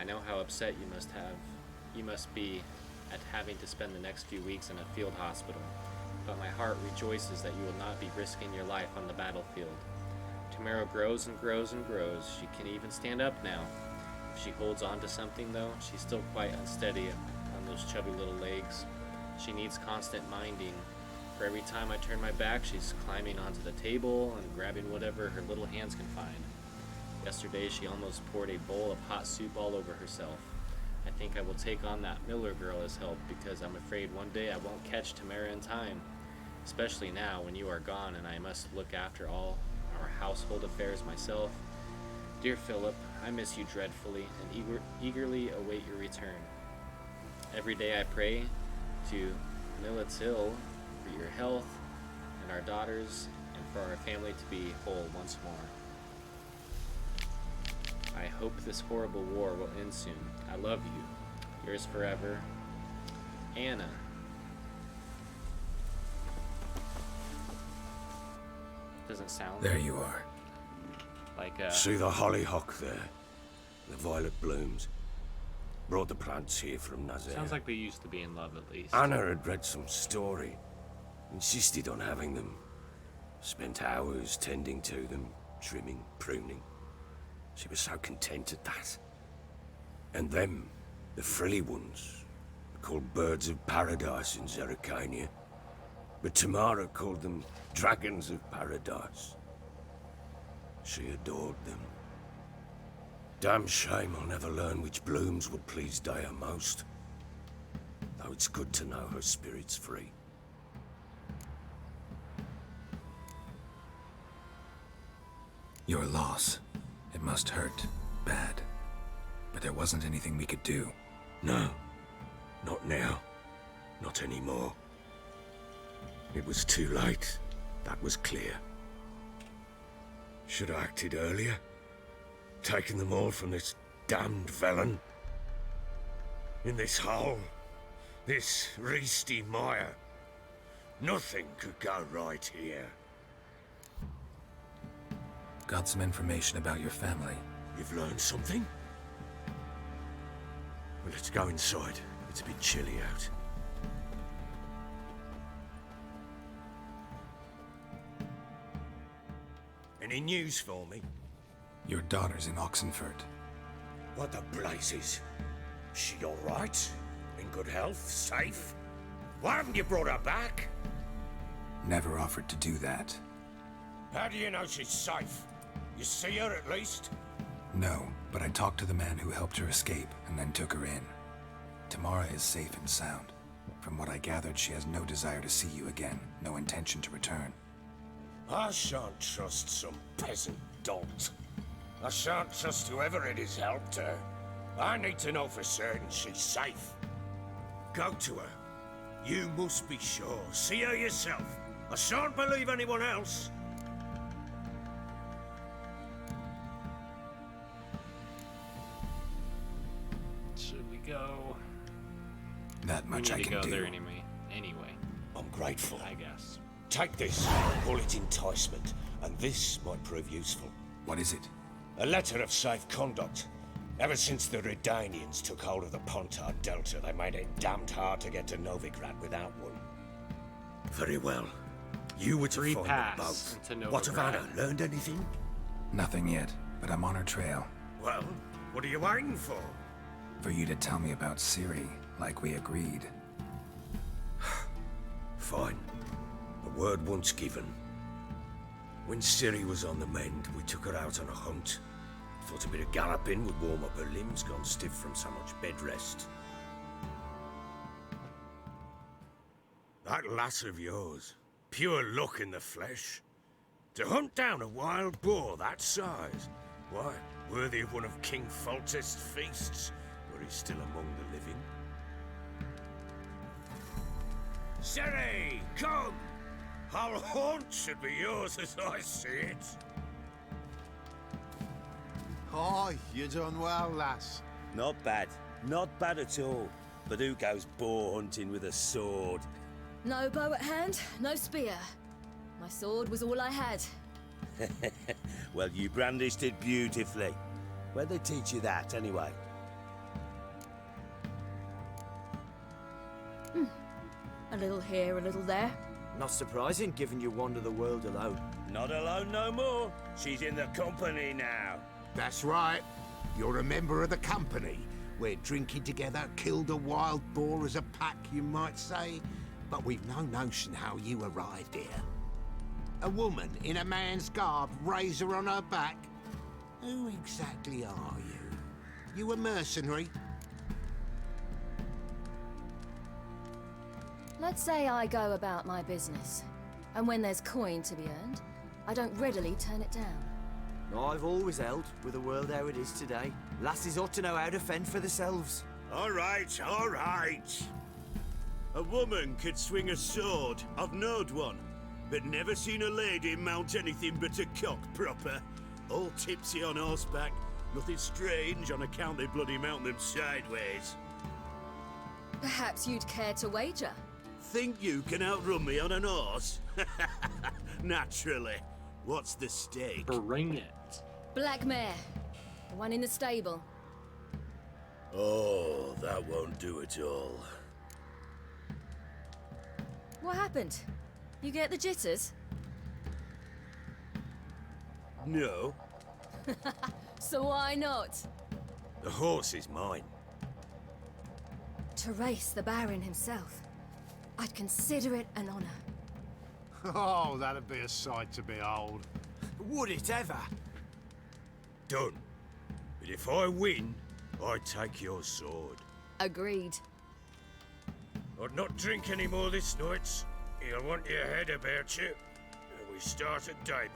A: I know how upset you must be at having to spend the next few weeks in a field hospital, but my heart rejoices that you will not be risking your life on the battlefield. Tamara grows and grows and grows. She can even stand up now. If she holds on to something, though, she's still quite unsteady on those chubby little legs. She needs constant minding. For every time I turn my back, she's climbing onto the table and grabbing whatever her little hands can find. Yesterday, she almost poured a bowl of hot soup all over herself. I think I will take on that Miller girl as help, because I'm afraid one day I won't catch Tamara in time. Especially now, when you are gone and I must look after all our household affairs myself. Dear Philip, I miss you dreadfully and eagerly await your return. Every day I pray to Militil for your health and our daughters, and for our family to be whole once more. I hope this horrible war will end soon. I love you. Yours forever, Anna. Doesn't sound
M: There you are.
A: like
C: See the hollyhock there? The violet blooms. Brought the plants here from Nazir.
A: sounds like we used to be in love at least.
C: Anna had read some story. Insisted on having them. Spent hours tending to them, trimming, pruning. She was so content at that. And them, the frilly ones, called birds of paradise in Zerrikania. But Tamara called them dragons of paradise. She adored them. Damn shame I'll never learn which blooms would please Daya most. Though it's good to know her spirit's free.
M: Your loss. It must hurt. Bad. But there wasn't anything we could do.
C: No. Not now. Not anymore. It was too late. That was clear. Should have acted earlier. Taken them all from this damned felon. In this hole. This reesty mire. Nothing could go right here.
M: Got some information about your family.
C: You've learned something? Well, let's go inside. It's a bit chilly out. Any news for me?
M: Your daughter's in Oxenford.
C: What the blazes? She all right? In good health? Safe? Why haven't you brought her back?
M: Never offered to do that.
C: How do you know she's safe? You see her at least?
M: No, but I talked to the man who helped her escape and then took her in. Tamara is safe and sound. From what I gathered, she has no desire to see you again, no intention to return.
C: I shan't trust some peasant dolt. I shan't trust whoever it is helped her. I need to know for certain she's safe. Go to her. You must be sure. See her yourself. I shan't believe anyone else.
A: Should we go?
M: That much I can do.
A: We need to go there anyway.
C: I'm grateful.
A: I guess.
C: Take this. Call it enticement. And this might prove useful.
M: What is it?
C: A letter of safe conduct. Ever since the Redanians took hold of the Pontard Delta, they made it damned hard to get to Novigrad without one. Very well. You were to find them both. What have Anna learned anything?
M: Nothing yet, but I'm on her trail.
C: Well, what are you waiting for?
M: For you to tell me about Ciri, like we agreed.
C: Fine. A word once given. When Ciri was on the mend, we took her out on a hunt. Thought a bit of galloping would warm up her limbs, gone stiff from so much bed rest. That lass of yours, pure luck in the flesh. To hunt down a wild boar that size, why, worthy of one of King Foltest's feasts, where he's still among the living. Ciri, come! Our haunt should be yours as I see it.
Q: Oh, you done well, lass.
R: Not bad. Not bad at all. But who goes boar hunting with a sword?
G: No bow at hand, no spear. My sword was all I had.
R: Well, you brandished it beautifully. Where'd they teach you that, anyway?
L: A little here, a little there.
S: Not surprising, given you wander the world alone.
R: Not alone no more. She's in the company now.
N: That's right. You're a member of the company. We're drinking together, killed a wild boar as a pack, you might say. But we've no notion how you arrived here. A woman in a man's garb, razor on her back. Who exactly are you? You a mercenary?
G: Let's say I go about my business, and when there's coin to be earned, I don't readily turn it down.
S: I've always held, with the world how it is today, lasses ought to know how to fend for themselves.
R: All right, all right. A woman could swing a sword. I've knowed one, but never seen a lady mount anything but a cock proper. All tipsy on horseback. Nothing strange on account they bloody mount them sideways.
G: Perhaps you'd care to wager?
R: Think you can outrun me on an horse? Naturally. What's the stake?
A: Bring it.
G: Black mare. The one in the stable.
R: Oh, that won't do it all.
G: What happened? You get the jitters?
R: No.
G: So why not?
C: The horse is mine.
G: To race the Baron himself. I'd consider it an honor.
Q: Oh, that'd be a sight to behold.
S: Would it ever?
C: Done. But if I win, I take your sword.
G: Agreed.
C: I'd not drink any more this night. You'll want your head about you. We start at daybreak.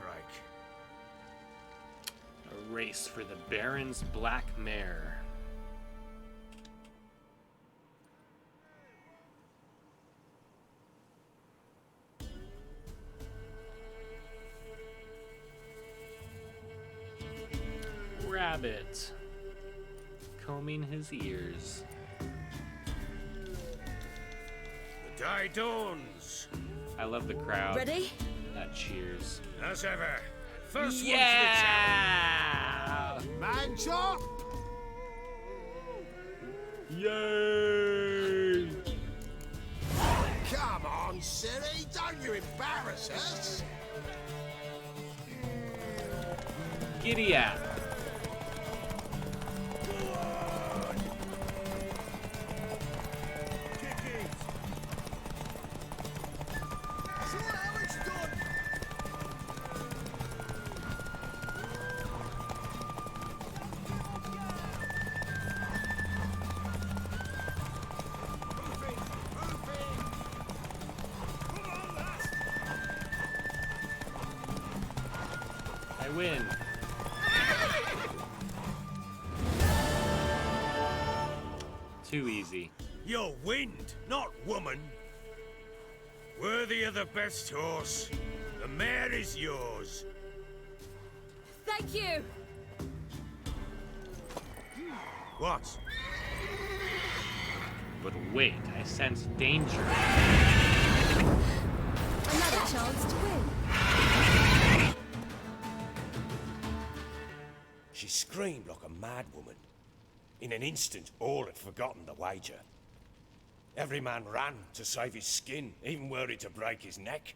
A: A race for the Baron's black mare. Rabbit combing his ears.
C: The day dawns.
A: I love the crowd.
G: Ready?
A: That cheers.
C: As ever. First
A: Yeah!
C: one to the town.
N: Man chop!
A: Yay!
F: Come on, Ciri, don't you embarrass us.
A: Giddy up. I win. Too easy.
C: You're wind, not woman. Worthy of the best horse. The mare is yours.
G: Thank you!
C: What?
A: But wait, I sense danger.
G: Another chance to win.
C: She screamed like a mad woman. In an instant, all had forgotten the wager. Every man ran to save his skin, even were it to break his neck.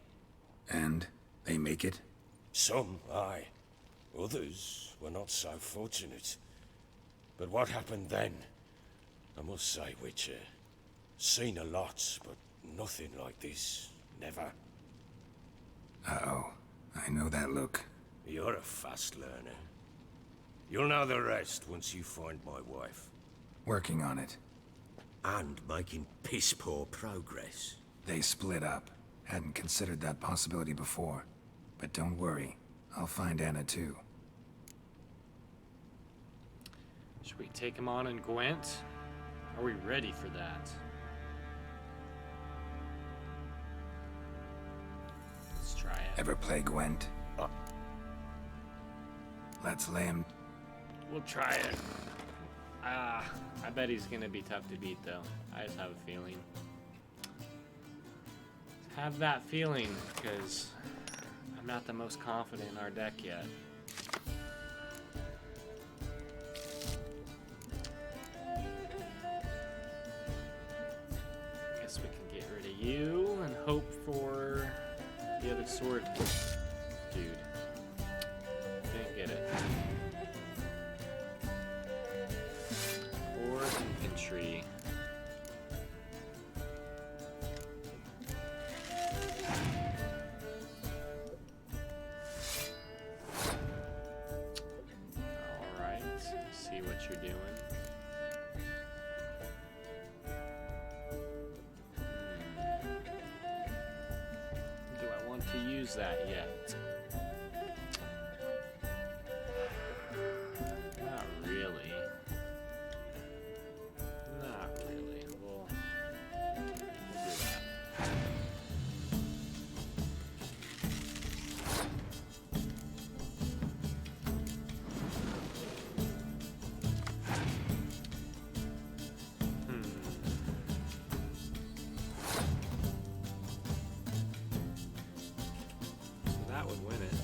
M: And they make it?
C: Some, aye. Others were not so fortunate. But what happened then? I must say, Witcher, seen a lot, but nothing like this. Never.
M: Uh-oh. I know that look.
C: You're a fast learner. You'll know the rest once you find my wife.
M: Working on it.
C: And making piss-poor progress.
M: They split up. Hadn't considered that possibility before. But don't worry. I'll find Anna too.
A: Should we take him on in Gwent? Are we ready for that? Let's try it.
M: Ever play Gwent? Let's lay him.
A: We'll try it. I bet he's gonna be tough to beat though. I just have a feeling. Have that feeling, because I'm not the most confident in our deck yet. Guess we can get rid of you and hope for the other sword dude. Didn't get it. Or infantry. Alright, see what you're doing. Do I want to use that yet? Not really. Not really. We'll do that. So that would win it.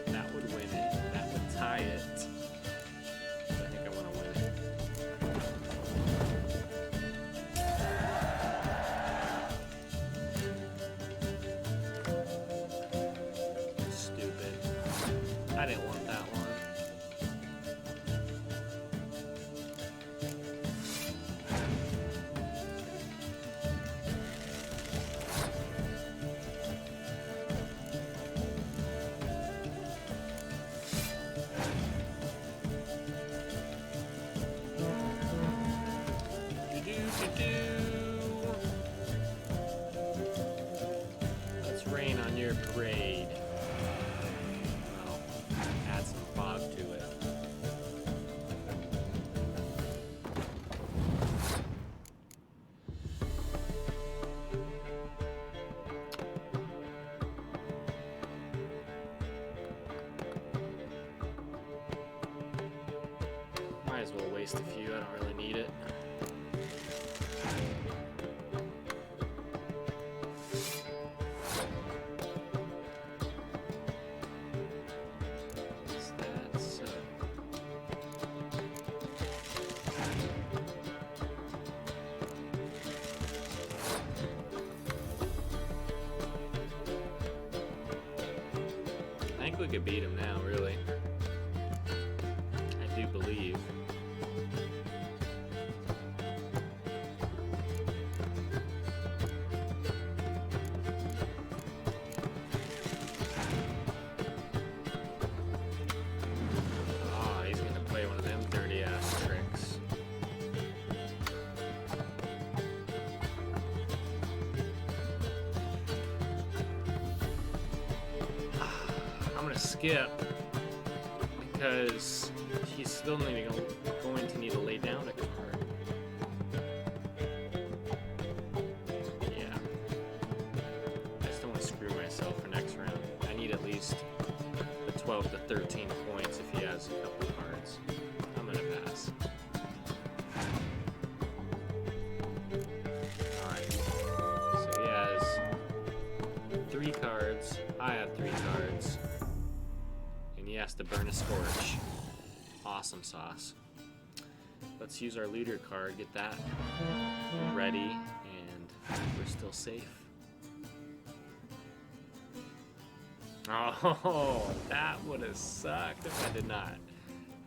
A: That would win it. That would tie it. So I think I want to win it. Stupid. I didn't want that one. Let's rain on your parade. Well, add some fog to it. Might as well waste a few, I don't really need it. Is that so? I think we could beat him now, really. I do believe. Ah, he's gonna play one of them dirty ass tricks. to skip because he's still going to need to lay down a card. Yeah. I just don't want to screw myself for next round. I need at least the 12 to 13 points if he has a couple cards. I'm going to pass. Alright. So he has 3 cards. I have 3 cards. And he has to burn a Scorch. Awesome sauce. Let's use our leader card, get that ready, and we're still safe. Oh, that would have sucked if I did not.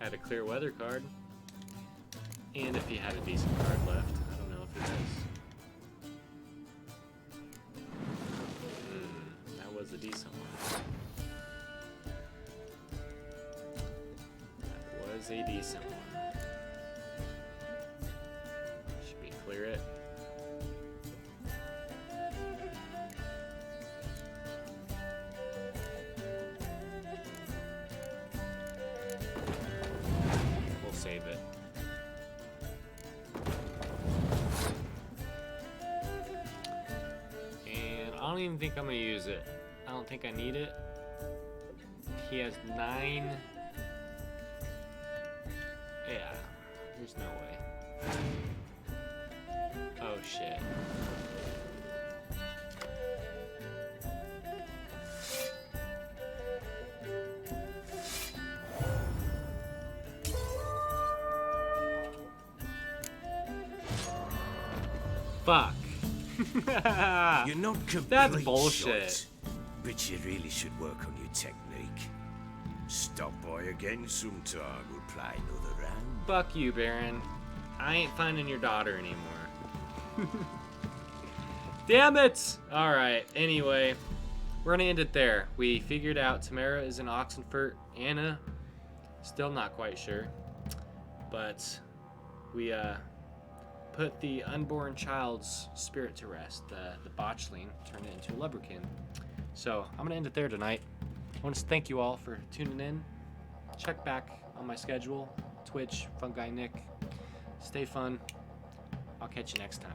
A: I had a clear weather card. And if he had a decent card left. I don't know if he does. That was a decent one. That was a decent one. Should we clear it? We'll save it. And I don't even think I'm gonna use it. I don't think I need it. He has 9. Yeah, there's no way. Oh shit. Fuck.
C: You're not complete.
A: That's bullshit.
C: Shot, but you really should work on your technique. Stop by again sometime. We'll play another round.
A: Fuck you, Baron. I ain't finding your daughter anymore. Damn it! Alright, anyway. We're gonna end it there. We figured out Tamara is in Oxenfurt. Anna, still not quite sure. But we put the unborn child's spirit to rest. The Botchling turned it into a Lubberkin. So I'm gonna end it there tonight. I want to thank you all for tuning in. Check back on my schedule. Twitch, Fun Guy Nick. Stay fun. I'll catch you next time.